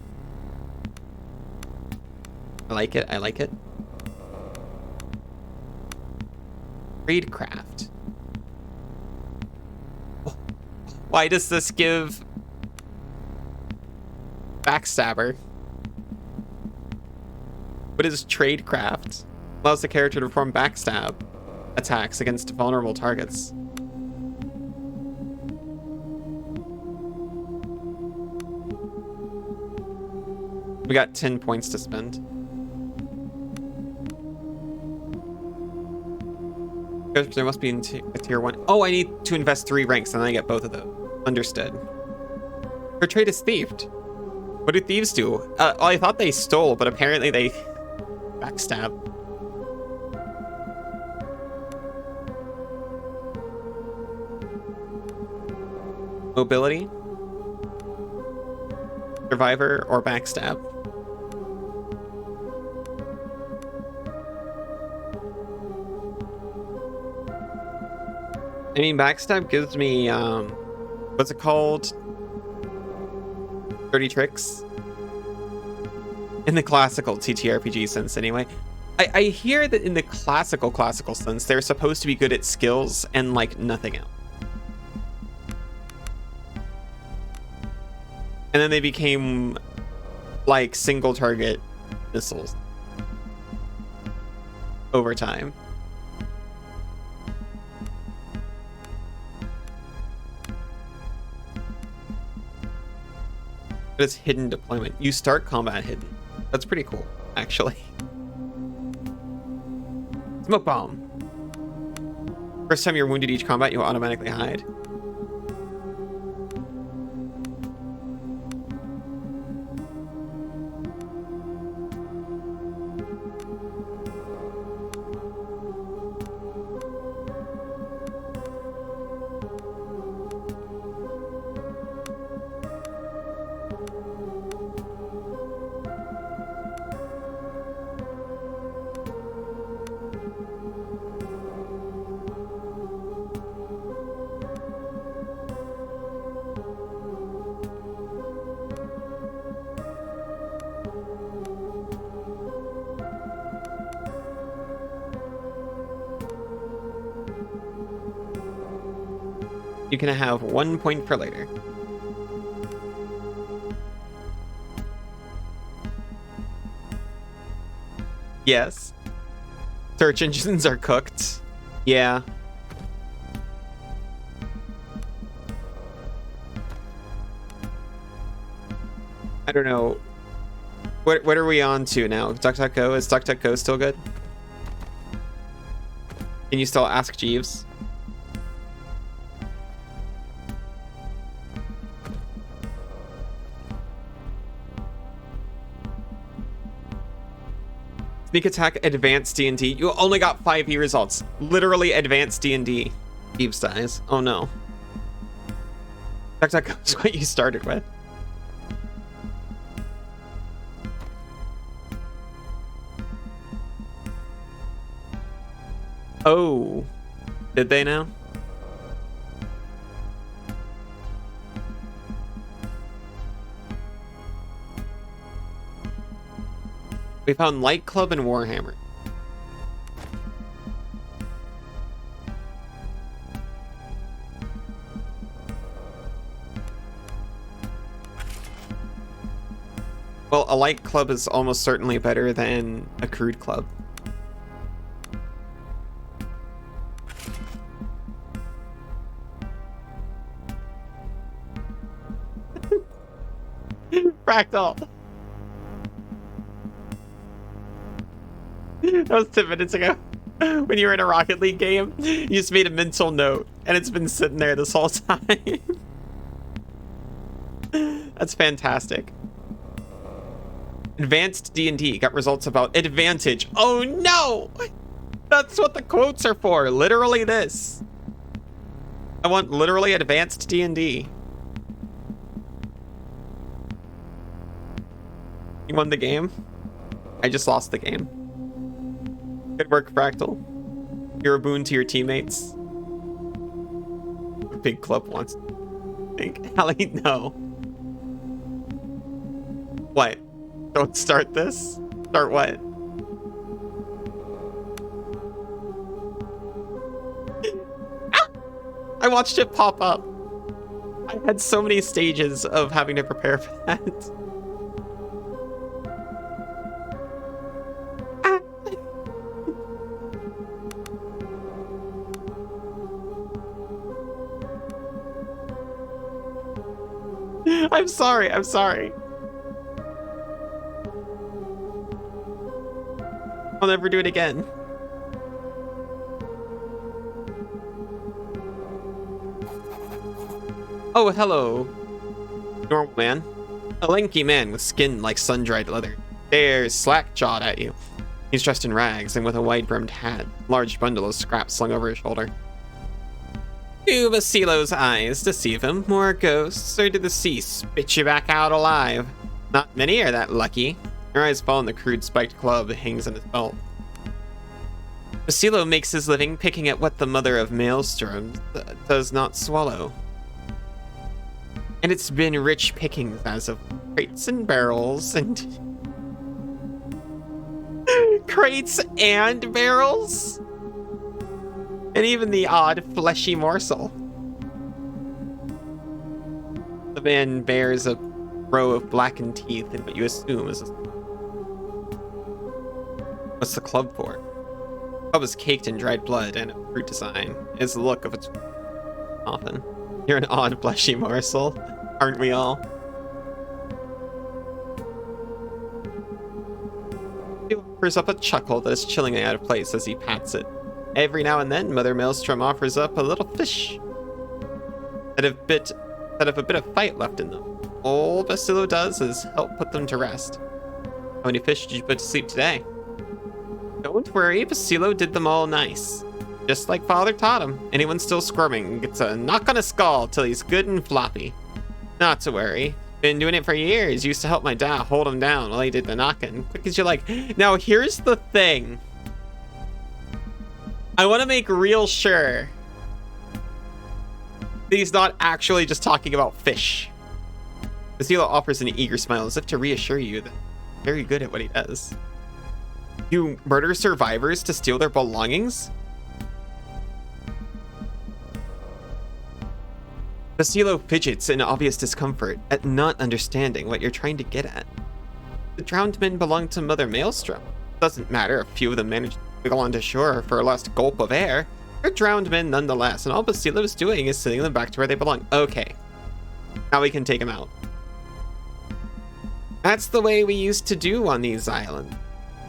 I like it. I like it. Tradecraft. Why does this give backstabber? What is tradecraft? Allows the character to perform backstab attacks against vulnerable targets. We got 10 points to spend. There must be in a tier 1. Oh, I need to invest 3 ranks and then I get both of them. Understood. Her trade is thieved. What do thieves do? Well, I thought they stole, but apparently they backstab. Mobility, survivor, or backstab. I mean, backstab gives me, what's it called? Dirty tricks? In the classical TTRPG sense, anyway. I hear that in the classical sense, they're supposed to be good at skills and, like, nothing else. And then they became, like, single target missiles over time. But it's hidden deployment. You start combat hidden. That's pretty cool, actually. Smoke bomb. First time you're wounded each combat, you'll automatically hide. You can have 1 point per later. Yes. Search engines are cooked. Yeah. I don't know. What are we on to now? DuckDuckGo? Is DuckDuckGo still good? Can you still ask Jeeves? Sneak attack, advanced D&D. You only got 5E results. Literally advanced D&D. Jeeves dies. Oh no. DuckDuckGo is what you started with. Oh. Did they now? We found Light Club and Warhammer. Well, a Light Club is almost certainly better than a Crude Club. Fractal. That was 10 minutes ago. When you were in a Rocket League game, you just made a mental note, and it's been sitting there this whole time. That's fantastic. Advanced D&D got results about advantage. Oh no! That's what the quotes are for. Literally this. I want literally advanced D&D. You won the game? I just lost the game. Good work, Fractal. You're a boon to your teammates. Big club wants to think. Hallie, no. What? Don't start this? Start what? I watched it pop up. I had so many stages of having to prepare for that. I'm sorry, I'm sorry. I'll never do it again. Oh, hello, normal man. A lanky man with skin like sun-dried leather stares slack-jawed at you. He's dressed in rags and with a wide-brimmed hat, a large bundle of scraps slung over his shoulder. Do Basilo's eyes deceive him? More ghosts, or did the sea spit you back out alive? Not many are that lucky. Your eyes fall on the crude spiked club that hangs in his belt. Basilo makes his living picking at what the mother of maelstroms does not swallow. And it's been rich pickings as of crates and barrels and... crates and barrels? And even the odd fleshy morsel. The man bears a row of blackened teeth and what you assume is a... What's the club for? The club is caked in dried blood and a fruit design. It's the look of its coffin. You're an odd fleshy morsel, aren't we all? He offers up a chuckle that is chillingly out of place as he pats it. Every now and then, Mother Maelstrom offers up a little fish that have a bit of fight left in them. All Basilo does is help put them to rest. How many fish did you put to sleep today? Don't worry, Basilo did them all nice. Just like Father taught him. Anyone still squirming gets a knock on his skull till he's good and floppy. Not to worry. Been doing it for years. Used to help my dad hold him down while he did the knocking. Quick as you like. Now here's the thing. I want to make real sure that he's not actually just talking about fish. Basilo offers an eager smile as if to reassure you that he's very good at what he does. You murder survivors to steal their belongings? Basilo fidgets in obvious discomfort at not understanding what you're trying to get at. The drowned men belong to Mother Maelstrom. Doesn't matter if a few of them managed to wiggle onto shore for a last gulp of air. They're drowned men nonetheless, and all Basilo's doing is sending them back to where they belong. Okay. Now we can take them out. That's the way we used to do on these islands.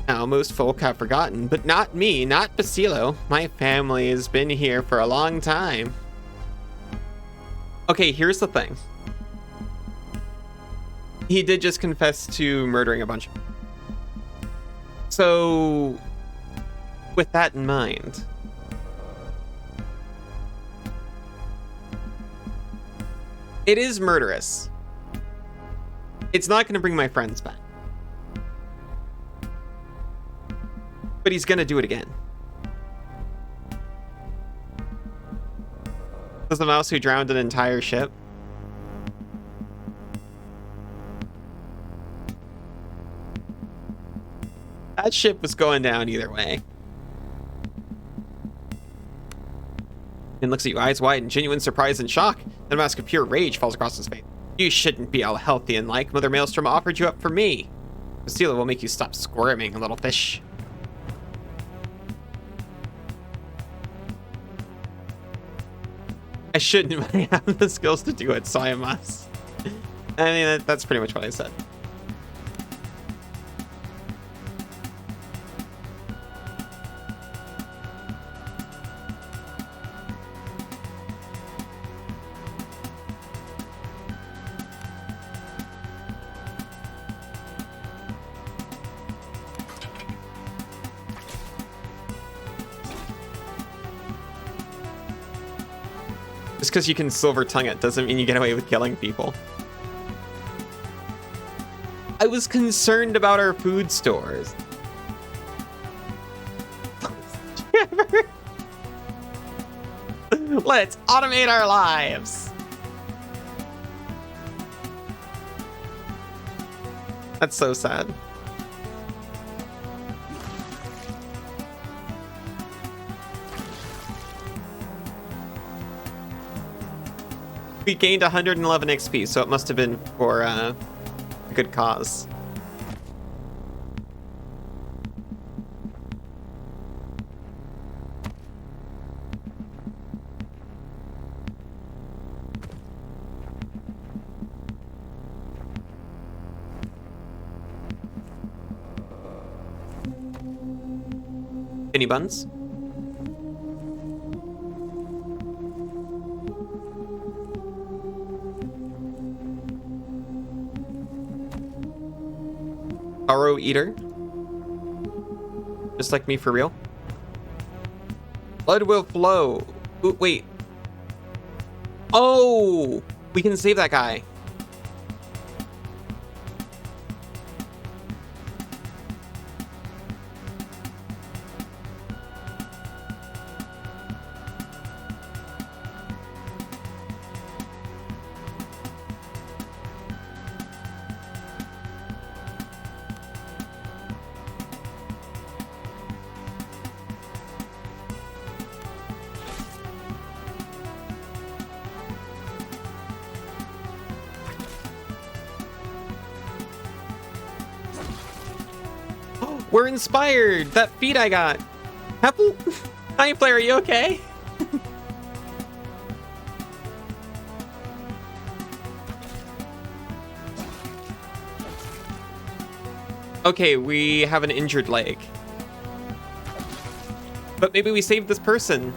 Now most folk have forgotten, but not me, not Basilo. My family has been here for a long time. Okay, here's the thing. He did just confess to murdering a bunch of people. So, with that in mind, it is murderous. It's not going to bring my friends back. But he's going to do it again. Was the mouse who drowned an entire ship? That ship was going down either way. And looks at you, eyes wide in genuine surprise and shock. Then a mask of pure rage falls across his face. You shouldn't be all healthy and like. Mother Maelstrom offered you up for me. Basilo will make you stop squirming, little fish. I shouldn't, but I have the skills to do it, so I must. I mean, that's pretty much what I said. Just because you can silver tongue it doesn't mean you get away with killing people. I was concerned about our food stores. Let's automate our lives. That's so sad. We gained 111 XP, so it must have been for a good cause. Any buns? Arrow eater. Just like me for real. Blood will flow. Ooh, wait. Oh, we can save that guy. We're inspired! That feat I got! Apple? Hi, player, are you okay? Okay, we have an injured leg. But maybe we saved this person.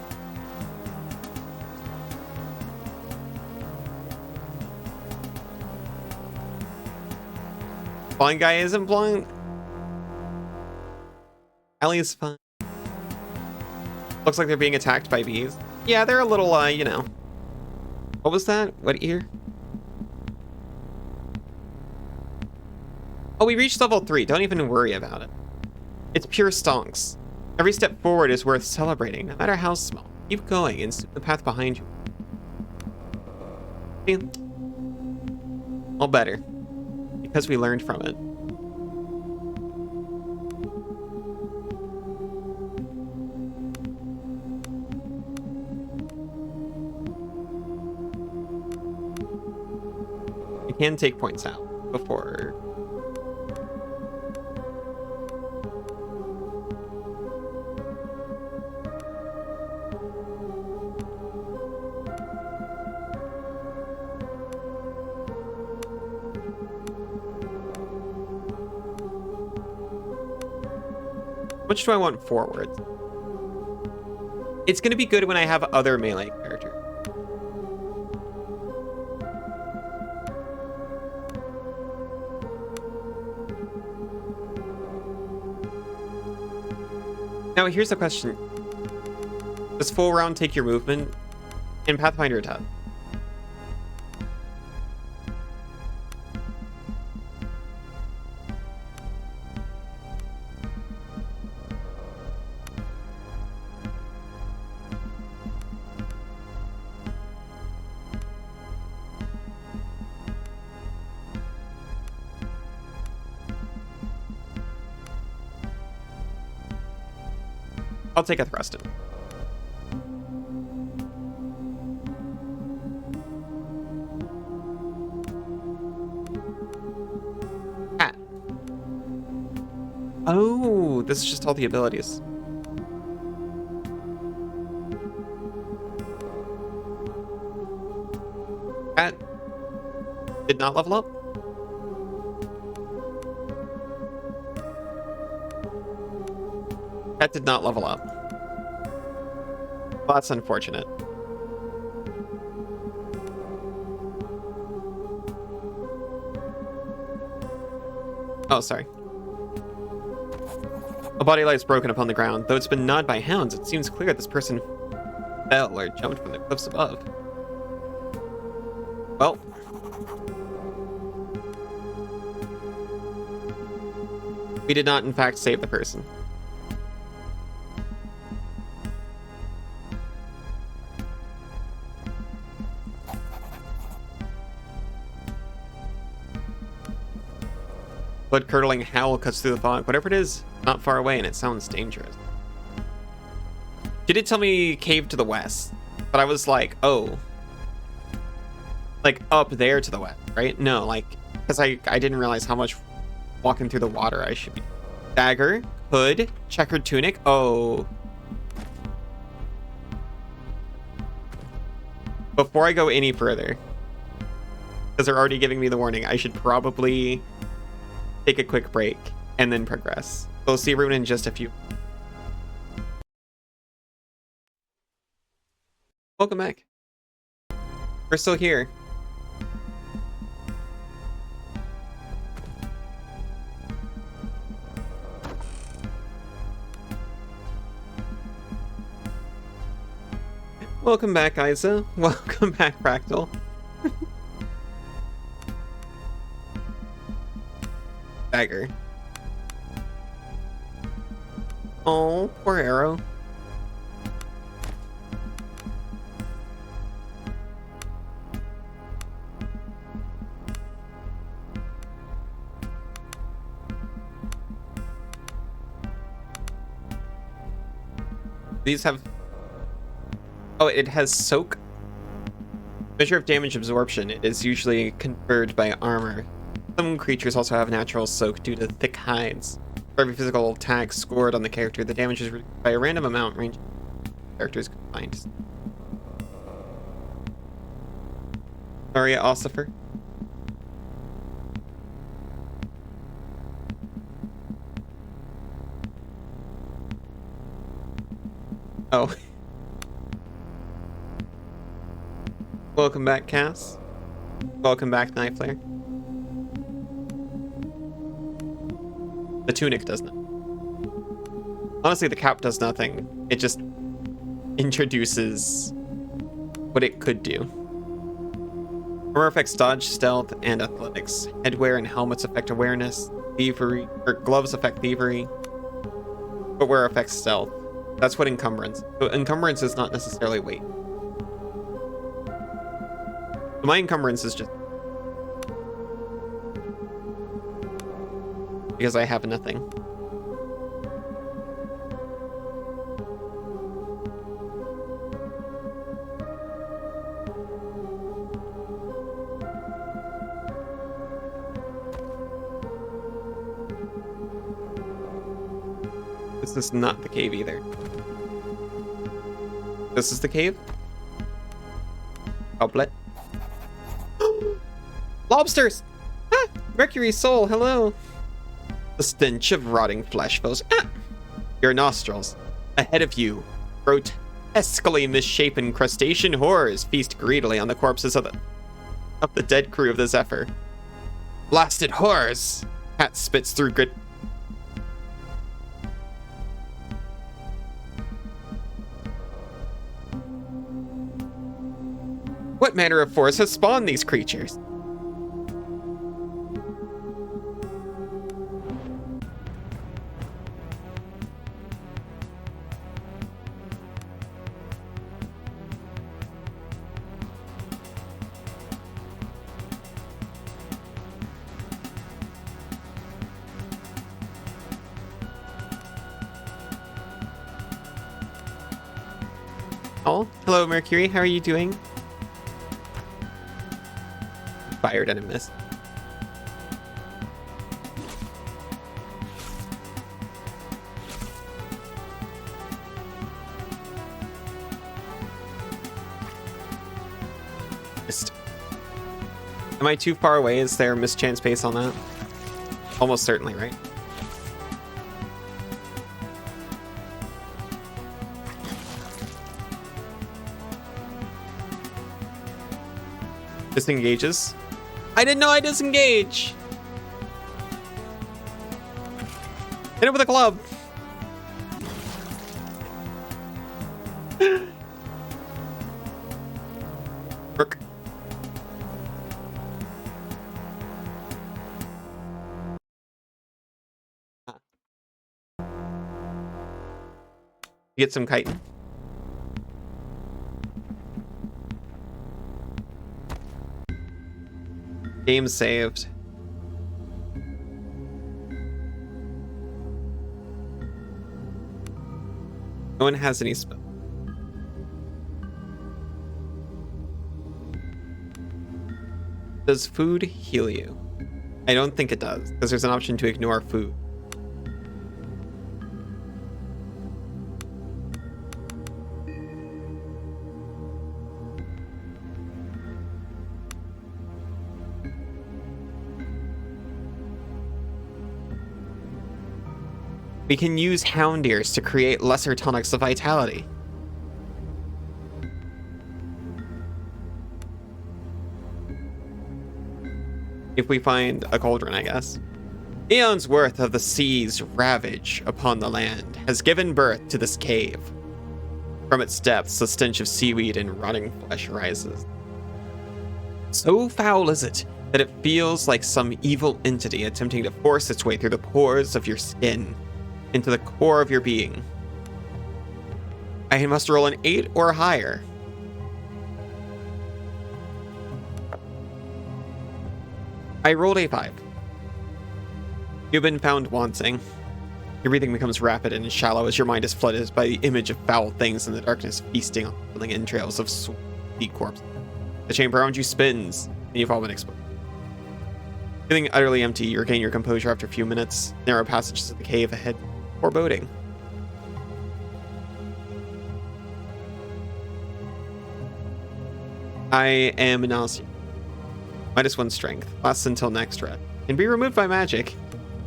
Blind guy isn't blind. Ellie is fine. Looks like they're being attacked by bees. Yeah, they're a little, you know. What was that? What ear? Oh, we reached level 3. Don't even worry about it. It's pure stonks. Every step forward is worth celebrating, no matter how small. Keep going and see the path behind you. See? All better. Because we learned from it. Can take points out before. Which do I want forward? It's going to be good when I have other melee characters. Now, here's the question. Does full round take your movement? In Pathfinder, it does. I'll take a thrusted. Ah. Oh, this is just all the abilities. Cat did not level up. That did not level up. Well, that's unfortunate. Oh, sorry. A body lies broken upon the ground. Though it's been gnawed by hounds, it seems clear this person fell or jumped from the cliffs above. We did not, in fact, save the person. Blood-curdling howl cuts through the fog. Whatever it is, not far away, and it sounds dangerous. She did tell me cave to the west, but I was like, oh. Like, up there to the west, right? No, like, because I didn't realize how much walking through the water I should be. Dagger, hood, checkered tunic. Oh. Before I go any further, because they're already giving me the warning, I should probably take a quick break and then progress. We'll see everyone in just a few. Welcome back. We're still here. Welcome back, Isa. Welcome back, Fractal. Dagger. Oh, poor Arrow. These have... Oh, it has soak. Measure of damage absorption. It is usually conferred by armor. Some creatures also have natural soak due to thick hides. For every physical attack scored on the character, the damage is reduced by a random amount range characters can find. Aria Ossifer. Oh. Welcome back, Cass. Welcome back, Knife Flare. The tunic does nothing. Honestly, the cap does nothing. It just introduces what it could do. Armor affects dodge, stealth, and athletics. Headwear and helmets affect awareness. Thievery, or gloves affect thievery. Footwear affects stealth. That's what encumbrance. So encumbrance is not necessarily weight. My encumbrance is just because I have nothing. This is not the cave either. This is the cave? Outlet. Lobsters! Ah! Mercury soul, hello! The stench of rotting flesh fills your nostrils. Ahead of you, grotesquely misshapen crustacean horrors feast greedily on the corpses of the dead crew of the Zephyr. Blasted horrors! Cat spits through grit. What manner of force has spawned these creatures? Oh, hello, Mercury. How are you doing? Fired and a miss. Missed. Am I too far away? Is there mischance base on that? Almost certainly, right? Disengages. I didn't know I disengage. Hit it with a club. Rook. Get some chitin. Game saved. No one has any spell. Does food heal you? I don't think it does, because there's an option to ignore food. We can use Hound Ears to create lesser tonics of vitality. If we find a cauldron, I guess. Eons worth of the sea's ravage upon the land has given birth to this cave. From its depths, the stench of seaweed and rotting flesh rises. So foul is it that it feels like some evil entity attempting to force its way through the pores of your skin into the core of your being. I must roll an 8 or higher. I rolled a 5. You've been found wanting. Your breathing becomes rapid and shallow as your mind is flooded by the image of foul things in the darkness feasting on the filling entrails of sweet corpses. The chamber around you spins, and you've all been exploded. Feeling utterly empty, you regain your composure after a few minutes. Narrow passages of the cave ahead, foreboding. I am nauseous. -1 strength. Lasts until next rest. Can be removed by magic.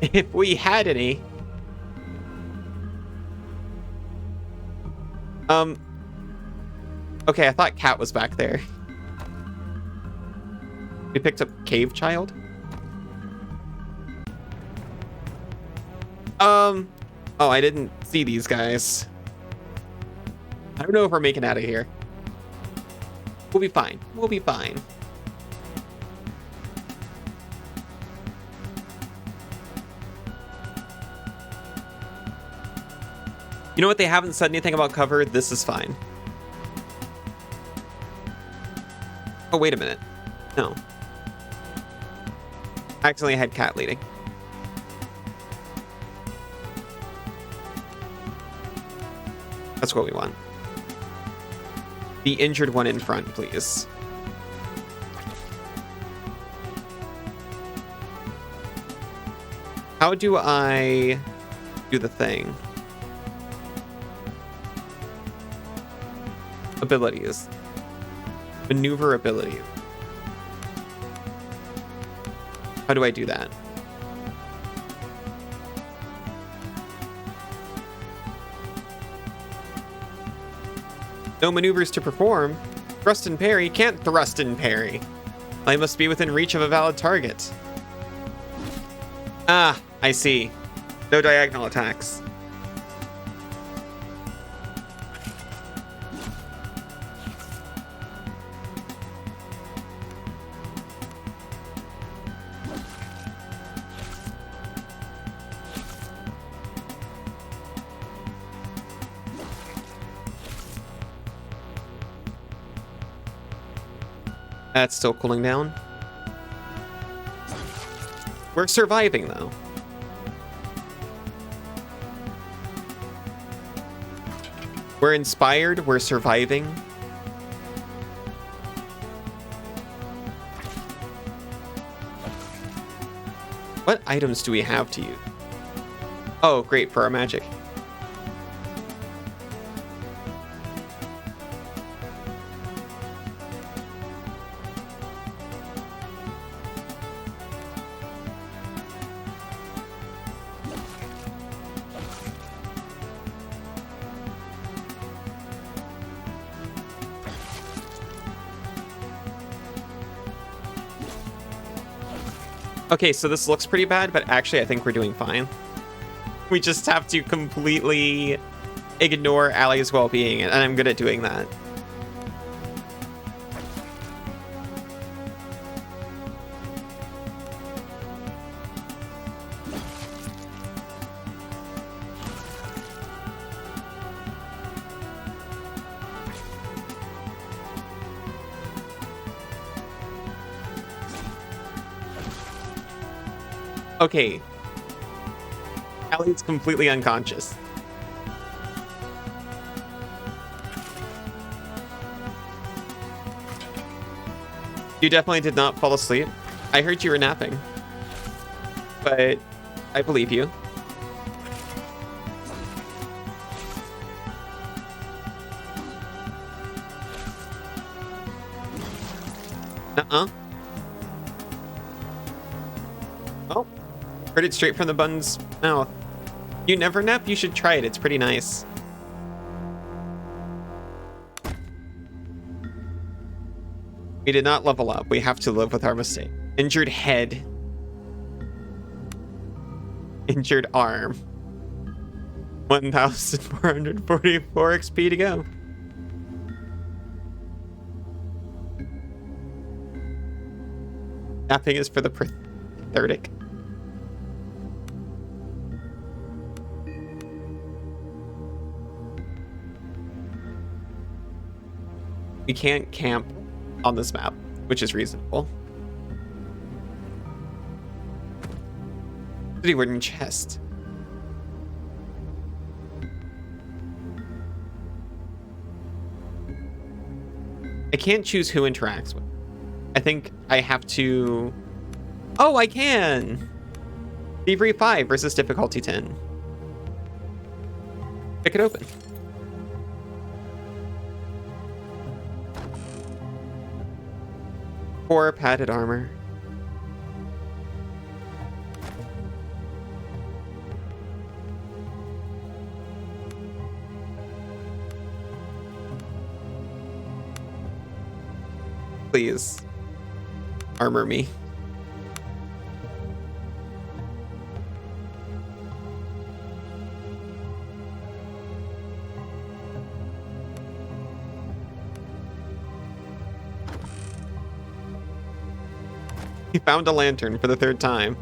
If we had any. Okay, I thought Cat was back there. We picked up Cave Child. Oh, I didn't see these guys. I don't know if we're making out of here. We'll be fine. We'll be fine. You know what? They haven't said anything about cover. This is fine. Oh, wait a minute. No. Accidentally had Cat leading. That's what we want. The injured one in front, please. How do I do the thing? Abilities. Maneuver abilities. How do I do that? No maneuvers to perform. Thrust and parry. Can't thrust and parry. I must be within reach of a valid target. Ah, I see. No diagonal attacks. That's still cooling down. We're surviving, though. We're inspired. We're surviving. What items do we have to use? Oh, great, for our magic. Okay, so this looks pretty bad, but actually I think we're doing fine. We just have to completely ignore Allie's well-being, and I'm good at doing that. Okay. Allie's completely unconscious. You definitely did not fall asleep. I heard you were napping. But I believe you. Oh, heard it straight from the bun's mouth. You never nap? You should try it. It's pretty nice. We did not level up. We have to live with our mistake. Injured head. Injured arm. 1,444 XP to go. Napping is for the pathetic. We can't camp on this map, which is reasonable. Pretty wooden chest. I can't choose who interacts with. I think I have to... Oh, I can! Thievery 5 versus difficulty 10. Pick it open. Four padded armor. Please. Armor me. He found a lantern for the third time.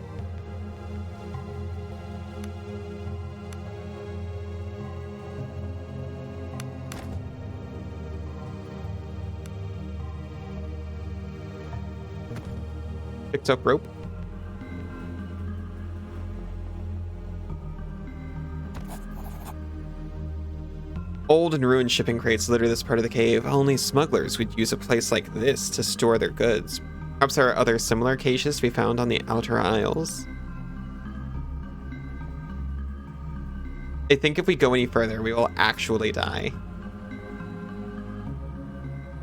Picked up rope. Old and ruined shipping crates litter this part of the cave. Only smugglers would use a place like this to store their goods. Perhaps there are other similar caches to be found on the outer aisles. I think if we go any further, we will actually die.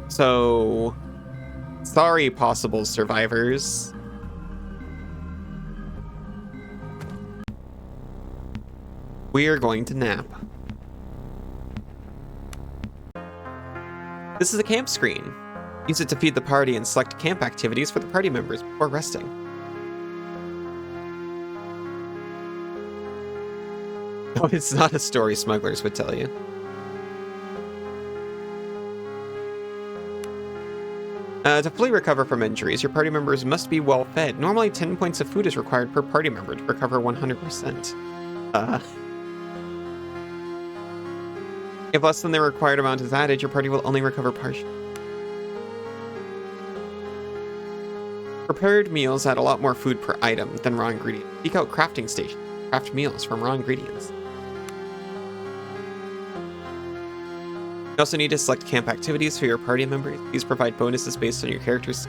So, sorry, possible survivors. We are going to nap. This is a camp screen. Use it to feed the party and select camp activities for the party members before resting. No, it's not a story smugglers would tell you. To fully recover from injuries, your party members must be well fed. Normally 10 points of food is required per party member to recover 100%. If less than the required amount is added, your party will only recover partially. Prepared meals add a lot more food per item than raw ingredients. Seek out crafting stations. Craft meals from raw ingredients. You also need to select camp activities for your party members. These provide bonuses based on your characters.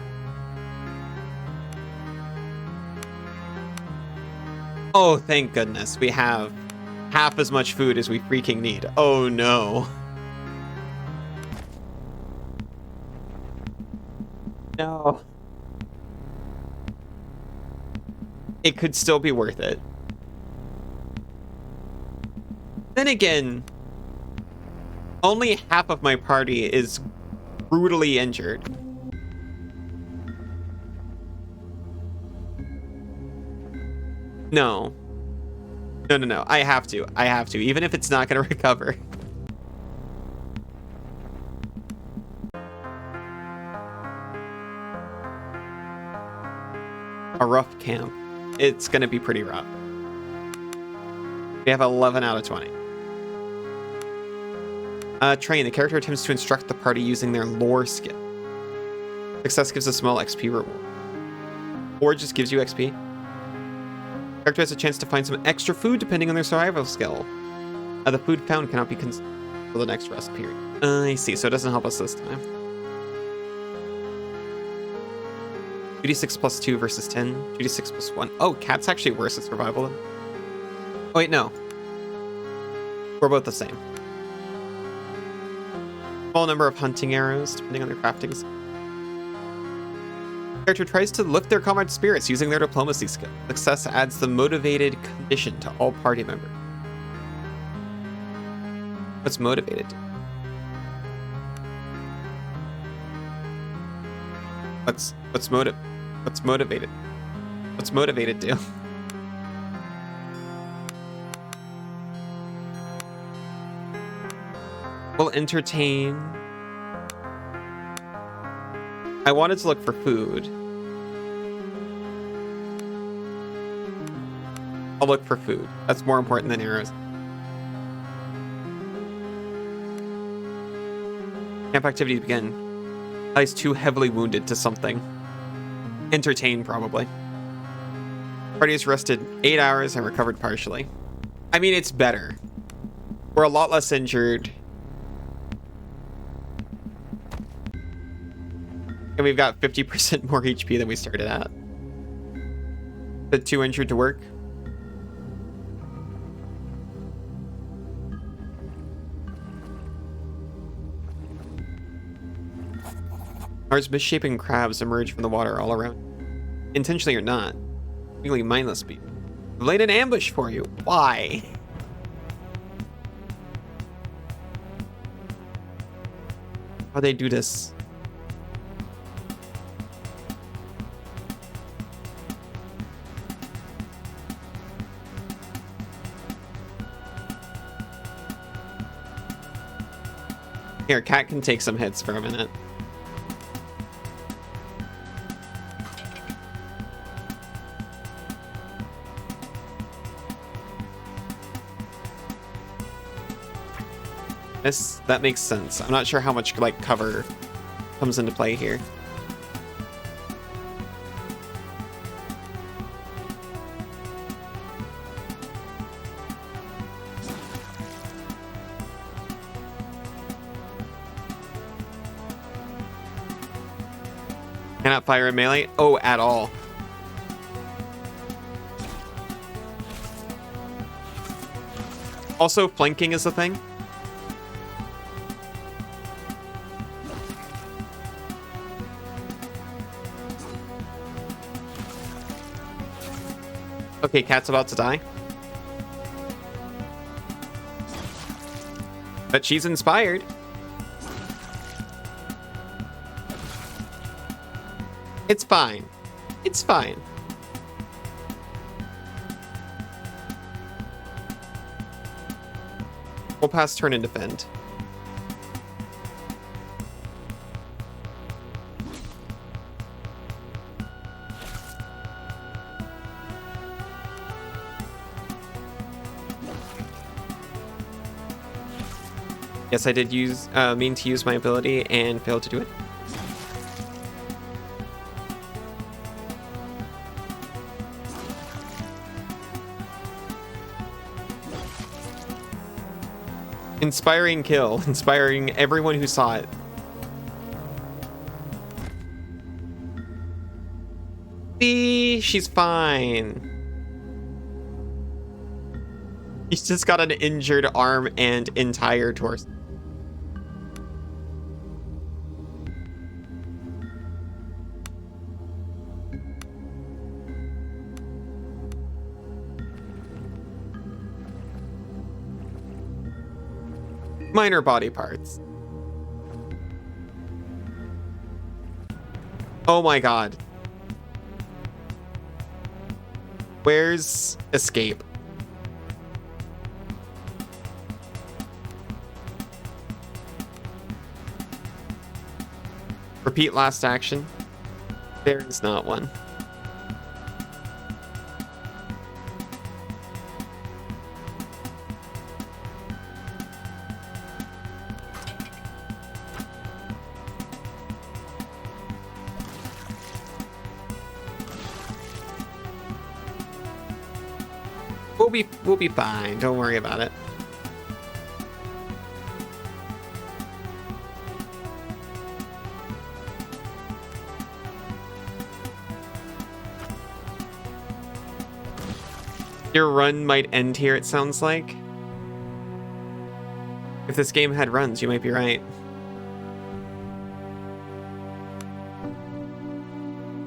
Oh, thank goodness. We have half as much food as we freaking need. Oh no. No. It could still be worth it. Then again, only half of my party is brutally injured. No. No. I have to. Even if it's not going to recover. A rough camp. It's going to be pretty rough. We have 11 out of 20. Train. The character attempts to instruct the party using their lore skill. Success gives a small XP reward. Or just gives you XP. Character has a chance to find some extra food depending on their survival skill. The food found cannot be consumed for the next rest period. I see, so it doesn't help us this time. 2d6 plus 2 versus 10. 2d6 plus 1. Oh, cat's actually worse at survival. Oh, wait, no. We're both the same. Small number of hunting arrows, depending on their crafting skill. Character tries to lift their comrade spirits using their diplomacy skill. Success adds the motivated condition to all party members. What's motivated? What's motivated? What's motivated do? Will entertain. I wanted to look for food. I'll look for food. That's more important than arrows. Camp activities begin. He's too heavily wounded to something. Entertain, probably. Party has rested 8 hours and recovered partially. I mean, it's better. We're a lot less injured. And we've got 50% more HP than we started at. The 2 injured to work. Large misshapen crabs emerge from the water all around. Intentionally or not. Really mindless people. I've laid an ambush for you. Why? How they do this? Here, cat can take some hits for a minute. That makes sense. I'm not sure how much like cover comes into play here. Cannot fire in melee? Oh, at all. Also, flanking is a thing. Okay, cat's about to die. But she's inspired. It's fine. It's fine. We'll pass turn and defend. Yes, I did mean to use my ability and failed to do it. Inspiring kill. Inspiring everyone who saw it. See, she's fine. He's just got an injured arm and entire torso. Minor body parts. Oh my god. Where's escape? Repeat last action. There is not one. We'll be fine. Don't worry about it. Your run might end here, it sounds like. If this game had runs, you might be right.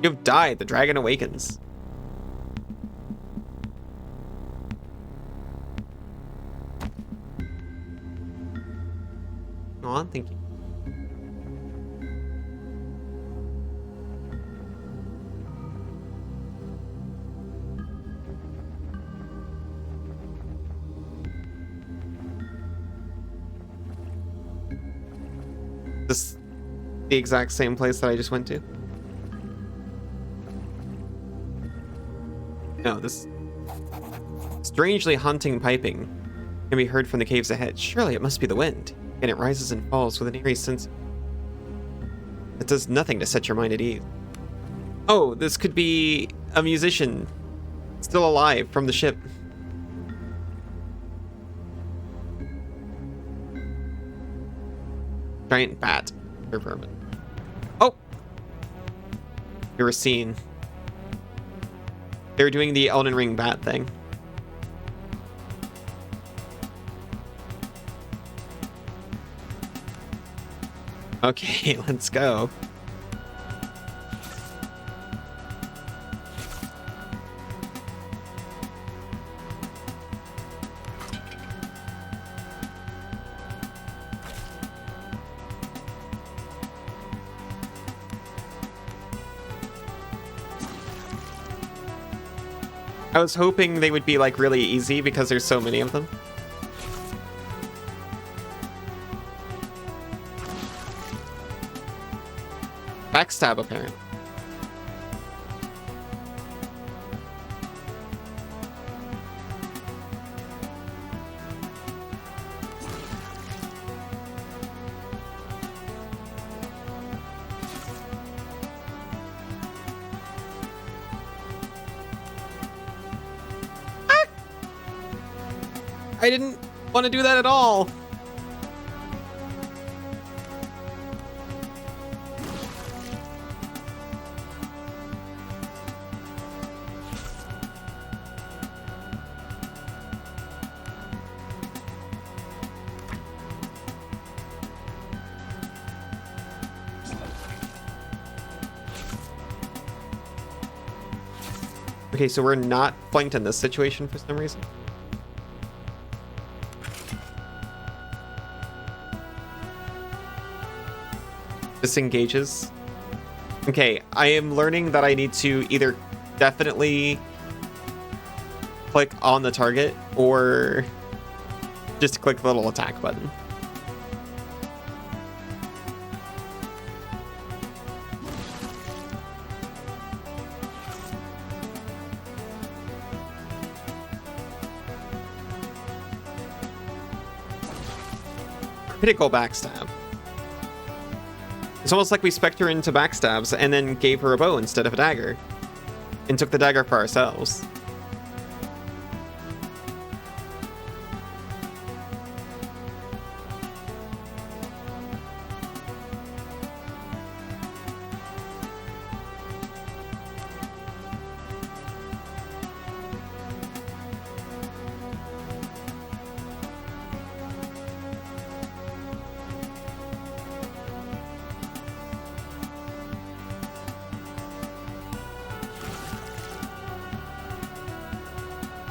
You've died. The dragon awakens. Aw, thank you. This the exact same place that I just went to? No, this strangely haunting piping can be heard from the caves ahead. Surely it must be the wind, and it rises and falls with an eerie sense. It does nothing to set your mind at ease. Oh, this could be a musician still alive from the ship. Giant bat or vermin. Oh! You were seen. They were doing the Elden Ring bat thing. Okay, let's go. I was hoping they would be like really easy because there's so many of them. Backstab apparent. I didn't want to do that at all. Okay, so we're not flanked in this situation for some reason. Disengages. Okay, I am learning that I need to either definitely click on the target or just click the little attack button. Critical backstab. It's almost like we spec'd her into backstabs and then gave her a bow instead of a dagger. And took the dagger for ourselves.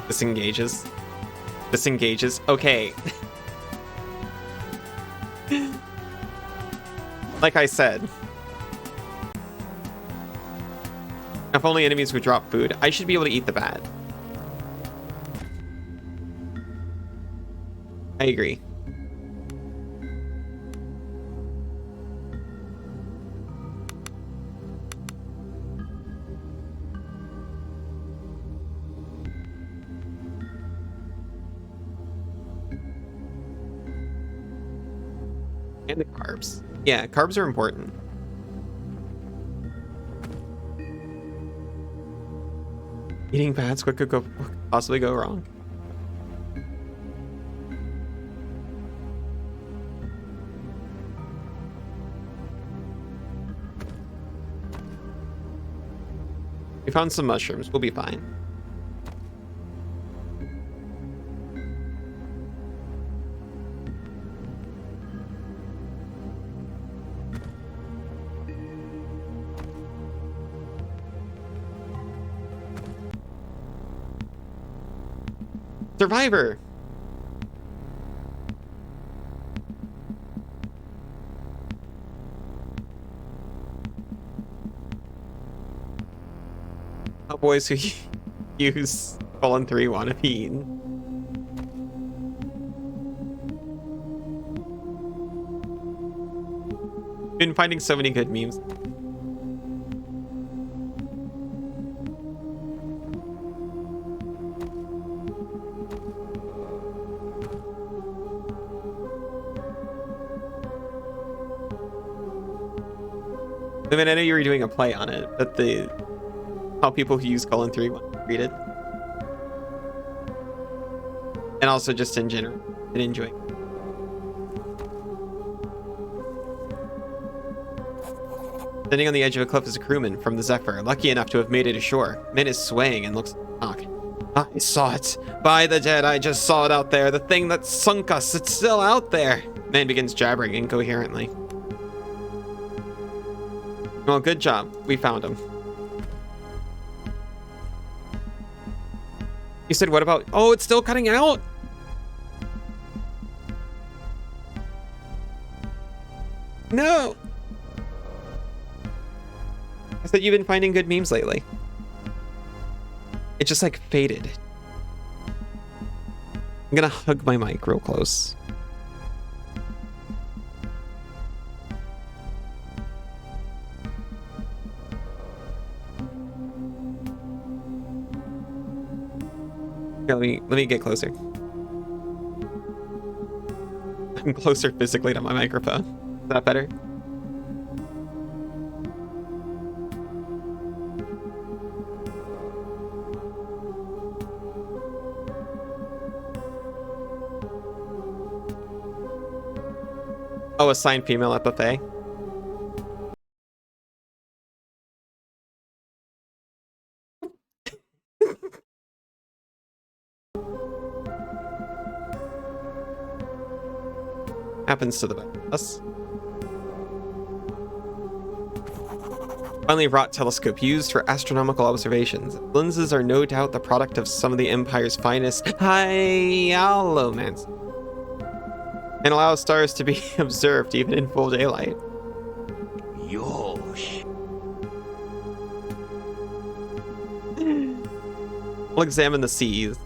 Disengages. Disengages. Okay. Like I said, if only enemies would drop food, I should be able to eat the bat. I agree. And the carbs. Yeah, carbs are important. Eating bats, what could possibly go wrong? We found some mushrooms. We'll be fine. Survivor! How boys who use Fallen 3 want to be eaten. Been finding so many good memes. I mean, I know you were doing a play on it, but how people who use Fallen 3 want to read it. And also just in general, and enjoying. Standing on the edge of a cliff is a crewman from the Zephyr, lucky enough to have made it ashore. Man is swaying and looks shocked. I saw it. By the dead, I just saw it out there. The thing that sunk us, it's still out there. Man begins jabbering incoherently. Well, good job. We found him. You said what about... Oh, it's still cutting out? No! I said you've been finding good memes lately. It just like faded. I'm gonna hug my mic real close. Here, let me get closer. I'm closer physically to my microphone. Is that better? Oh, assigned female at buffet. Happens to the best of us. Finely wrought telescope used for astronomical observations. Lenses are no doubt the product of some of the Empire's finest hyalomance, and allow stars to be observed even in full daylight. Yosh. We'll examine the seas.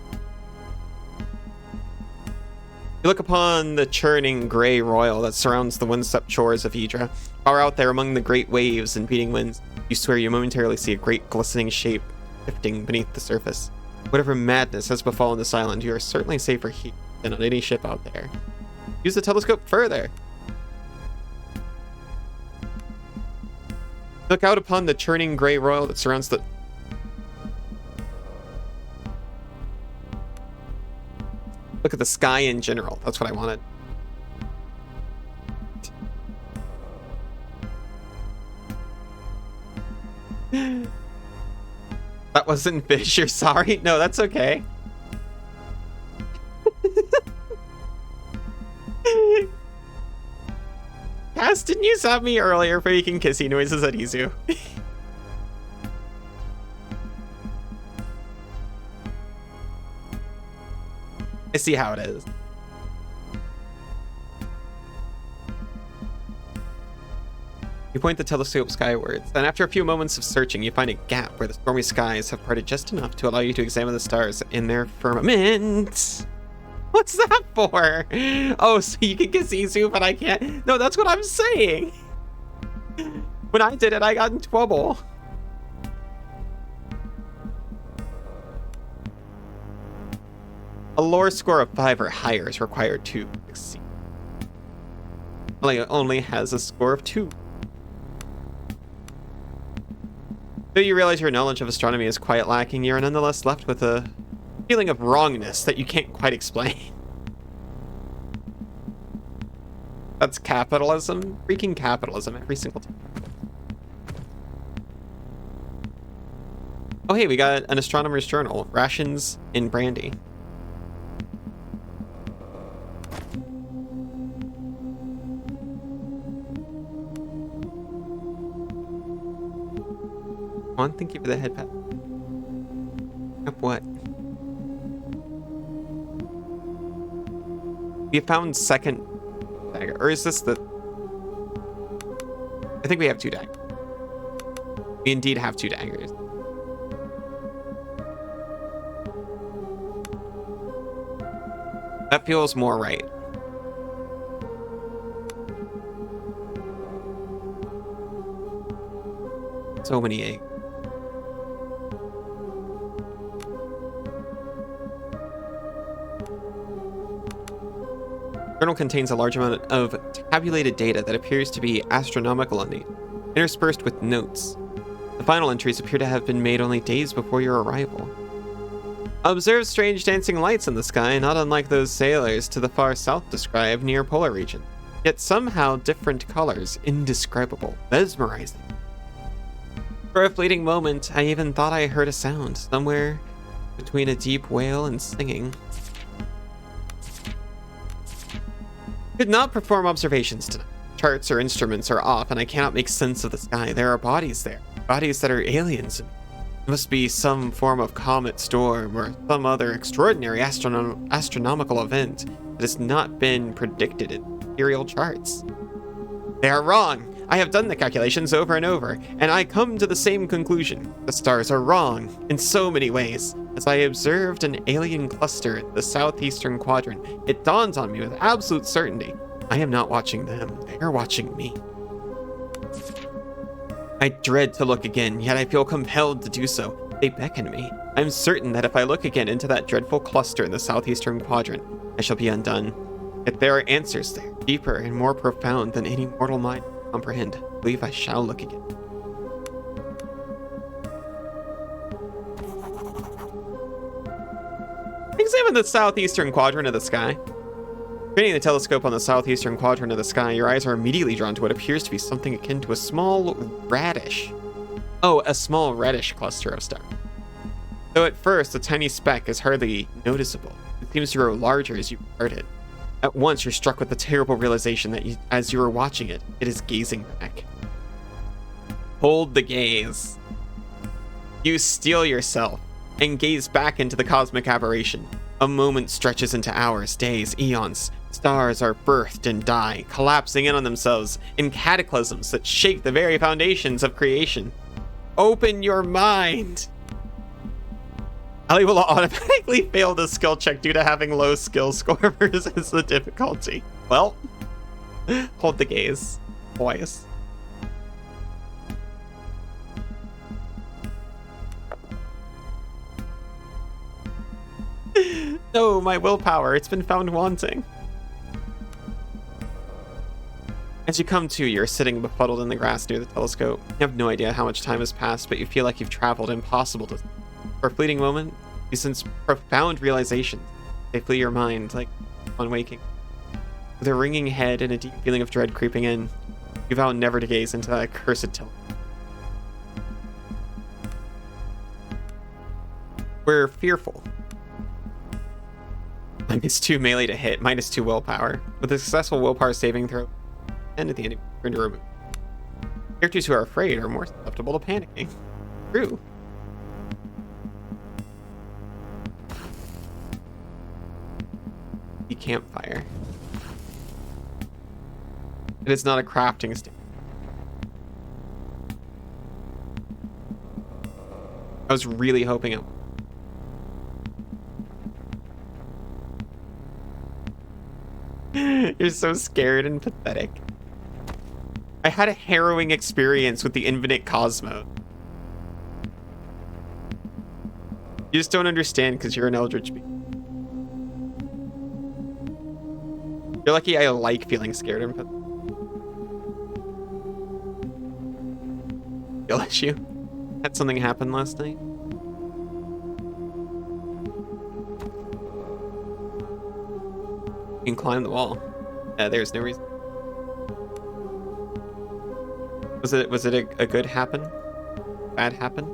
You look upon the churning gray roil that surrounds the windswept shores of Hydra. Far out there among the great waves and beating winds, you swear you momentarily see a great glistening shape drifting beneath the surface. Whatever madness has befallen this island, you are certainly safer here than on any ship out there. Use the telescope further. Look out upon the churning gray roil that surrounds the... Look at the sky in general. That's what I wanted. That wasn't fish, you're sorry? No, that's okay. Cass, didn't you stop me earlier for making kissy noises at Izu? I see how it is. You point the telescope skywards, and after a few moments of searching, you find a gap where the stormy skies have parted just enough to allow you to examine the stars in their firmament. What's that for? Oh, so you can kiss Izu, but I can't? No, that's what I'm saying. When I did it, I got in trouble. A lore score of 5 or higher is required to succeed. Well, it only has a score of 2. Though you realize your knowledge of astronomy is quite lacking, you're nonetheless left with a feeling of wrongness that you can't quite explain. That's capitalism. Freaking capitalism every single time. Oh, hey, we got an astronomer's journal. Rations in brandy. On, thank you for the head pat. Up what? We found second dagger. Or is this the... I think we have 2 daggers. We indeed have 2 daggers. That feels more right. So many eggs. The journal contains a large amount of tabulated data that appears to be astronomical indeed, interspersed with notes. The final entries appear to have been made only days before your arrival. Observe strange dancing lights in the sky, not unlike those sailors to the far south described near polar region. Yet somehow different colors, indescribable, mesmerizing. For a fleeting moment, I even thought I heard a sound, somewhere between a deep wail and singing. Could not perform observations tonight. Charts or instruments are off, and I cannot make sense of the sky. There are bodies there, bodies that are aliens. It must be some form of comet storm or some other extraordinary astronomical event that has not been predicted in imperial charts. They are wrong. I have done the calculations over and over, and I come to the same conclusion. The stars are wrong in so many ways. As I observed an alien cluster in the southeastern quadrant, it dawns on me with absolute certainty. I am not watching them. They are watching me. I dread to look again, yet I feel compelled to do so. They beckon me. I'm certain that if I look again into that dreadful cluster in the southeastern quadrant, I shall be undone. Yet there are answers there, deeper and more profound than any mortal mind can comprehend. I believe I shall look again. Examine the southeastern quadrant of the sky. Training the telescope on the southeastern quadrant of the sky, your eyes are immediately drawn to what appears to be something akin to a small reddish. Oh, a small reddish cluster of stars. Though at first, the tiny speck is hardly noticeable. It seems to grow larger as you regard it. At once, you're struck with the terrible realization that as you are watching it, it is gazing back. Hold the gaze. You steel yourself and gaze back into the cosmic aberration. A moment stretches into hours, days, eons. Stars are birthed and die, collapsing in on themselves in cataclysms that shake the very foundations of creation. Open your mind! Ali will automatically fail the skill check due to having low skill score versus the difficulty. Well, hold the gaze, boys. No, my willpower, it's been found wanting. As you come to, you're sitting befuddled in the grass near the telescope. You have no idea how much time has passed, but you feel like you've traveled impossible to... For a fleeting moment, you sense profound realizations. They flee your mind, like on waking. With a ringing head and a deep feeling of dread creeping in, you vow never to gaze into that accursed telescope. We're fearful. -2 melee to hit, -2 willpower. With a successful willpower saving throw, and at the end, turn to remove. Characters who are afraid are more susceptible to panicking. True. The campfire. It is not a crafting station. I was really hoping it. You're so scared and pathetic. I had a harrowing experience with the Infinite Cosmos. You just don't understand because you're an Eldritch Beast. You're lucky I like feeling scared and pathetic. Skill issue. Had something happen last night. You can climb the wall. There's no reason. Was it a good happen? Bad happen?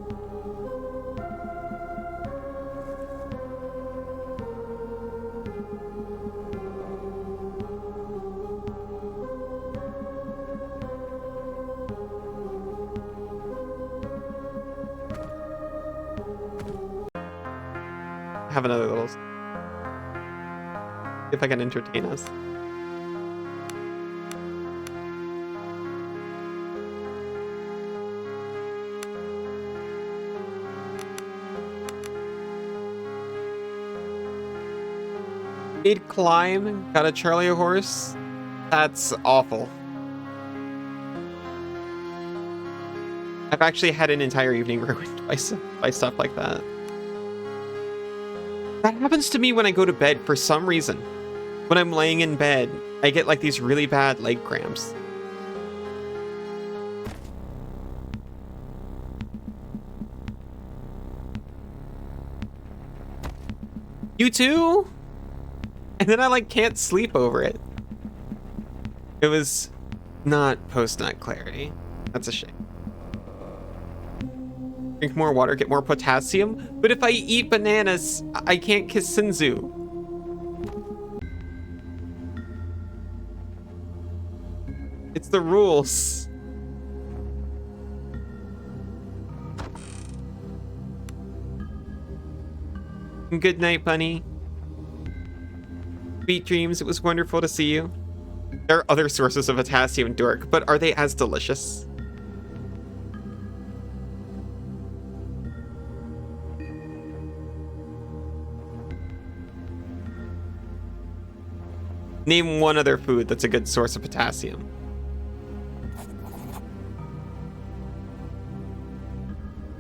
have another little... See if I can entertain us. Paid climb, got a Charlie horse. That's awful. I've actually had an entire evening ruined by stuff like that. That happens to me when I go to bed for some reason. When I'm laying in bed, I get like these really bad leg cramps. You too? And then I like can't sleep over it. It was not post-nut clarity. That's a shame. Drink more water, get more potassium. But if I eat bananas, I can't kiss Sinzu. It's the rules. Good night, bunny. Sweet dreams. It was wonderful to see you. There are other sources of potassium, Dork, but are they as delicious? Name one other food that's a good source of potassium.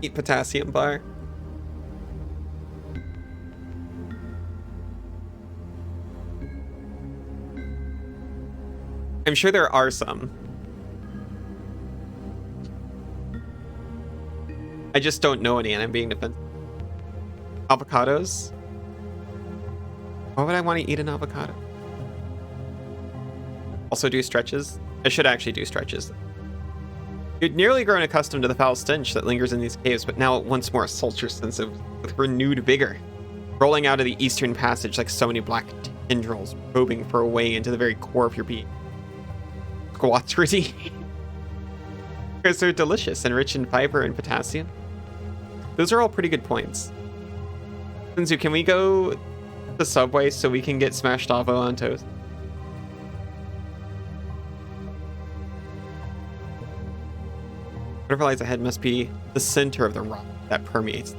Eat potassium bar. I'm sure there are some. I just don't know any, and I'm being defensive. Avocados? Why would I want to eat an avocado? Also do stretches? I should actually do stretches. You'd nearly grown accustomed to the foul stench that lingers in these caves, but now once more assaults your sense with renewed vigor. Rolling out of the eastern passage like so many black tendrils, probing for a way into the very core of your being. Squatrity. Because they're delicious and rich in fiber and potassium. Those are all pretty good points. Sinzu, can we go to Subway so we can get smashed avo on toast? Whatever lies ahead must be the center of the rock that permeates.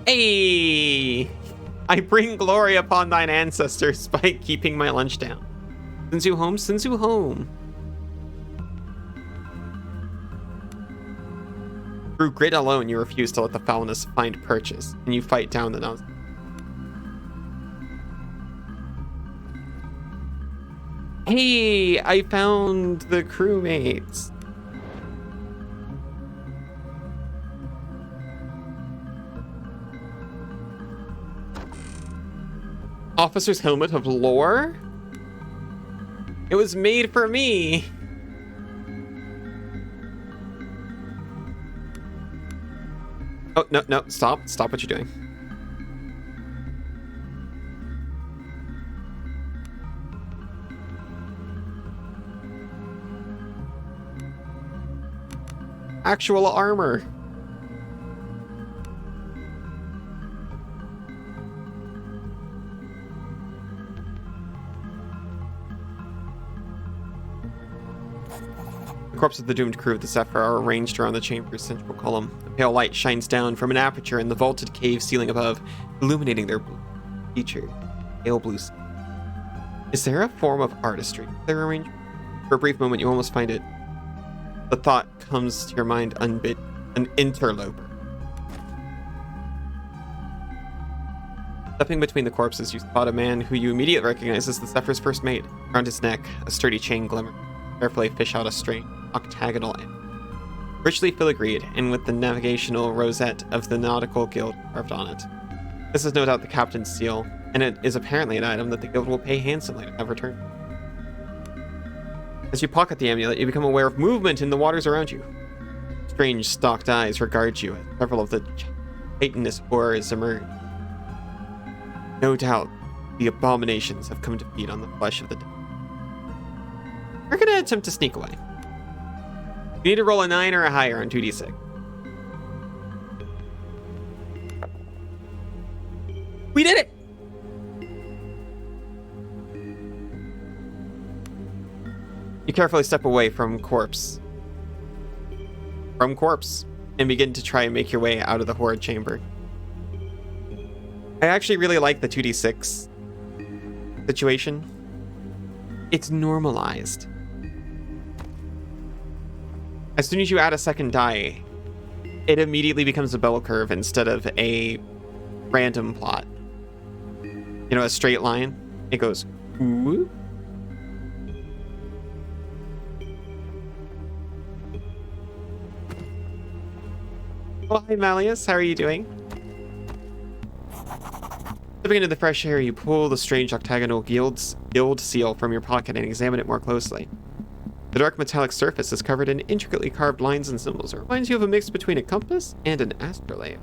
Hey! I bring glory upon thine ancestors by keeping my lunch down. Sinzu home, Sinzu home. Through grit alone, you refuse to let the foulness find purchase, and you fight down the nonsense. Hey, I found the crewmates. Officer's helmet of lore? It was made for me. Oh, no, stop what you're doing. Actual armor. The corpses of the doomed crew of the Zephyr are arranged around the chamber's central column. A pale light shines down from an aperture in the vaulted cave ceiling above, illuminating their featured pale blue skin. Is there a form of artistry they're arranged? For a brief moment, you almost find it. The thought comes to your mind unbid, an interloper. Stepping between the corpses, you spot a man who you immediately recognize as the Zephyr's first mate. Around his neck, a sturdy chain glimmer. Carefully fish out a straight, octagonal end. Richly filigreed, and with the navigational rosette of the Nautical Guild carved on it. This is no doubt the captain's seal, and it is apparently an item that the guild will pay handsomely to have returned. As you pocket the amulet, you become aware of movement in the waters around you. Strange stalked eyes regard you as several of the titanous horrors emerge. No doubt, the abominations have come to feed on the flesh of the dead. We're gonna attempt to sneak away. You need to roll a 9 or a higher on 2d6. We did it! You carefully step away from corpse. And begin to try and make your way out of the horrid chamber. I actually really like the 2d6 situation. It's normalized. As soon as you add a second die, it immediately becomes a bell curve instead of a random plot. You know, a straight line. It goes, ooh. Oh, hi, Malleus. How are you doing? Stepping into the fresh air, you pull the strange octagonal guild seal from your pocket and examine it more closely. The dark metallic surface is covered in intricately carved lines and symbols. It reminds you of a mix between a compass and an astrolabe.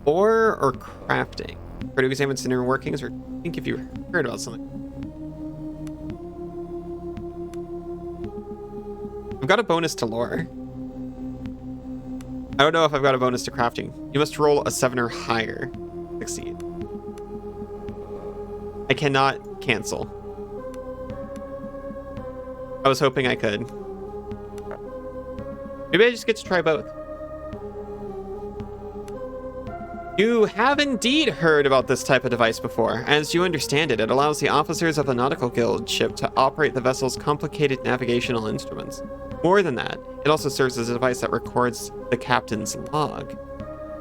Or crafting. Try to examine its inner workings, or think if you heard about something. I've got a bonus to lore. I don't know if I've got a bonus to crafting. You must roll a 7 or higher to succeed. I cannot cancel. I was hoping I could. Maybe I just get to try both. You have indeed heard about this type of device before. As you understand it, it allows the officers of the Nautical Guild ship to operate the vessel's complicated navigational instruments. More than that, it also serves as a device that records the captain's log.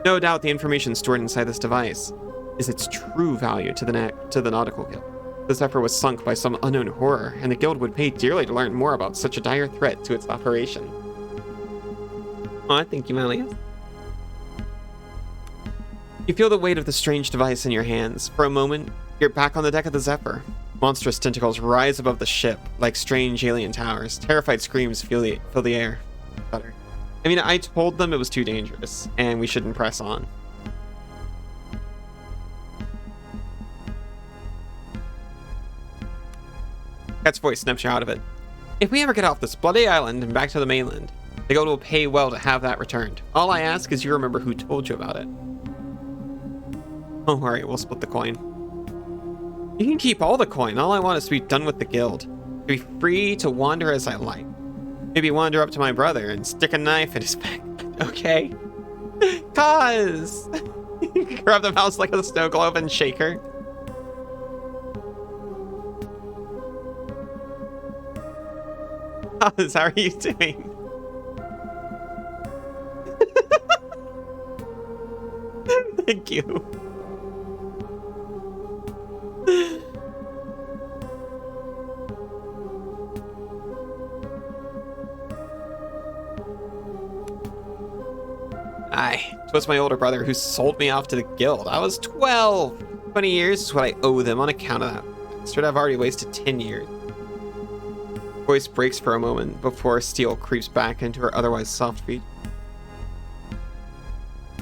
No doubt the information stored inside this device is its true value to the Nautical Guild. The Zephyr was sunk by some unknown horror, and the Guild would pay dearly to learn more about such a dire threat to its operation. Aw, thank you, Malleus. You feel the weight of the strange device in your hands. For a moment, you're back on the deck of the Zephyr. Monstrous tentacles rise above the ship like strange alien towers. Terrified screams fill the air. Better. I mean, I told them it was too dangerous, and we shouldn't press on. Cat's voice snaps you out of it. If we ever get off this bloody island and back to the mainland, the Guild will pay well to have that returned. All I ask is you remember who told you about it. Don't worry, we'll split the coin. You can keep all the coin. All I want is to be done with the Guild. To be free to wander as I like. Maybe wander up to my brother and stick a knife in his back. Okay. Cause grab the mouse like a snow globe and shake her. Cause, how are you doing? Thank you. It was my older brother who sold me off to the Guild. I was 12. 20 years is what I owe them on account of that bastard. I've already wasted 10 years. Voice breaks for a moment before Steel creeps back into her otherwise soft feet.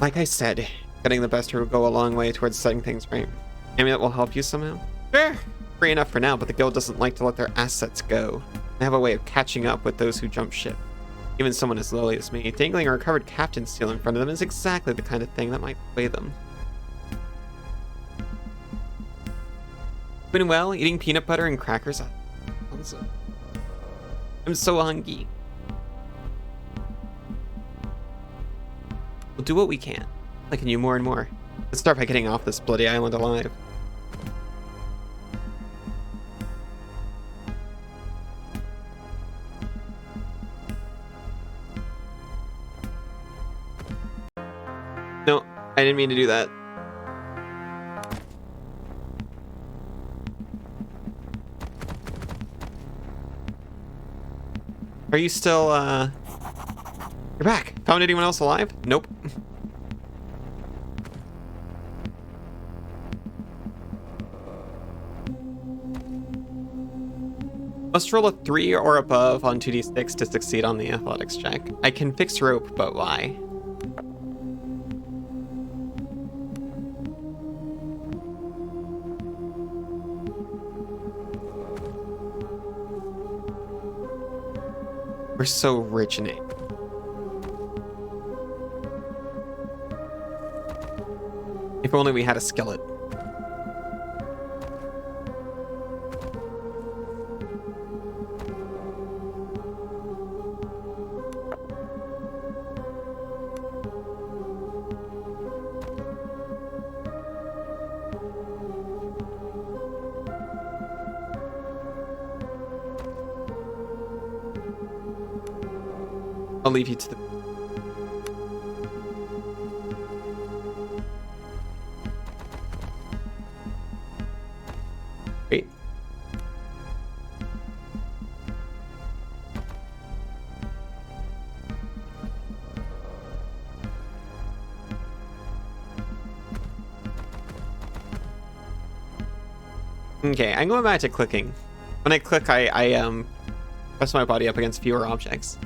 Like I said, getting the best her will go a long way towards setting things right. Maybe that will help you somehow? Sure. Free enough for now, but the Guild doesn't like to let their assets go. They have a way of catching up with those who jump ship. Even someone as lowly as me, dangling a recovered captain's seal in front of them is exactly the kind of thing that might sway them. Been well, eating peanut butter and crackers. I'm so hungry. We'll do what we can. Liking you more and more. Let's start by getting off this bloody island alive. No, I didn't mean to do that. Are you still, You're back. Found anyone else alive? Nope. Must roll a 3 or above on 2d6 to succeed on the athletics check. I can fix rope, but why? We're so rich in it. If only we had a skillet. I'll leave you to the... Wait. Okay, I'm going back to clicking. When I click, I press my body up against fewer objects.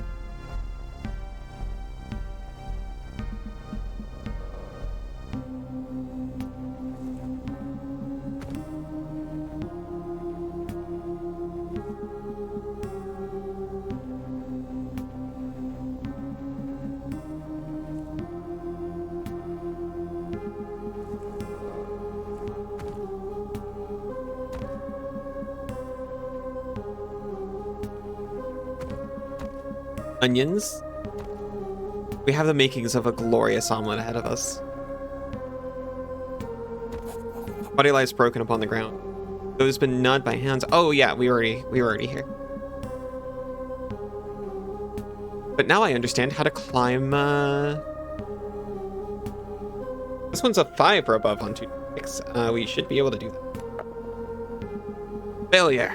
Onions. We have the makings of a glorious omelet ahead of us. Body lies broken upon the ground. Those been gnawed by hands. Oh yeah, we were already here. But now I understand how to climb. This one's a 5 or above on 2d6. We should be able to do that. Failure.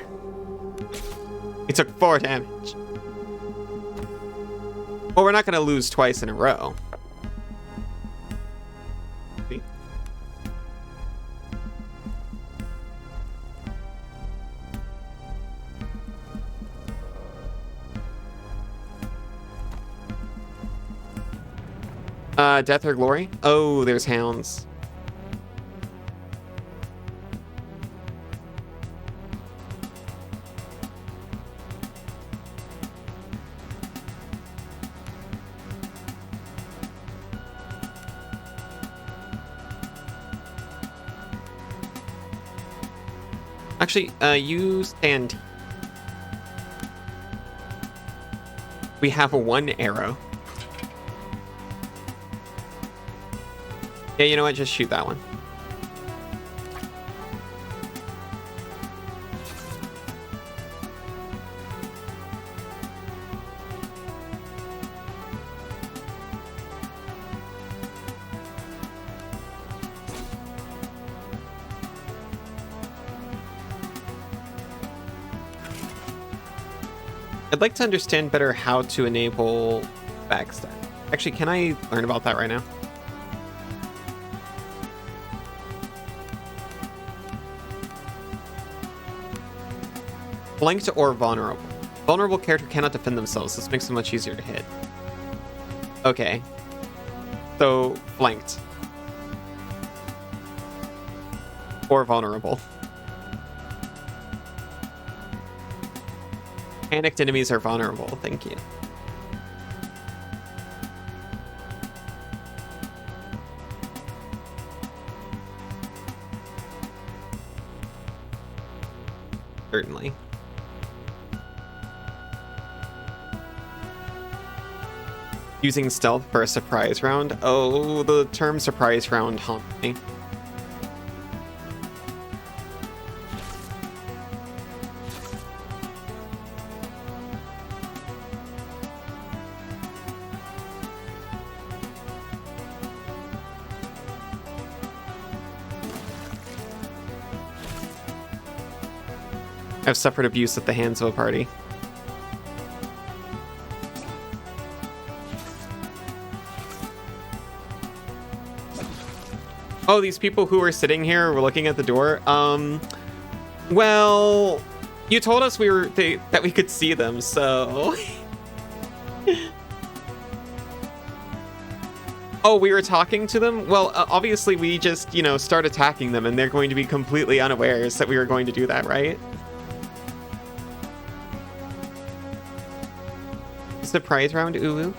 He took 4 damage. Well, we're not going to lose twice in a row. See? Death or glory? Oh, there's hounds. Actually, you stand. We have 1 arrow. Yeah, you know what? Just shoot that one. I'd like to understand better how to enable backstab. Actually, can I learn about that right now? Flanked or vulnerable? Vulnerable character cannot defend themselves. This makes them much easier to hit. Okay. So, flanked. Or vulnerable. Panicked enemies are vulnerable. Thank you. Certainly. Using stealth for a surprise round? Oh, the term surprise round haunts me. I've suffered abuse at the hands of a party. Oh, these people who were sitting here were looking at the door. Well, you told us that we could see them, so. Oh, we were talking to them? Well, obviously we just, start attacking them, and they're going to be completely unawares that we were going to do that, right? Surprise round, Ulu.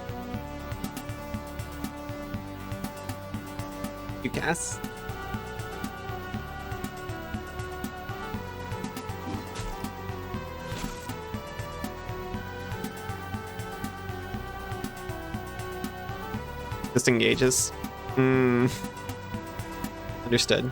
You guess? Disengages. Understood.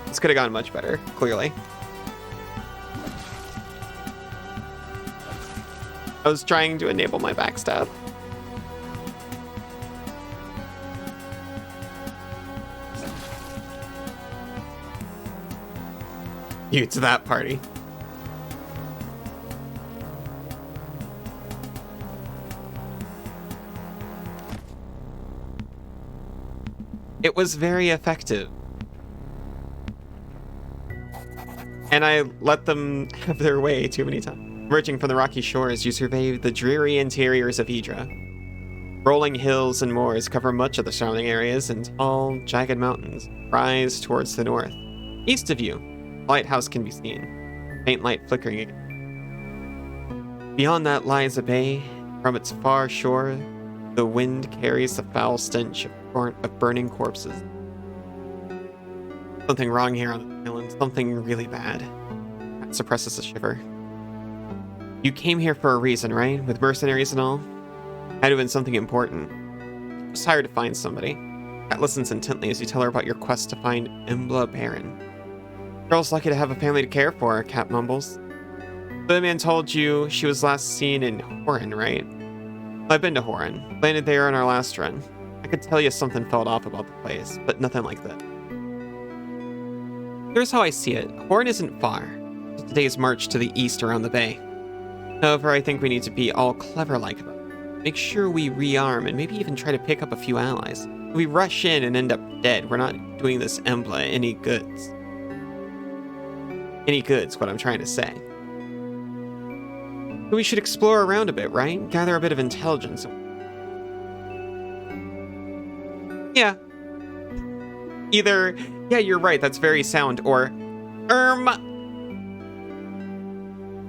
This could have gone much better, clearly. I was trying to enable my backstab. You to that party. It was very effective. And I let them have their way too many times. Emerging from the rocky shores, you survey the dreary interiors of Idra. Rolling hills and moors cover much of the surrounding areas, and tall, jagged mountains rise towards the north. East of you, a lighthouse can be seen, faint light flickering again. Beyond that lies a bay. From its far shore, the wind carries the foul stench of burning corpses. Something wrong here on the island, something really bad. That suppresses a shiver. You came here for a reason, right? With mercenaries and all? Had to have been something important. I was hired to find somebody. Kat listens intently as you tell her about your quest to find Embla Baron. Girl's lucky to have a family to care for, Kat mumbles. The man told you she was last seen in Horan, right? I've been to Horan. Landed there on our last run. I could tell you something felt off about the place, but nothing like that. Here's how I see it. Horan isn't far. It's today's march to the east around the bay. However, I think we need to be all clever-like about it. Make sure we rearm and maybe even try to pick up a few allies. If we rush in and end up dead, we're not doing this Embla any goods. Any goods, what I'm trying to say. But we should explore around a bit, right? Gather a bit of intelligence. Yeah. Either, yeah, you're right, that's very sound, or,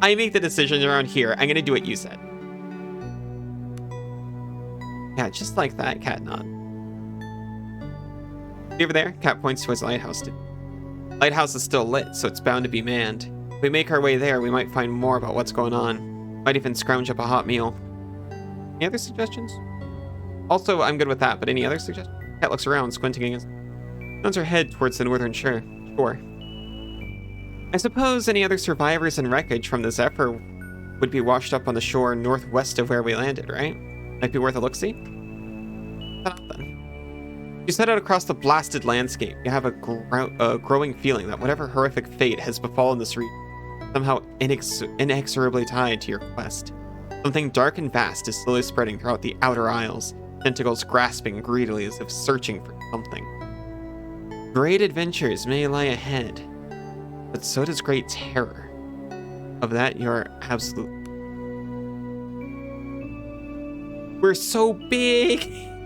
I make the decisions around here. I'm gonna do what you said. Yeah, just like that, Cat nod. See over there? Cat points towards the lighthouse. Lighthouse is still lit, so it's bound to be manned. If we make our way there, we might find more about what's going on. Might even scrounge up a hot meal. Any other suggestions? Also, I'm good with that, but any other suggestions? Cat looks around, squinting against. Turns her head towards the northern shore. I suppose any other survivors and wreckage from the Zephyr would be washed up on the shore northwest of where we landed, right? Might be worth a look-see? Then. You set out across the blasted landscape. You have a growing feeling that whatever horrific fate has befallen this region, somehow inexorably tied to your quest. Something dark and vast is slowly spreading throughout the outer isles, tentacles grasping greedily as if searching for something. Great adventures may lie ahead, but so does great terror. Of that, you're absolute. We're so big!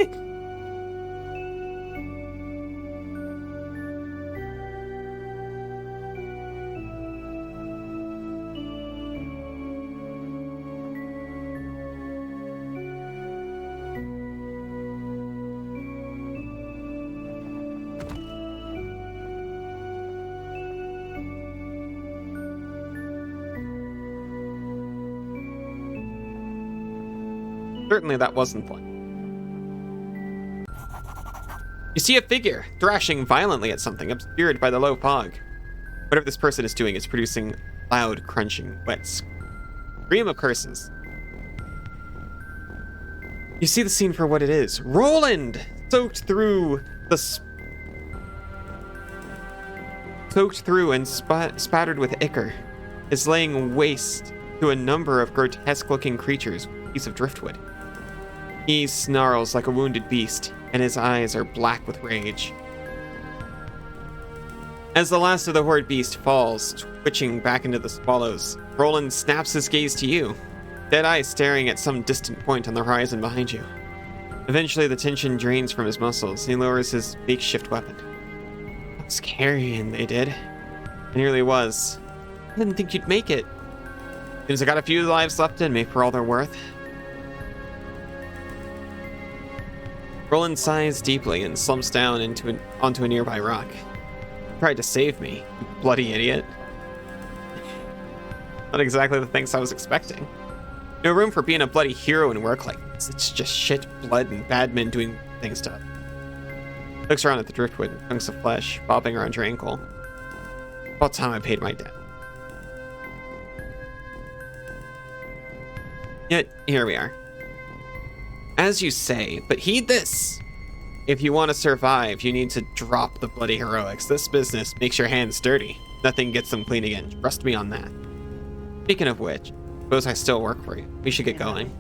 Certainly that wasn't fun. You see a figure thrashing violently at something obscured by the low fog. Whatever this person is doing is producing loud, crunching, wet scream of curses. You see the scene for what it is. Roland, soaked through and spattered with ichor, is laying waste to a number of grotesque-looking creatures with a piece of driftwood. He snarls like a wounded beast, and his eyes are black with rage. As the last of the horde beast falls, twitching back into the swallows, Roland snaps his gaze to you, dead eyes staring at some distant point on the horizon behind you. Eventually, the tension drains from his muscles, and he lowers his makeshift weapon. That was carrying, they did. It nearly was. I didn't think you'd make it. Seems I got a few lives left in me for all they're worth. Roland sighs deeply and slumps down onto a nearby rock. Tried to save me, you bloody idiot. Not exactly the thanks I was expecting. No room for being a bloody hero in work like this. It's just shit, blood, and bad men doing things to us. Looks around at the driftwood, chunks of flesh bobbing around your ankle. About time I paid my debt. Yet, here we are. As you say, but heed this! If you want to survive, you need to drop the bloody heroics. This business makes your hands dirty. Nothing gets them clean again. Trust me on that. Speaking of which, suppose I still work for you. We should get going.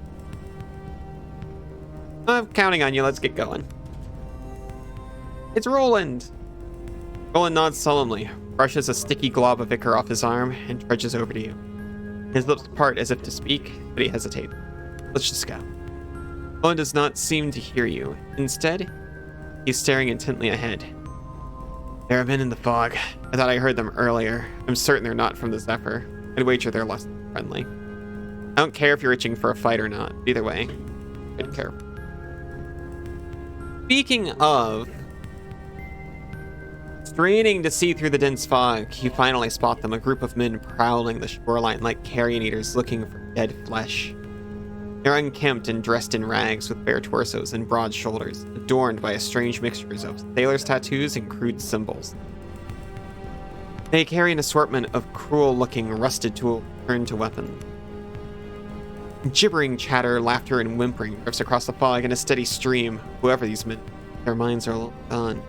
I'm counting on you. Let's get going. It's Roland! Roland nods solemnly, brushes a sticky glob of ichor off his arm, and trudges over to you. His lips part as if to speak, but he hesitates. Let's just go. Roland does not seem to hear you. Instead, he's staring intently ahead. There have been in the fog. I thought I heard them earlier. I'm certain they're not from the Zephyr. I'd wager they're less than friendly. I don't care if you're itching for a fight or not. Either way, I'd care. Speaking of straining to see through the dense fog, you finally spot them, a group of men prowling the shoreline like carrion eaters looking for dead flesh. They're unkempt and dressed in rags with bare torsos and broad shoulders, adorned by a strange mixture of sailors' tattoos and crude symbols. They carry an assortment of cruel-looking rusted tools turned to weapons. Gibbering chatter, laughter, and whimpering drifts across the fog in a steady stream. Whoever these men, their minds are gone.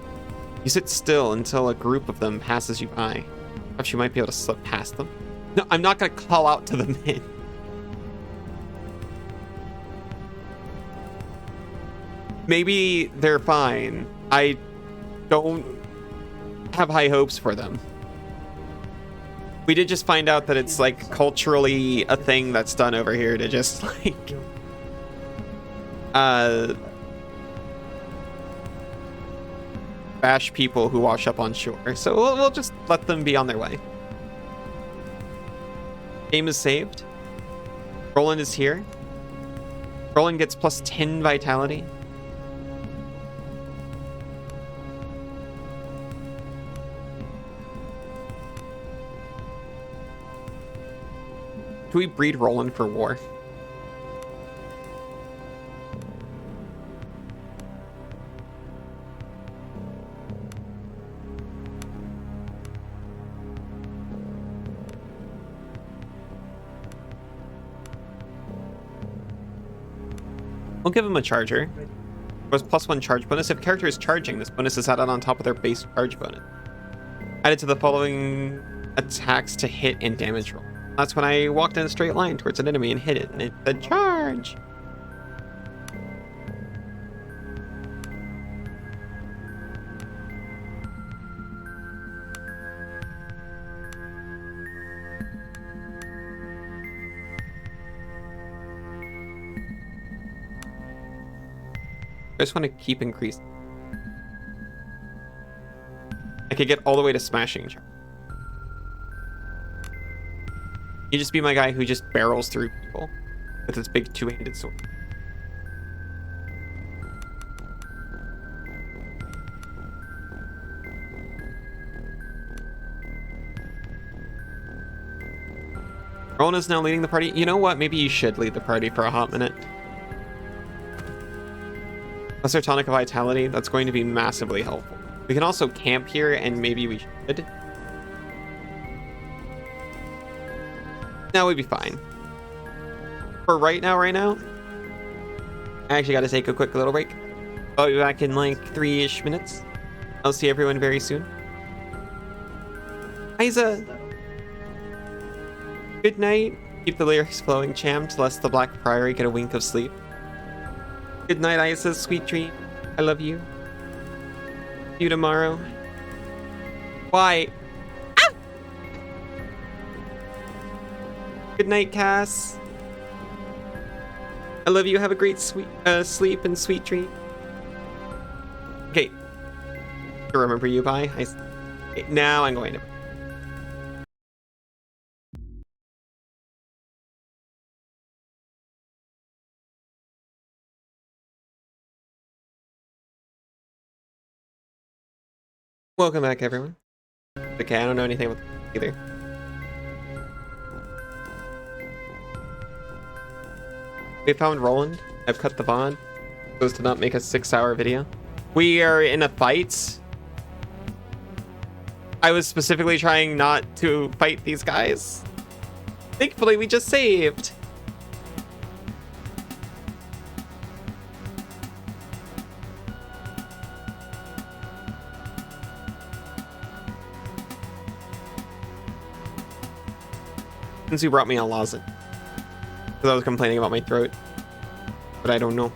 You sit still until a group of them passes you by. Perhaps you might be able to slip past them. No, I'm not going to call out to the men. Maybe they're fine. I don't have high hopes for them. We did just find out that it's like culturally a thing that's done over here to just like bash people who wash up on shore. So we'll just let them be on their way. Game is saved. Roland is here. Roland gets plus 10 vitality. Do we breed Roland for war? We'll give him a charger. Was +1 charge bonus. If a character is charging, this bonus is added on top of their base charge bonus. Added to the following attacks to hit and damage roll. That's when I walked in a straight line towards an enemy and hit it, and it said charge. I just want to keep increasing. I could get all the way to smashing charge. You just be my guy who just barrels through people with his big two-handed sword. Roland is now leading the party. You know what? Maybe you should lead the party for a hot minute. Plus our tonic of vitality, that's going to be massively helpful. We can also camp here, and maybe we should. No, we'd be fine. For right now, I actually got to take a quick little break. I'll be back in like 3-ish minutes. I'll see everyone very soon. Isa! Good night. Keep the lyrics flowing, champ, lest the Black Priory get a wink of sleep. Good night, Isa. Sweet dream. I love you. See you tomorrow. Why? Ah! Good night, Cass. I love you. Have a great sleep and sweet dream. Okay. To remember you by. Now I'm going to. Welcome back, everyone. Okay, I don't know anything about either. We found Roland. I've cut the VOD so as to not make a 6-hour video. We are in a fight. I was specifically trying not to fight these guys. Thankfully, we just saved. Since you brought me a lozenge. Because I was complaining about my throat. But I don't know.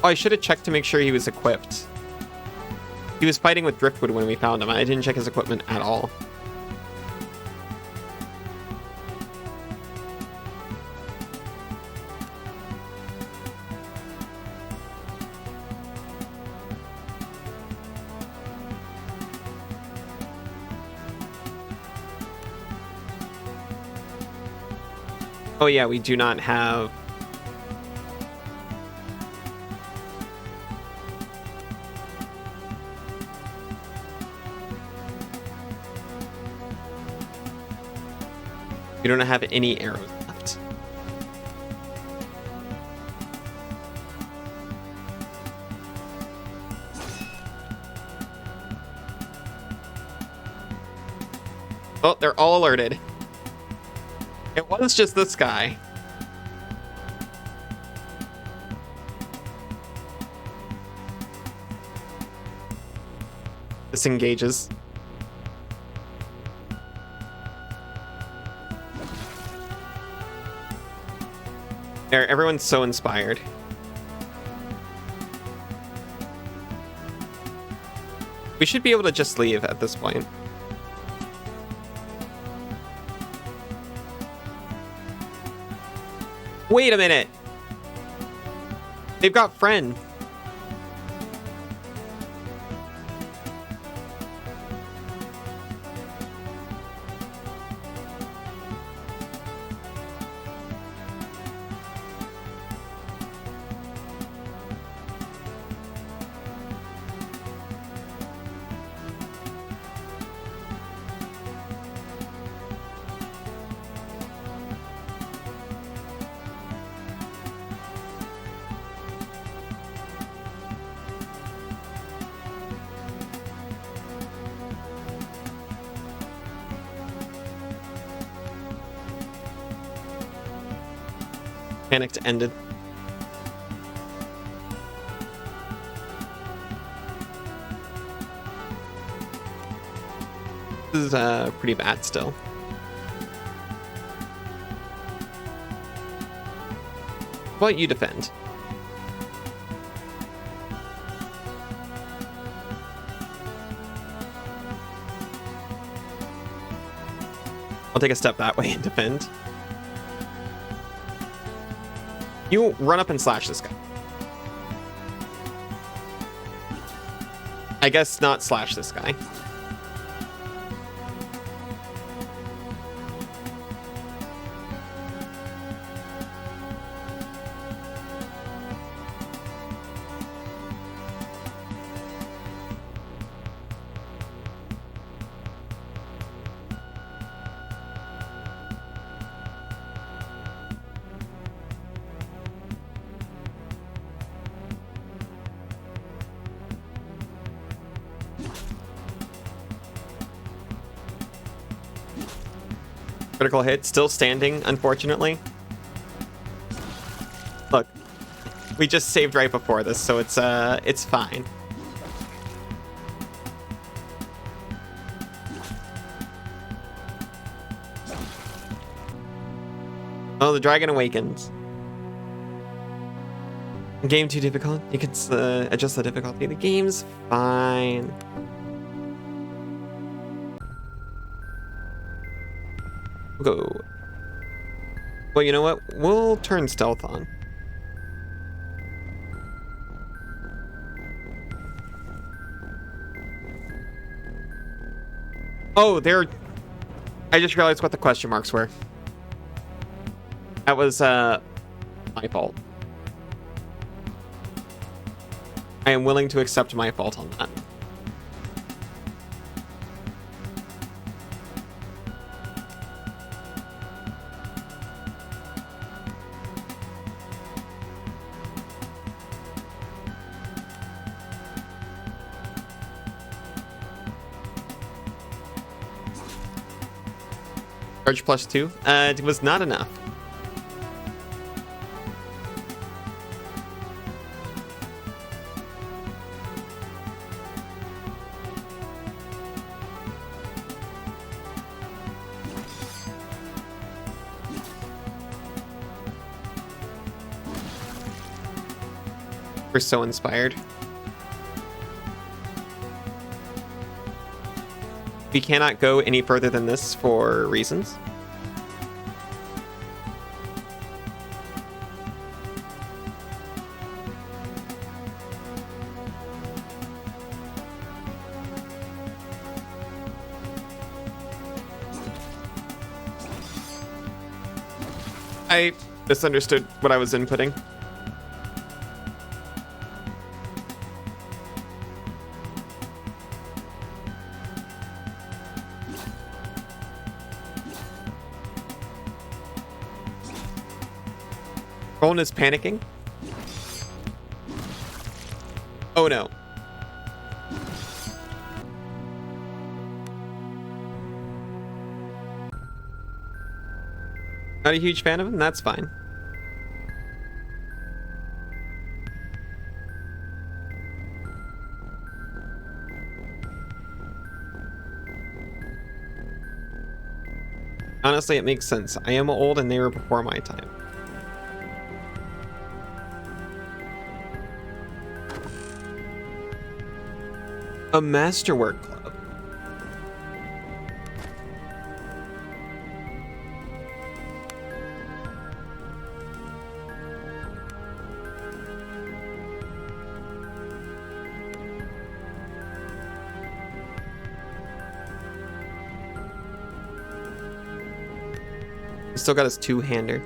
Oh, I should have checked to make sure he was equipped. He was fighting with Driftwood when we found him. I didn't check his equipment at all. Oh yeah, we do not have... We don't have any arrows left. Oh, they're all alerted. It was just this guy. Disengages. There, everyone's so inspired. We should be able to just leave at this point. Wait a minute. They've got friends. Panicked ended. This is pretty bad still. How about you defend? I'll take a step that way and defend. You run up and slash this guy. I guess not slash this guy. Critical hit, still standing, unfortunately. Look, we just saved right before this, so it's fine. Oh, the dragon awakens. Game too difficult? You can adjust the difficulty. The game's fine. Go. Well, you know what? We'll turn stealth on. Oh, there. I just realized what the question marks were. That was my fault. I am willing to accept my fault on that. Charge +2. It was not enough. We're so inspired. We cannot go any further than this for reasons. I misunderstood what I was inputting. Roland is panicking. Oh no. Not a huge fan of him? That's fine. Honestly, it makes sense. I am old and they were before my time. A masterwork club. He still got his two-hander.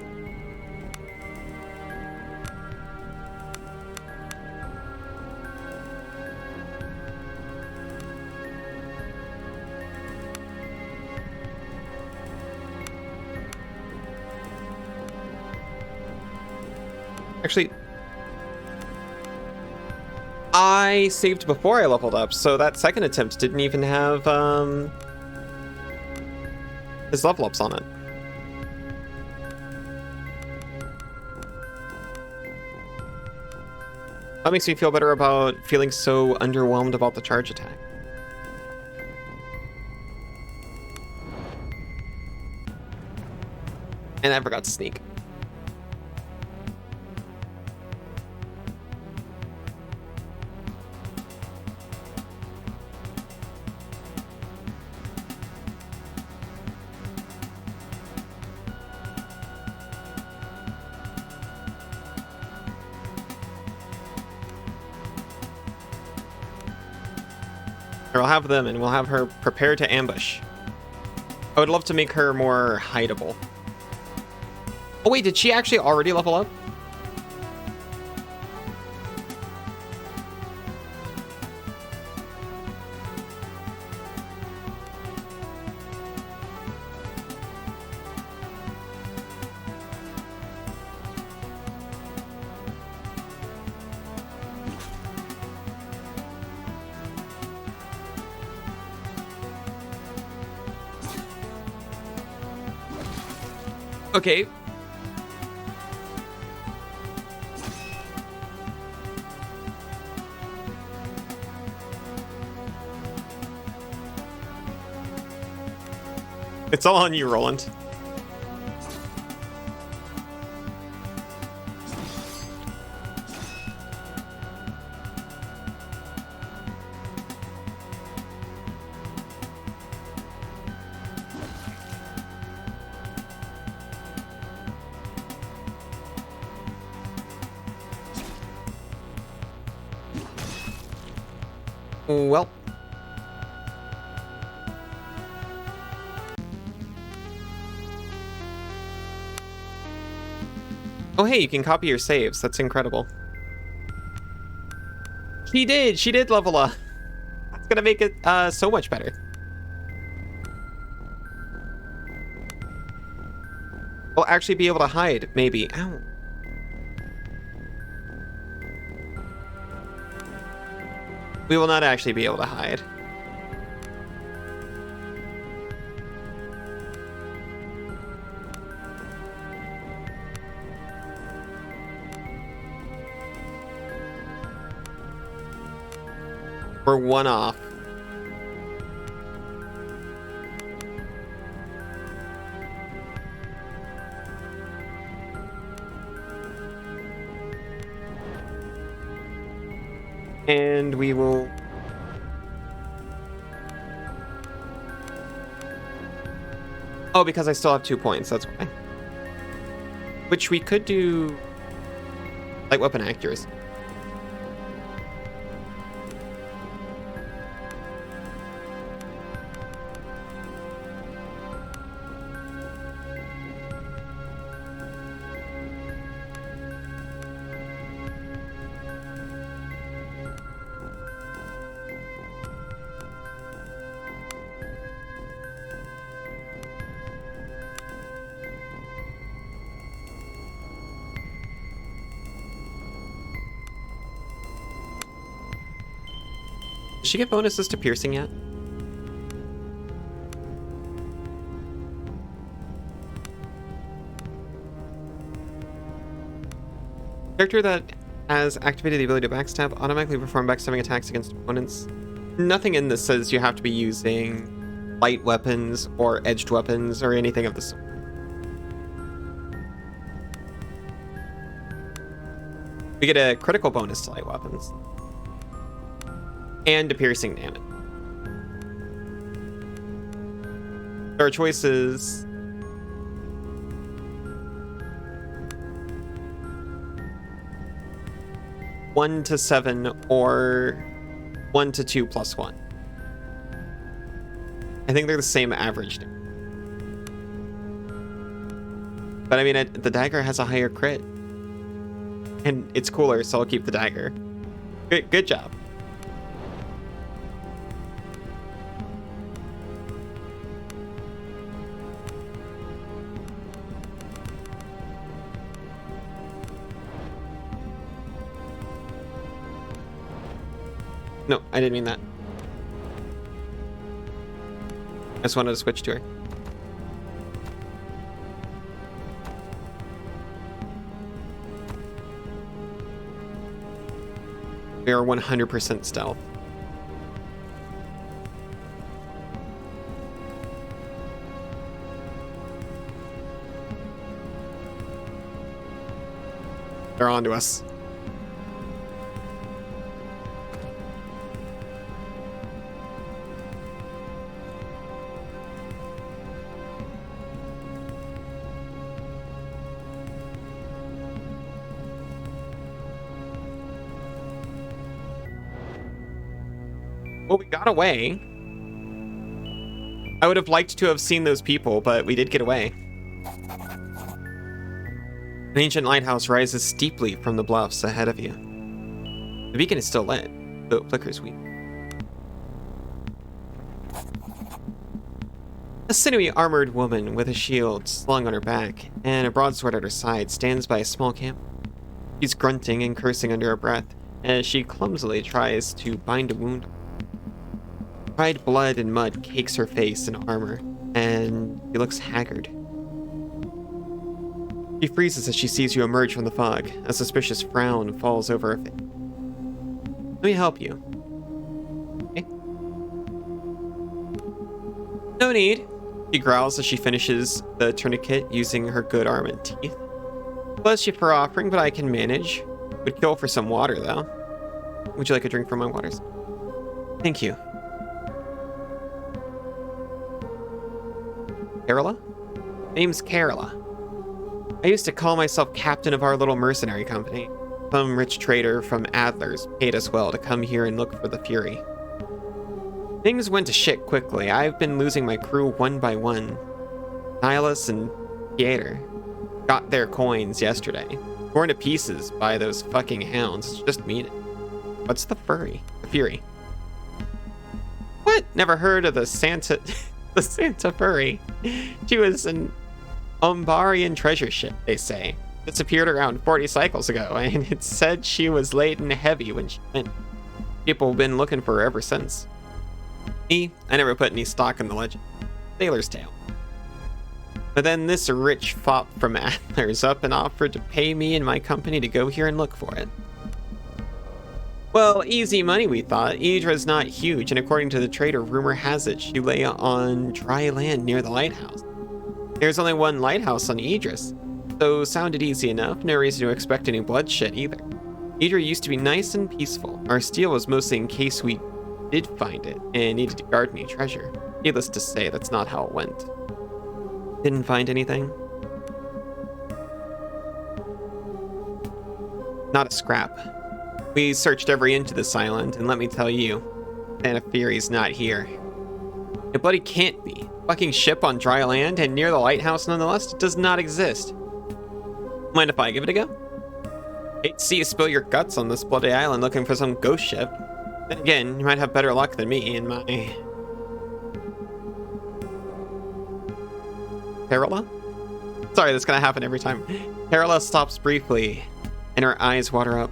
Actually, I saved before I leveled up, so that second attempt didn't even have his level ups on it. That makes me feel better about feeling so underwhelmed about the charge attack. And I forgot to sneak. I'll have them, and we'll have her prepare to ambush. I would love to make her more hideable. Oh wait, did she actually already level up? Okay. It's all on you, Roland. Well. Oh, hey, you can copy your saves. That's incredible. She did level up. That's gonna make it so much better. We'll actually be able to hide, maybe. Ow. We will not actually be able to hide. We're one off. And we will... Oh, because I still have 2 points, that's why. Which we could do... light weapon accuracy. Did she get bonuses to piercing yet? Character that has activated the ability to backstab automatically perform backstabbing attacks against opponents. Nothing in this says you have to be using light weapons or edged weapons or anything of the sort. We get a critical bonus to light weapons. And to piercing damage. Our choices. One to 7 or 1 to 2 plus 1. I think they're the same average. But I mean, the dagger has a higher crit. And it's cooler, so I'll keep the dagger. Good job. No, I didn't mean that. I just wanted to switch to her. We are 100% stealth. They're on to us. Well, we got away. I would have liked to have seen those people, but we did get away. An ancient lighthouse rises steeply from the bluffs ahead of you. The beacon is still lit, though it flickers weak. A sinewy armored woman with a shield slung on her back and a broadsword at her side stands by a small camp. She's grunting and cursing under her breath as she clumsily tries to bind a wound. Dried blood and mud cakes her face and armor, and she looks haggard. She freezes as she sees you emerge from the fog. A suspicious frown falls over her face. Let me help you. Okay. No need, she growls as she finishes the tourniquet using her good arm and teeth. Bless you for offering, but I can manage. Would kill for some water, though. Would you like a drink from my waters? Thank you. Carola? Name's Carola. I used to call myself captain of our little mercenary company. Some rich trader from Adler's paid us well to come here and look for the Fury. Things went to shit quickly. I've been losing my crew one by one. Nihilus and Theater got their coins yesterday. Torn to pieces by those fucking hounds. Just mean it. What's the furry? The Fury. What? Never heard of the Santa... the Santa Furry. She was an Umbarian treasure ship, they say. Disappeared around 40 cycles ago, and it said she was laden heavy when she went. People have been looking for her ever since. Me, I never put any stock in the legend. Sailor's tale. But then this rich fop from Adler's up and offered to pay me and my company to go here and look for it. Well, easy money, we thought. Idra's not huge, and according to the trader, rumor has it she lay on dry land near the lighthouse. There's only one lighthouse on Idris, so sounded easy enough. No reason to expect any bloodshed either. Idra used to be nice and peaceful. Our steel was mostly in case we did find it and needed to guard any treasure. Needless to say, that's not how it went. Didn't find anything? Not a scrap. We searched every inch of this island, and let me tell you, Santa Fury's not here. It bloody can't be. Fucking ship on dry land and near the lighthouse nonetheless does not exist. Mind if I give it a go? Hate to see you spill your guts on this bloody island looking for some ghost ship. Then again, you might have better luck than me in my... Carola? Sorry, that's gonna happen every time. Carola stops briefly, and her eyes water up.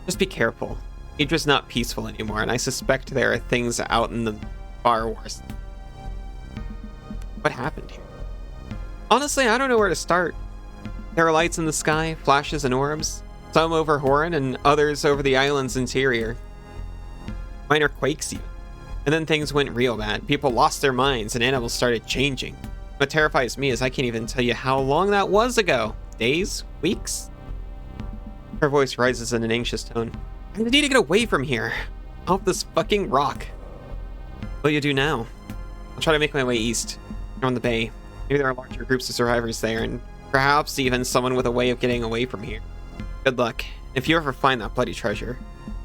Just be careful. Idra's not peaceful anymore, and I suspect there are things out in the far worse. What happened here? Honestly, I don't know where to start. There are lights in the sky, flashes and orbs, some over Horan and others over the island's interior. Minor quakes even. And then things went real bad. People lost their minds and animals started changing. What terrifies me is I can't even tell you how long that was ago. Days? Weeks? Her voice rises in an anxious tone. I need to get away from here. Off this fucking rock. What do you do now? I'll try to make my way east. On the bay. Maybe there are larger groups of survivors there, and perhaps even someone with a way of getting away from here. Good luck. If you ever find that bloody treasure,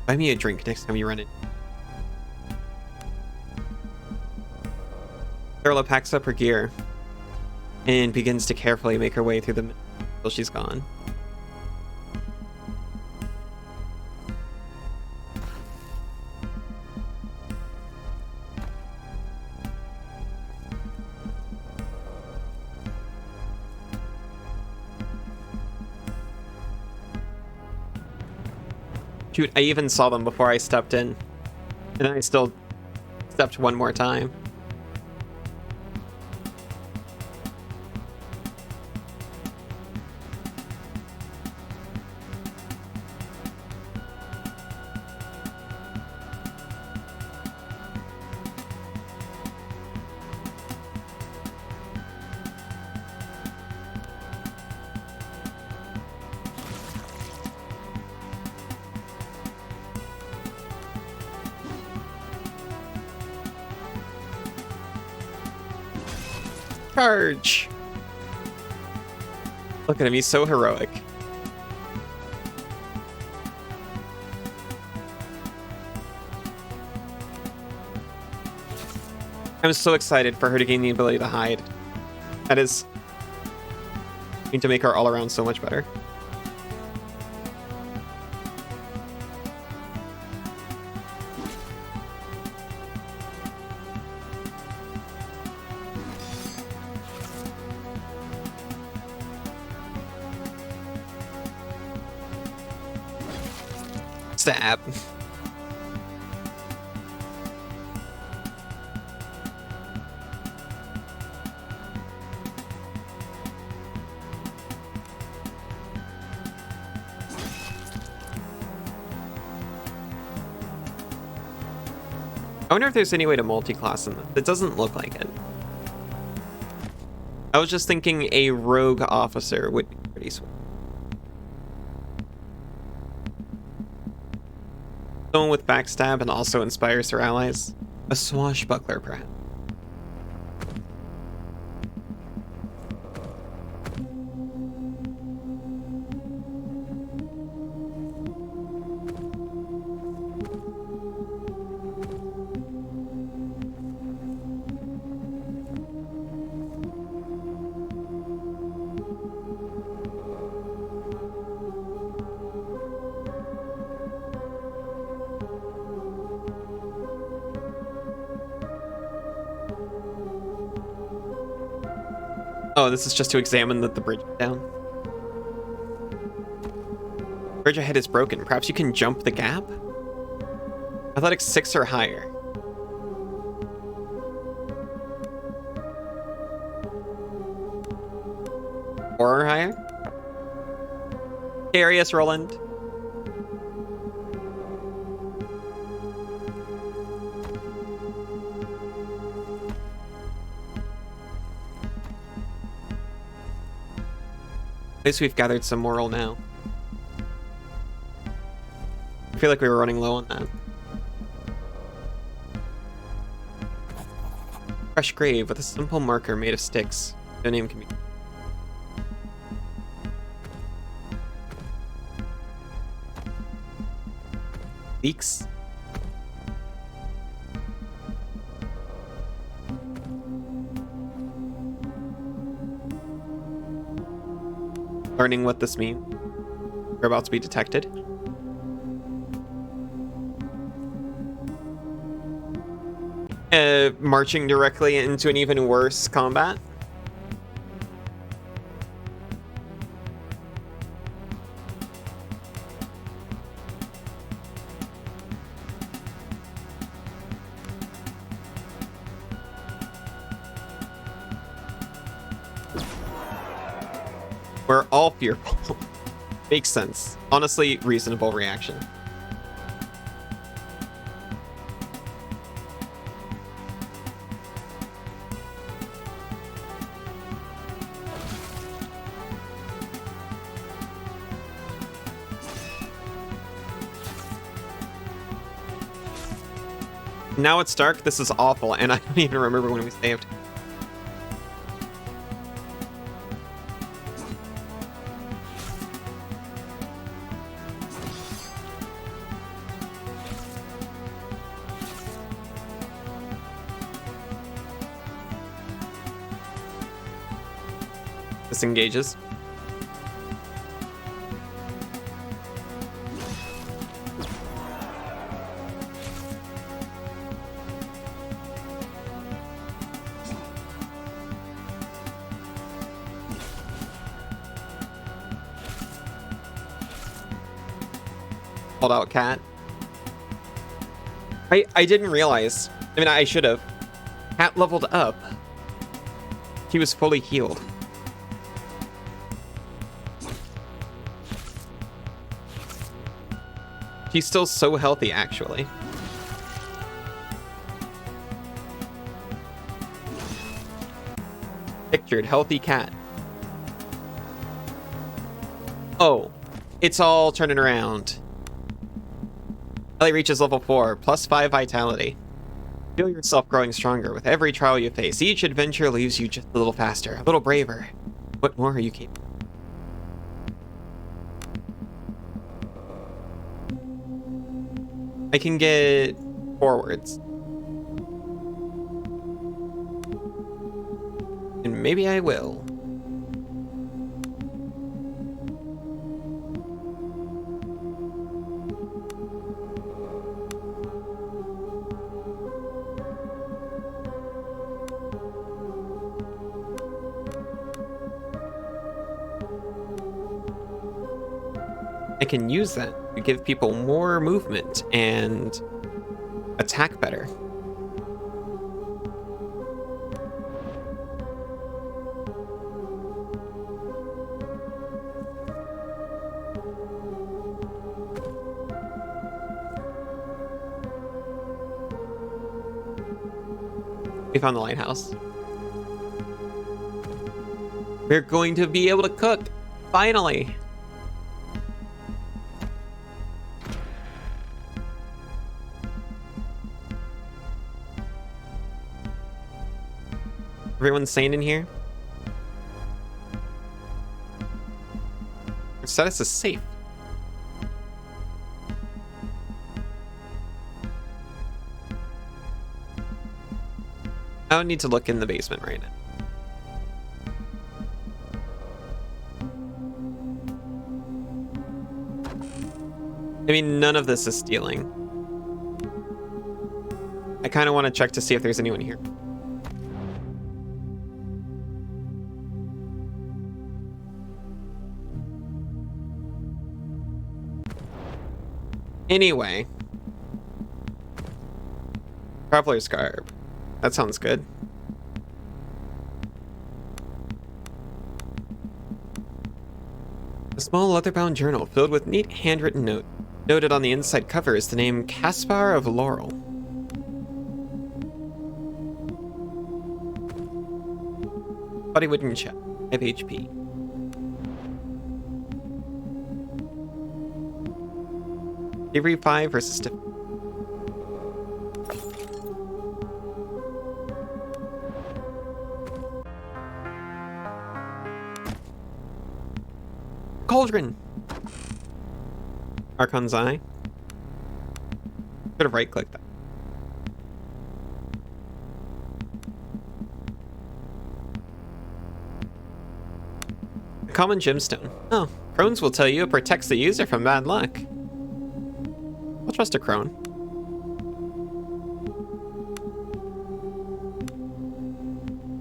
buy me a drink next time you run it. Carola packs up her gear and begins to carefully make her way through the mist until she's gone. Shoot, I even saw them before I stepped in. And then I still stepped one more time. Charge! Look at him, he's so heroic. I'm so excited for her to gain the ability to hide. That is going to make her all around so much better. Stab. I wonder if there's any way to multi-class in this. It doesn't look like it. I was just thinking a rogue officer would be pretty sweet. Someone with backstab and also inspires their allies. A swashbuckler, perhaps. Oh, this is just to examine that the bridge is down. Bridge ahead is broken. Perhaps you can jump the gap? Athletics 6 or higher. Or higher? Carry us, Roland. At least we've gathered some moral now. I feel like we were running low on that. Fresh grave with a simple marker made of sticks. No name can be. Leaks. Learning what this means. We're about to be detected. Marching directly into an even worse combat. We're all fearful. Makes sense. Honestly, reasonable reaction. Now it's dark. This is awful, and I don't even remember when we saved. Disengages. Hold out cat. I didn't realize. I mean, I should have. Cat leveled up. He was fully healed. He's still so healthy, actually. Pictured healthy cat. Oh, it's all turning around. Ellie reaches level 4, plus 5 vitality. Feel yourself growing stronger with every trial you face. Each adventure leaves you just a little faster, a little braver. What more are you capable? I can get forwards. And maybe I will. I can use that to give people more movement and attack better. We found the lighthouse. We're going to be able to cook, finally. Everyone's sane in here? Our status is safe. I don't need to look in the basement right now. I mean, none of this is stealing. I kind of want to check to see if there's anyone here. Anyway. Traveler's Garb. That sounds good. A small leather-bound journal filled with neat handwritten notes. Noted on the inside cover is the name Caspar of Laurel. Body wooden chest. 5 HP. Bravery 5 versus Cauldron! Archon's Eye. Should have right-clicked that. The common gemstone. Oh, Crones will tell you it protects the user from bad luck. I'll trust a crone.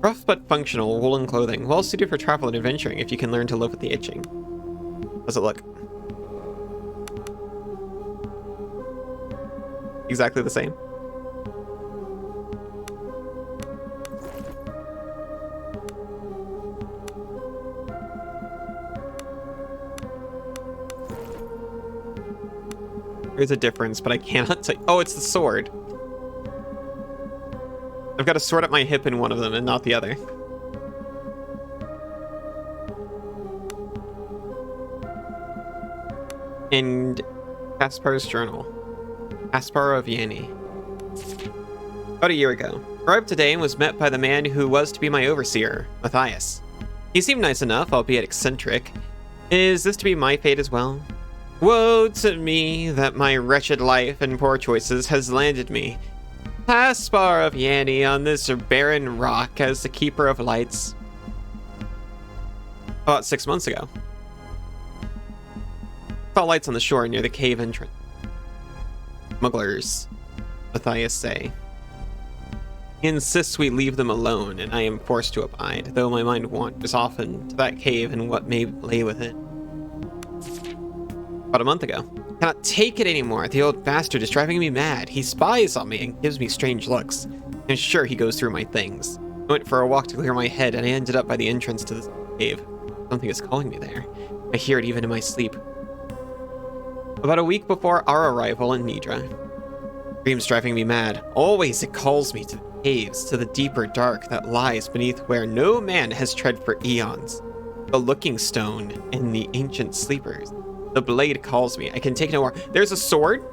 Rough but functional woolen clothing, well suited for travel and adventuring if you can learn to live with the itching. How's it look? Exactly the same. There's a difference, but I cannot say. Oh, it's the sword. I've got a sword at my hip in one of them and not the other. And Caspar's journal. Caspar of Yanni. About a year ago. Arrived today and was met by the man who was to be my overseer, Matthias. He seemed nice enough, albeit eccentric. Is this to be my fate as well? Woe to me that my wretched life and poor choices has landed me, Caspar of Yanni, on this barren rock as the keeper of lights. About 6 months ago. Saw lights on the shore near the cave entrance. Smugglers, Matthias say. He insists we leave them alone, and I am forced to abide, though my mind wanders often to that cave and what may lay within. About a month ago. Cannot take it anymore. The old bastard is driving me mad. He spies on me and gives me strange looks. I'm sure he goes through my things. I went for a walk to clear my head, and I ended up by the entrance to the cave. Something is calling me there. I hear it even in my sleep. About a week before our arrival in Nidra. Dreams driving me mad. Always it calls me to the caves, to the deeper dark that lies beneath where no man has tread for eons. The looking stone and the ancient sleepers. The blade calls me. I can take no more. There's a sword?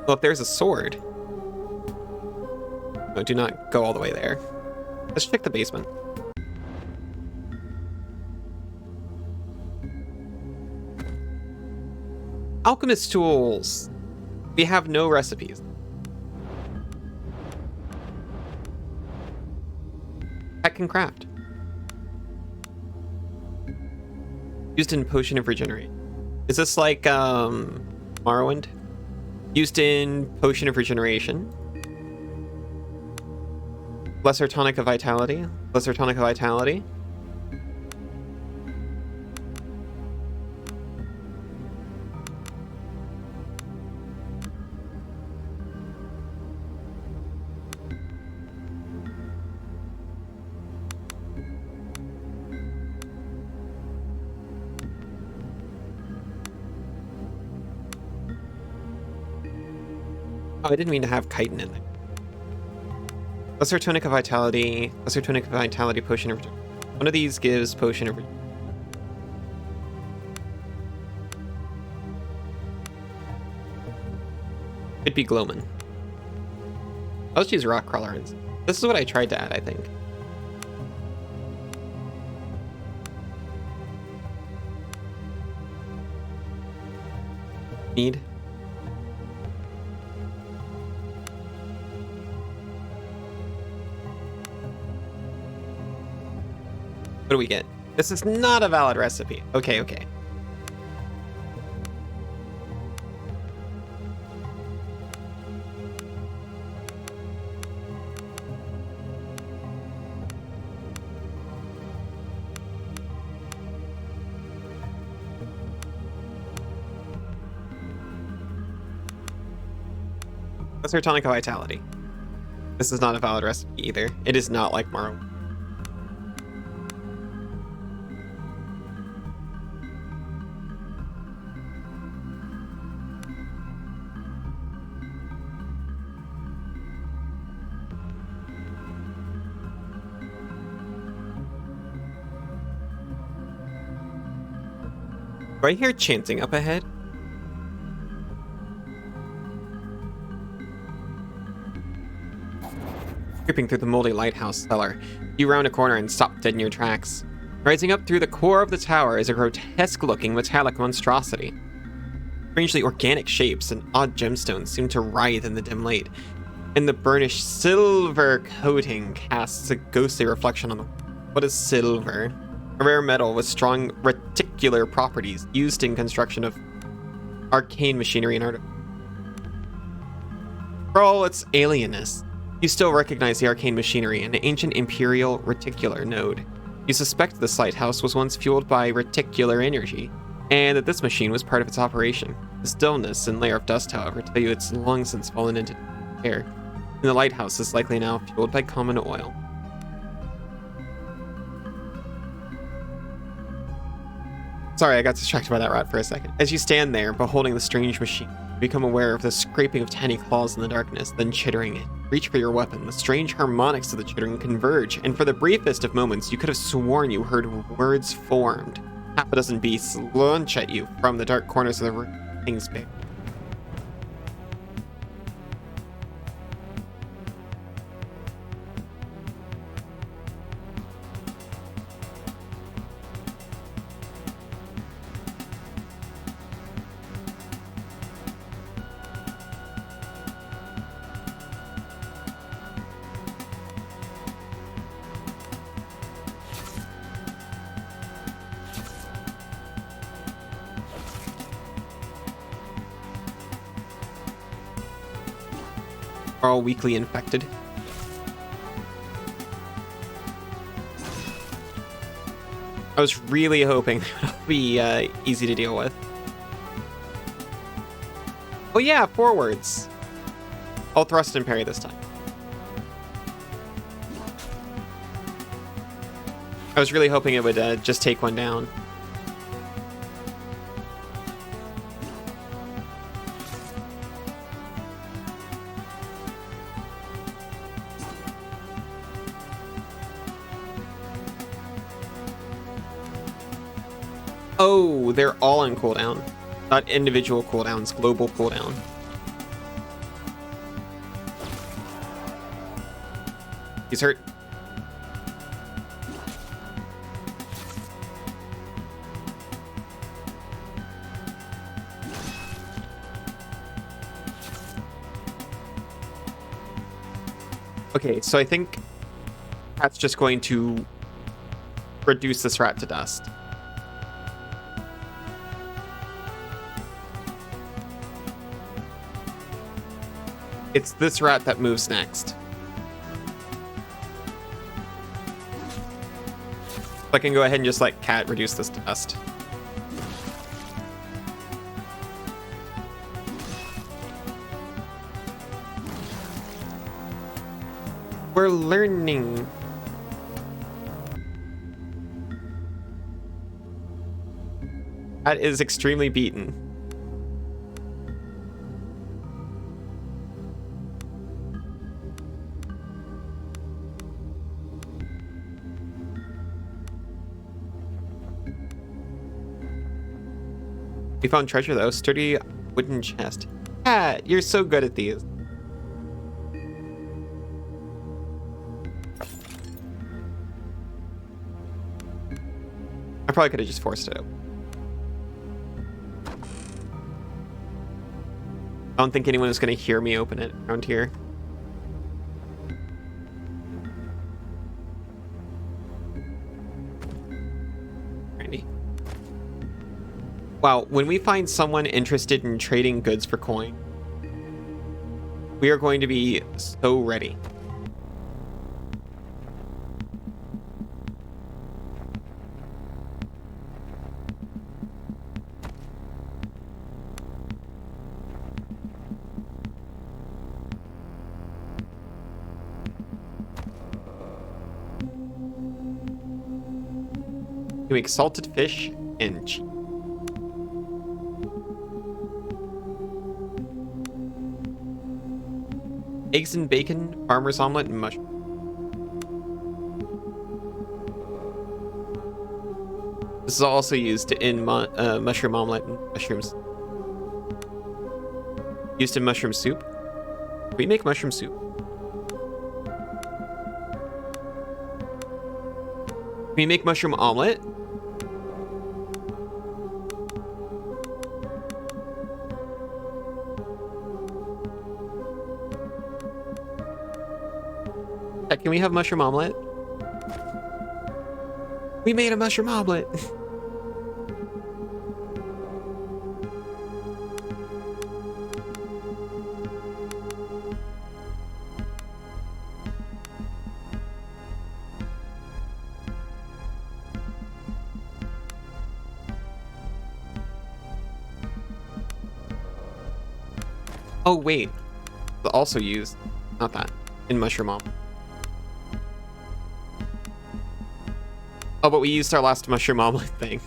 Well, if there's a sword... No, do not go all the way there. Let's check the basement. Alchemist tools. We have no recipes. I can craft. Used in Potion of Regeneration. Is this like Morrowind? Used in Potion of Regeneration. Lesser Tonic of Vitality. Lesser Tonic of Vitality. Oh, I didn't mean to have chitin in there. Lesser Tonic of Vitality. Lesser Tonic of Vitality, Potion of Regeneration. One of these gives Potion of Regeneration. Could be Glowman. I'll just use Rock Crawler. This is what I tried to add, I think. Need. What do we get? This is not a valid recipe. Okay, okay. What's her tonic of vitality? This is not a valid recipe either. It is not like Marrow. Do I hear chanting up ahead? Creeping through the moldy lighthouse cellar, you round a corner and stop dead in your tracks. Rising up through the core of the tower is a grotesque-looking metallic monstrosity. Strangely organic shapes and odd gemstones seem to writhe in the dim light, and the burnished silver coating casts a ghostly reflection on the... What is silver? A rare metal with strong reticular properties used in construction of arcane machinery and art. For all its alienness, you still recognize the arcane machinery and the ancient imperial reticular node. You suspect this lighthouse was once fueled by reticular energy, and that this machine was part of its operation. The stillness and layer of dust, however, tell you it's long since fallen into air, and the lighthouse is likely now fueled by common oil. Sorry, I got distracted by that rat for a second. As you stand there, beholding the strange machine, you become aware of the scraping of tiny claws in the darkness, then chittering. Reach for your weapon. The strange harmonics of the chittering converge, and for the briefest of moments, you could have sworn you heard words formed. Half a dozen beasts launch at you from the dark corners of the thing's space. Are all weakly infected. I was really hoping it would be easy to deal with. Oh yeah, forwards. I'll thrust and parry this time. I was really hoping it would just take one down. Oh, they're all on cooldown. Not individual cooldowns, global cooldown. He's hurt. Okay, so I think that's just going to reduce this rat to dust. It's this rat that moves next. I can go ahead and just let Cat reduce this to dust. We're learning. That is extremely beaten. We found treasure though, sturdy wooden chest. Yeah, you're so good at these. I probably could have just forced it out. I don't think anyone is going to hear me open it around here. Randy. Wow, when we find someone interested in trading goods for coin, we are going to be so ready. You make salted fish and cheese. Eggs and bacon, farmer's omelet, and mushroom. This is also used in mushroom omelet and mushrooms. Used in mushroom soup. We make mushroom soup. We make mushroom omelet. Can we have mushroom omelet? We made a mushroom omelet. Oh, wait. Also used, not that, in mushroom omelet. Oh, but we used our last mushroom omelet thing.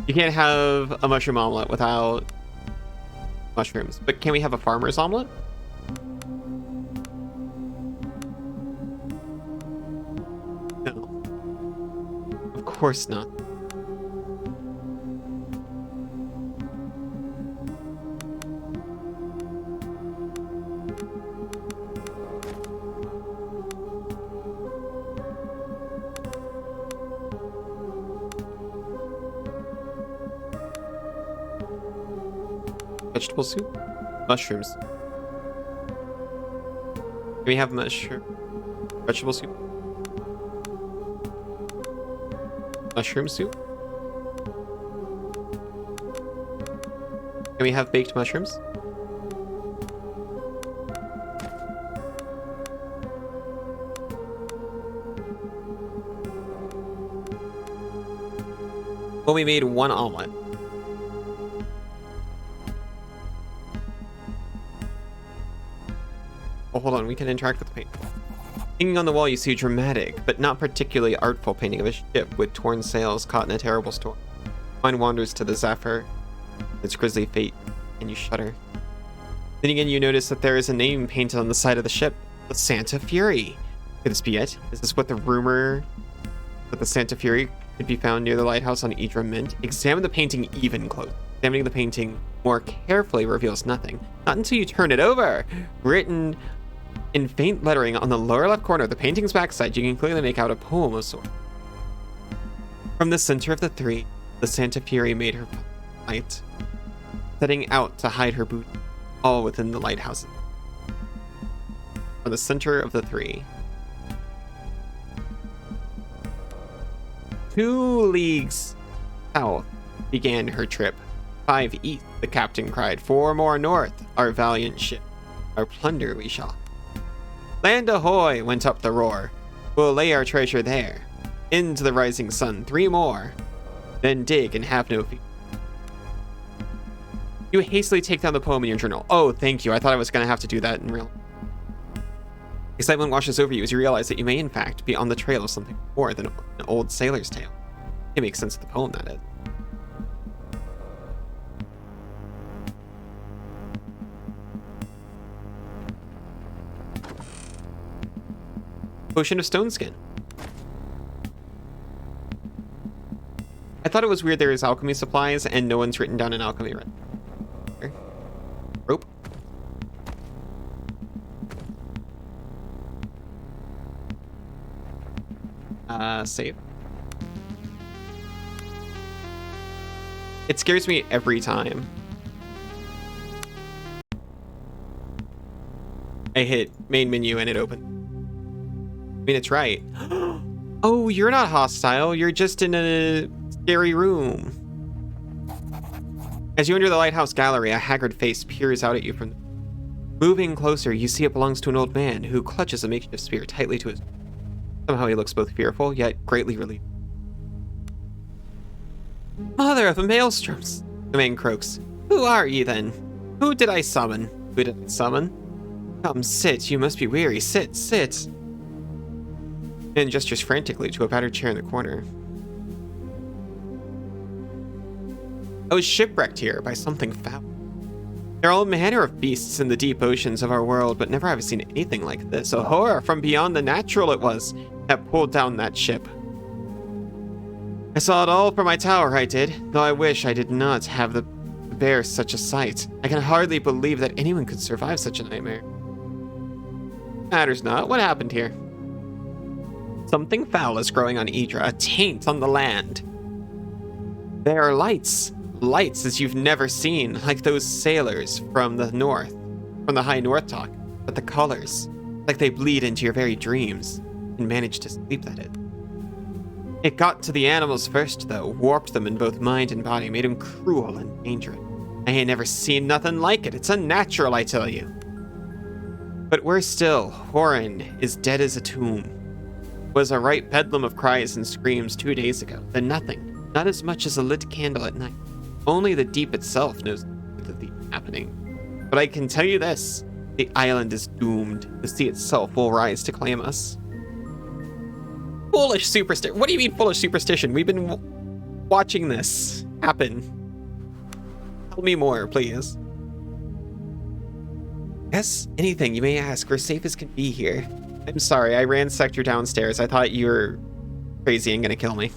You can't have a mushroom omelet without mushrooms. But can we have a farmer's omelet? No. Of course not. Vegetable soup? Mushrooms. Can we have mushroom? Vegetable soup? Mushroom soup? Can we have baked mushrooms? Well, we made one omelet. Oh, hold on, we can interact with the paint. Hanging on the wall, you see a dramatic, but not particularly artful painting of a ship with torn sails caught in a terrible storm. Mind wanders to the Zephyr, its grisly fate, and you shudder. Then again, you notice that there is a name painted on the side of the ship, the Santa Fury. Could this be it? Is this what the rumor that the Santa Fury could be found near the lighthouse on Idra meant? Examine the painting even closer. Examining the painting more carefully reveals nothing. Not until you turn it over. Written in faint lettering on the lower left corner of the painting's backside, you can clearly make out a poem of sorts. From the center of the three, the Santa Fury made her light, setting out to hide her booty, all within the lighthouse. From the center of the three. 2 leagues south began her trip. 5 east, the captain cried. 4 more north, our valiant ship. Our plunder we shall. Land ahoy, went up the roar. We'll lay our treasure there. Into the rising sun, 3 more. Then dig and have no fear. You hastily take down the poem in your journal. Oh, thank you. I thought I was going to have to do that in real. Excitement washes over you as you realize that you may, in fact, be on the trail of something more than an old sailor's tale. It makes sense of the poem, that is. Potion of stone skin. I thought it was weird there is alchemy supplies and no one's written down an alchemy right. Here. Rope. Save. It scares me every time. I hit main menu and it opened. I mean, it's right. Oh, you're not hostile. You're just in a scary room. As you enter the lighthouse gallery, a haggard face peers out at you from the... Moving closer, you see it belongs to an old man who clutches a makeshift spear tightly to his... Somehow he looks both fearful, yet greatly relieved. Mother of the maelstroms, the man croaks. Who are ye then? Who did I summon? Who did I summon? Come, sit. You must be weary. Sit, sit. And gestures frantically to a battered chair in the corner. I was shipwrecked here by something foul. There are all manner of beasts in the deep oceans of our world, but never have I seen anything like this. A horror from beyond the natural it was that pulled down that ship. I saw it all from my tower, I did, though I wish I did not have to bear such a sight. I can hardly believe that anyone could survive such a nightmare. Matters not. What happened here? Something foul is growing on Idra, a taint on the land. There are lights as you've never seen, like those sailors from the north, from the high north talk, but the colors, like they bleed into your very dreams, and manage to sleep that in. It got to the animals first, though, warped them in both mind and body, made them cruel and dangerous. I ain't never seen nothing like it. It's unnatural, I tell you. But worse still, Horan is dead as a tomb. Was a right bedlam of cries and screams 2 days ago. Then nothing, not as much as a lit candle at night. Only the deep itself knows the happening. But I can tell you this, the island is doomed. The sea itself will rise to claim us. Foolish superstition. What do you mean foolish superstition? We've been watching this happen. Tell me more, please. Yes, anything you may ask. We're safe as can be here. I'm sorry, I ransacked your downstairs. I thought you were crazy and gonna kill me.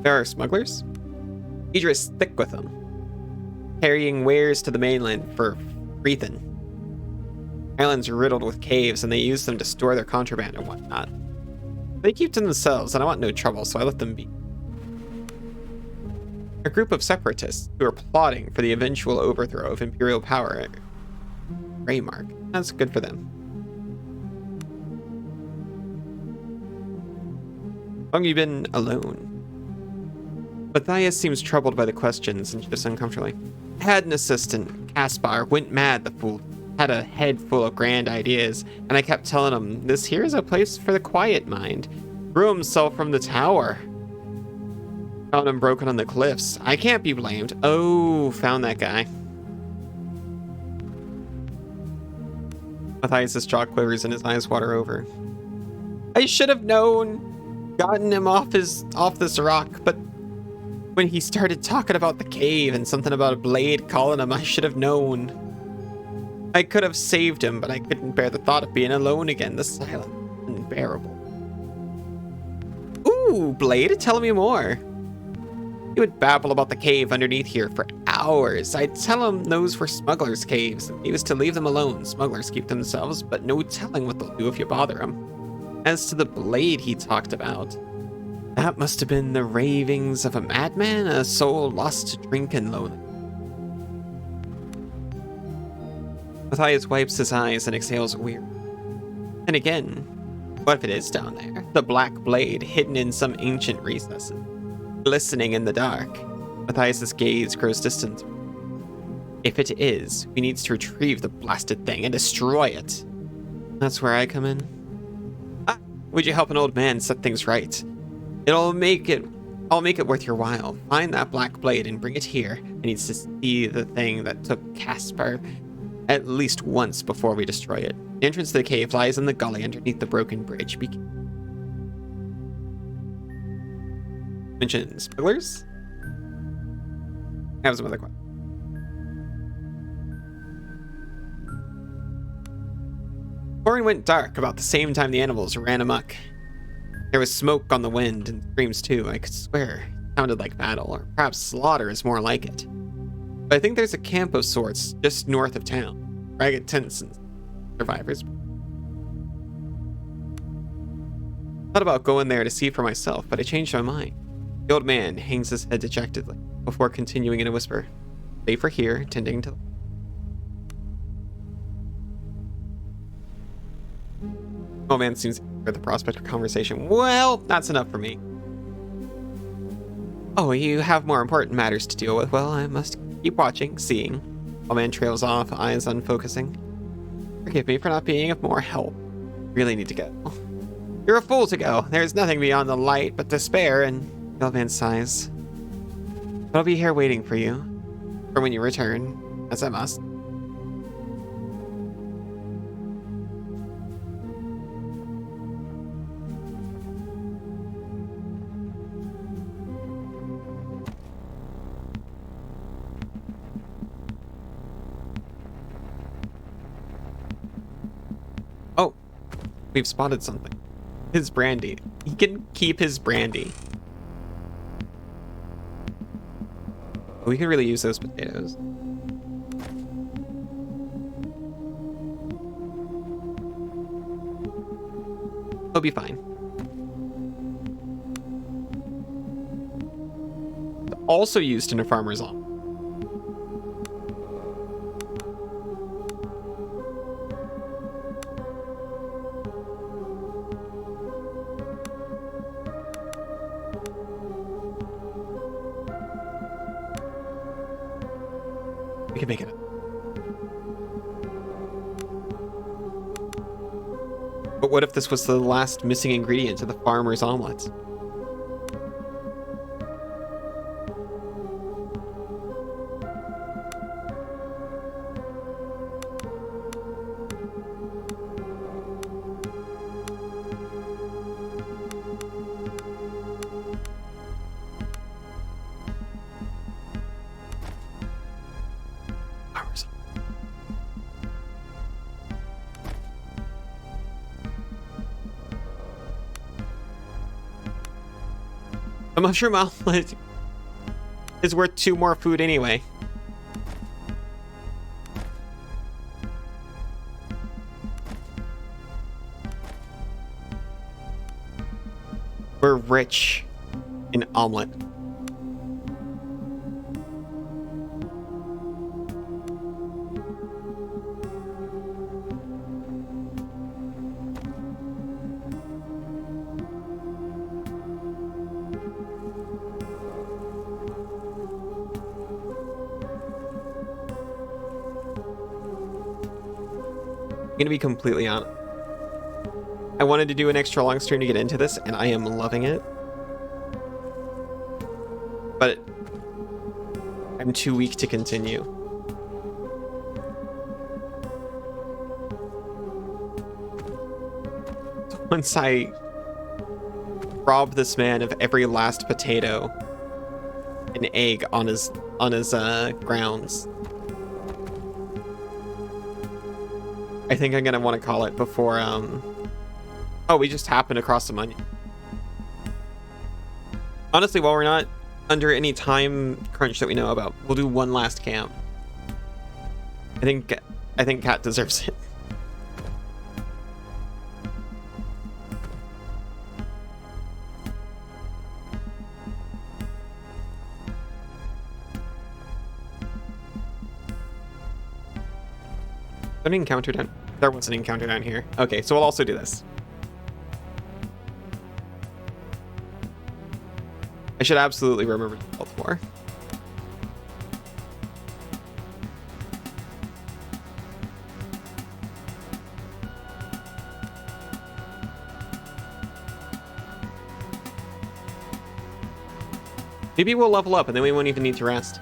There are smugglers? Idra is thick with them, carrying wares to the mainland for Freethen. Islands are riddled with caves, and they use them to store their contraband and whatnot. They keep to themselves, and I want no trouble, so I let them be. A group of separatists who are plotting for the eventual overthrow of imperial power at Greymark. That's good for them. How long have you been alone? Matthias seems troubled by the questions and shifts uncomfortably. I had an assistant, Caspar, went mad, the fool. Had a head full of grand ideas, and I kept telling him, this here is a place for the quiet mind. Threw himself from the tower. Found him broken on the cliffs. I can't be blamed. Oh, found that guy. Matthias' jaw quivers and his eyes water over. I should have known. Gotten him off this rock, but when he started talking about the cave and something about a blade calling him, I should have known. I could have saved him, but I couldn't bear the thought of being alone again. The silence, unbearable. Ooh, Blade, tell me more. He would babble about the cave underneath here for hours. I'd tell him those were smugglers' caves. He was to leave them alone. Smugglers keep themselves, but no telling what they'll do if you bother them. As to the blade he talked about, that must have been the ravings of a madman, a soul lost to drink and loneliness. Matthias wipes his eyes and exhales weird. And again, what if it is down there? The black blade hidden in some ancient recess, glistening in the dark. Matthias' gaze grows distant. If it is, we need to retrieve the blasted thing and destroy it. That's where I come in. Ah, would you help an old man set things right? I'll make it worth your while. Find that black blade and bring it here. It needs to see the thing that took Caspar at least once before we destroy it. The entrance to the cave lies in the gully underneath the broken bridge. Mention smugglers? I have some other questions. Pouring went dark about the same time the animals ran amok. There was smoke on the wind and screams too. I could swear it sounded like battle, or perhaps slaughter is more like it. But I think there's a camp of sorts just north of town. Ragged tents and survivors. Thought about going there to see for myself, but I changed my mind. The old man hangs his head dejectedly before continuing in a whisper. Stay for here, tending to... Old man seems for the prospect of conversation. Well, that's enough for me. Oh, you have more important matters to deal with. Well, I must keep watching, seeing. Old man trails off, eyes unfocusing. Forgive me for not being of more help. Really need to go. You're a fool to go. There's nothing beyond the light but despair, and the old man sighs. But I'll be here waiting for you. For when you return, as I must. We've spotted something. His brandy. He can keep his brandy. We could really use those potatoes. He'll be fine. Also used in a farmer's omelet. We can make it up. But what if this was the last missing ingredient to the farmer's omelets? A mushroom omelet is worth 2 more food anyway. We're rich in omelet. I'm gonna be completely honest. I wanted to do an extra long stream to get into this, and I am loving it. But I'm too weak to continue. Once I rob this man of every last potato and egg on his grounds, I think I'm gonna want to call it before oh, we just happened across some onion. Honestly, while we're not under any time crunch that we know about, we'll do one last camp. I think Cat deserves it. An encounter down. There was an encounter down here. Okay, so we'll also do this. I should absolutely remember to health more. Maybe we'll level up and then we won't even need to rest.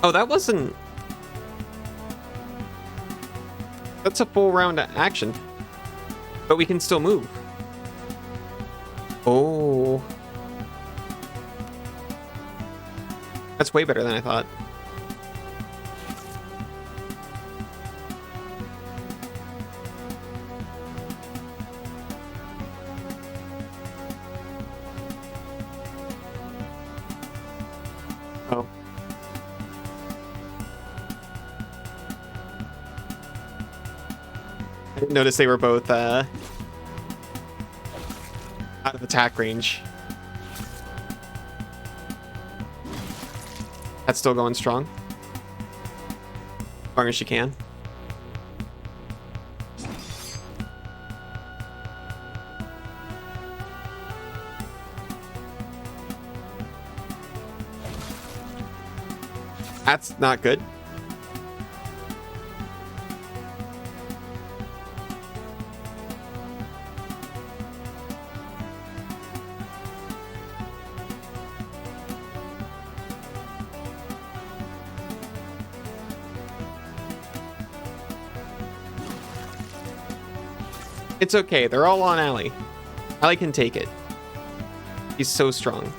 Oh, that wasn't... That's a full round action. But we can still move. Oh. That's way better than I thought. Oh. I didn't notice they were both out of attack range. That's still going strong. As long as she can. That's not good. It's okay. They're all on Allie. Allie can take it. He's so strong.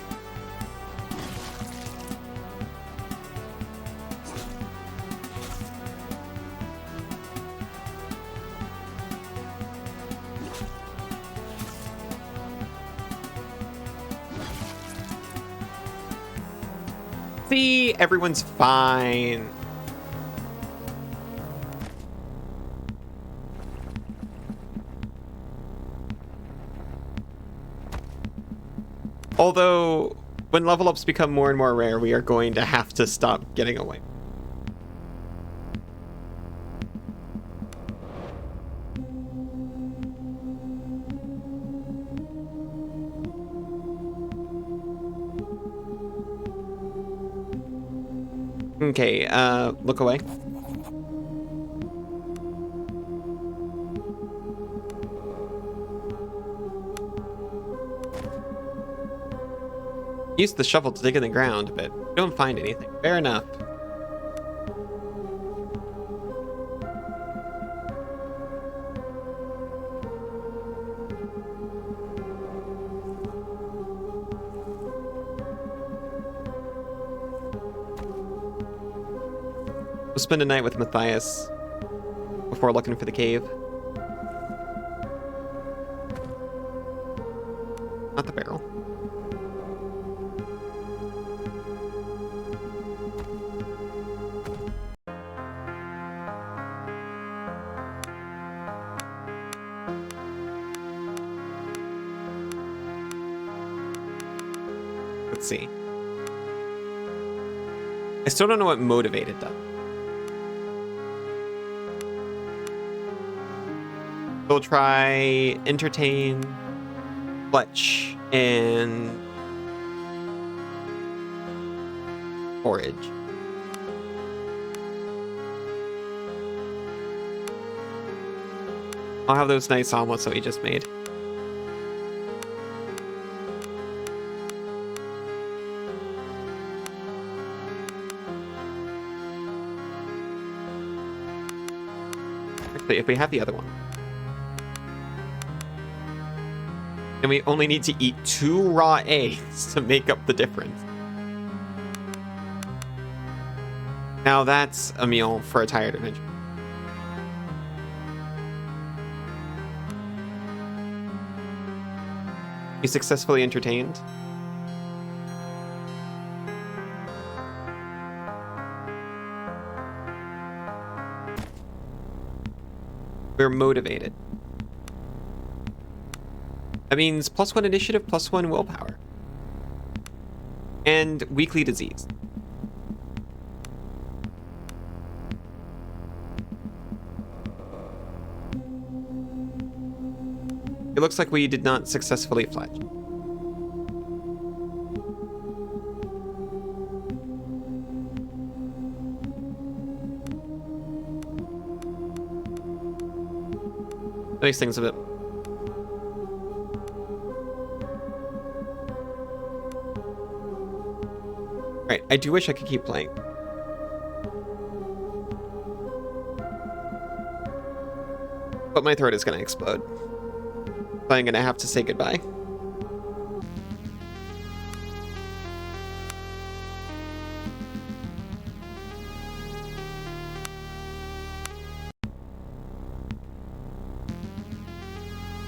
See, everyone's fine. Although, when level ups become more and more rare, we are going to have to stop getting away. Okay, look away. Use the shovel to dig in the ground, but don't find anything. Fair enough. We'll spend a night with Matthias before looking for the cave. Not the barrel. Let's see. I still don't know what motivated them. We'll try entertain, fletch, and forage. I'll have those nice omelets that we just made. Actually, if we have the other one. And we only need to eat 2 raw eggs to make up the difference. Now that's a meal for a tired adventure. You successfully entertained? We're motivated. That means +1 initiative, +1 willpower. And weekly disease. It looks like we did not successfully fletch. Nice things of it. Alright, I do wish I could keep playing. But my throat is gonna explode. So I'm gonna have to say goodbye.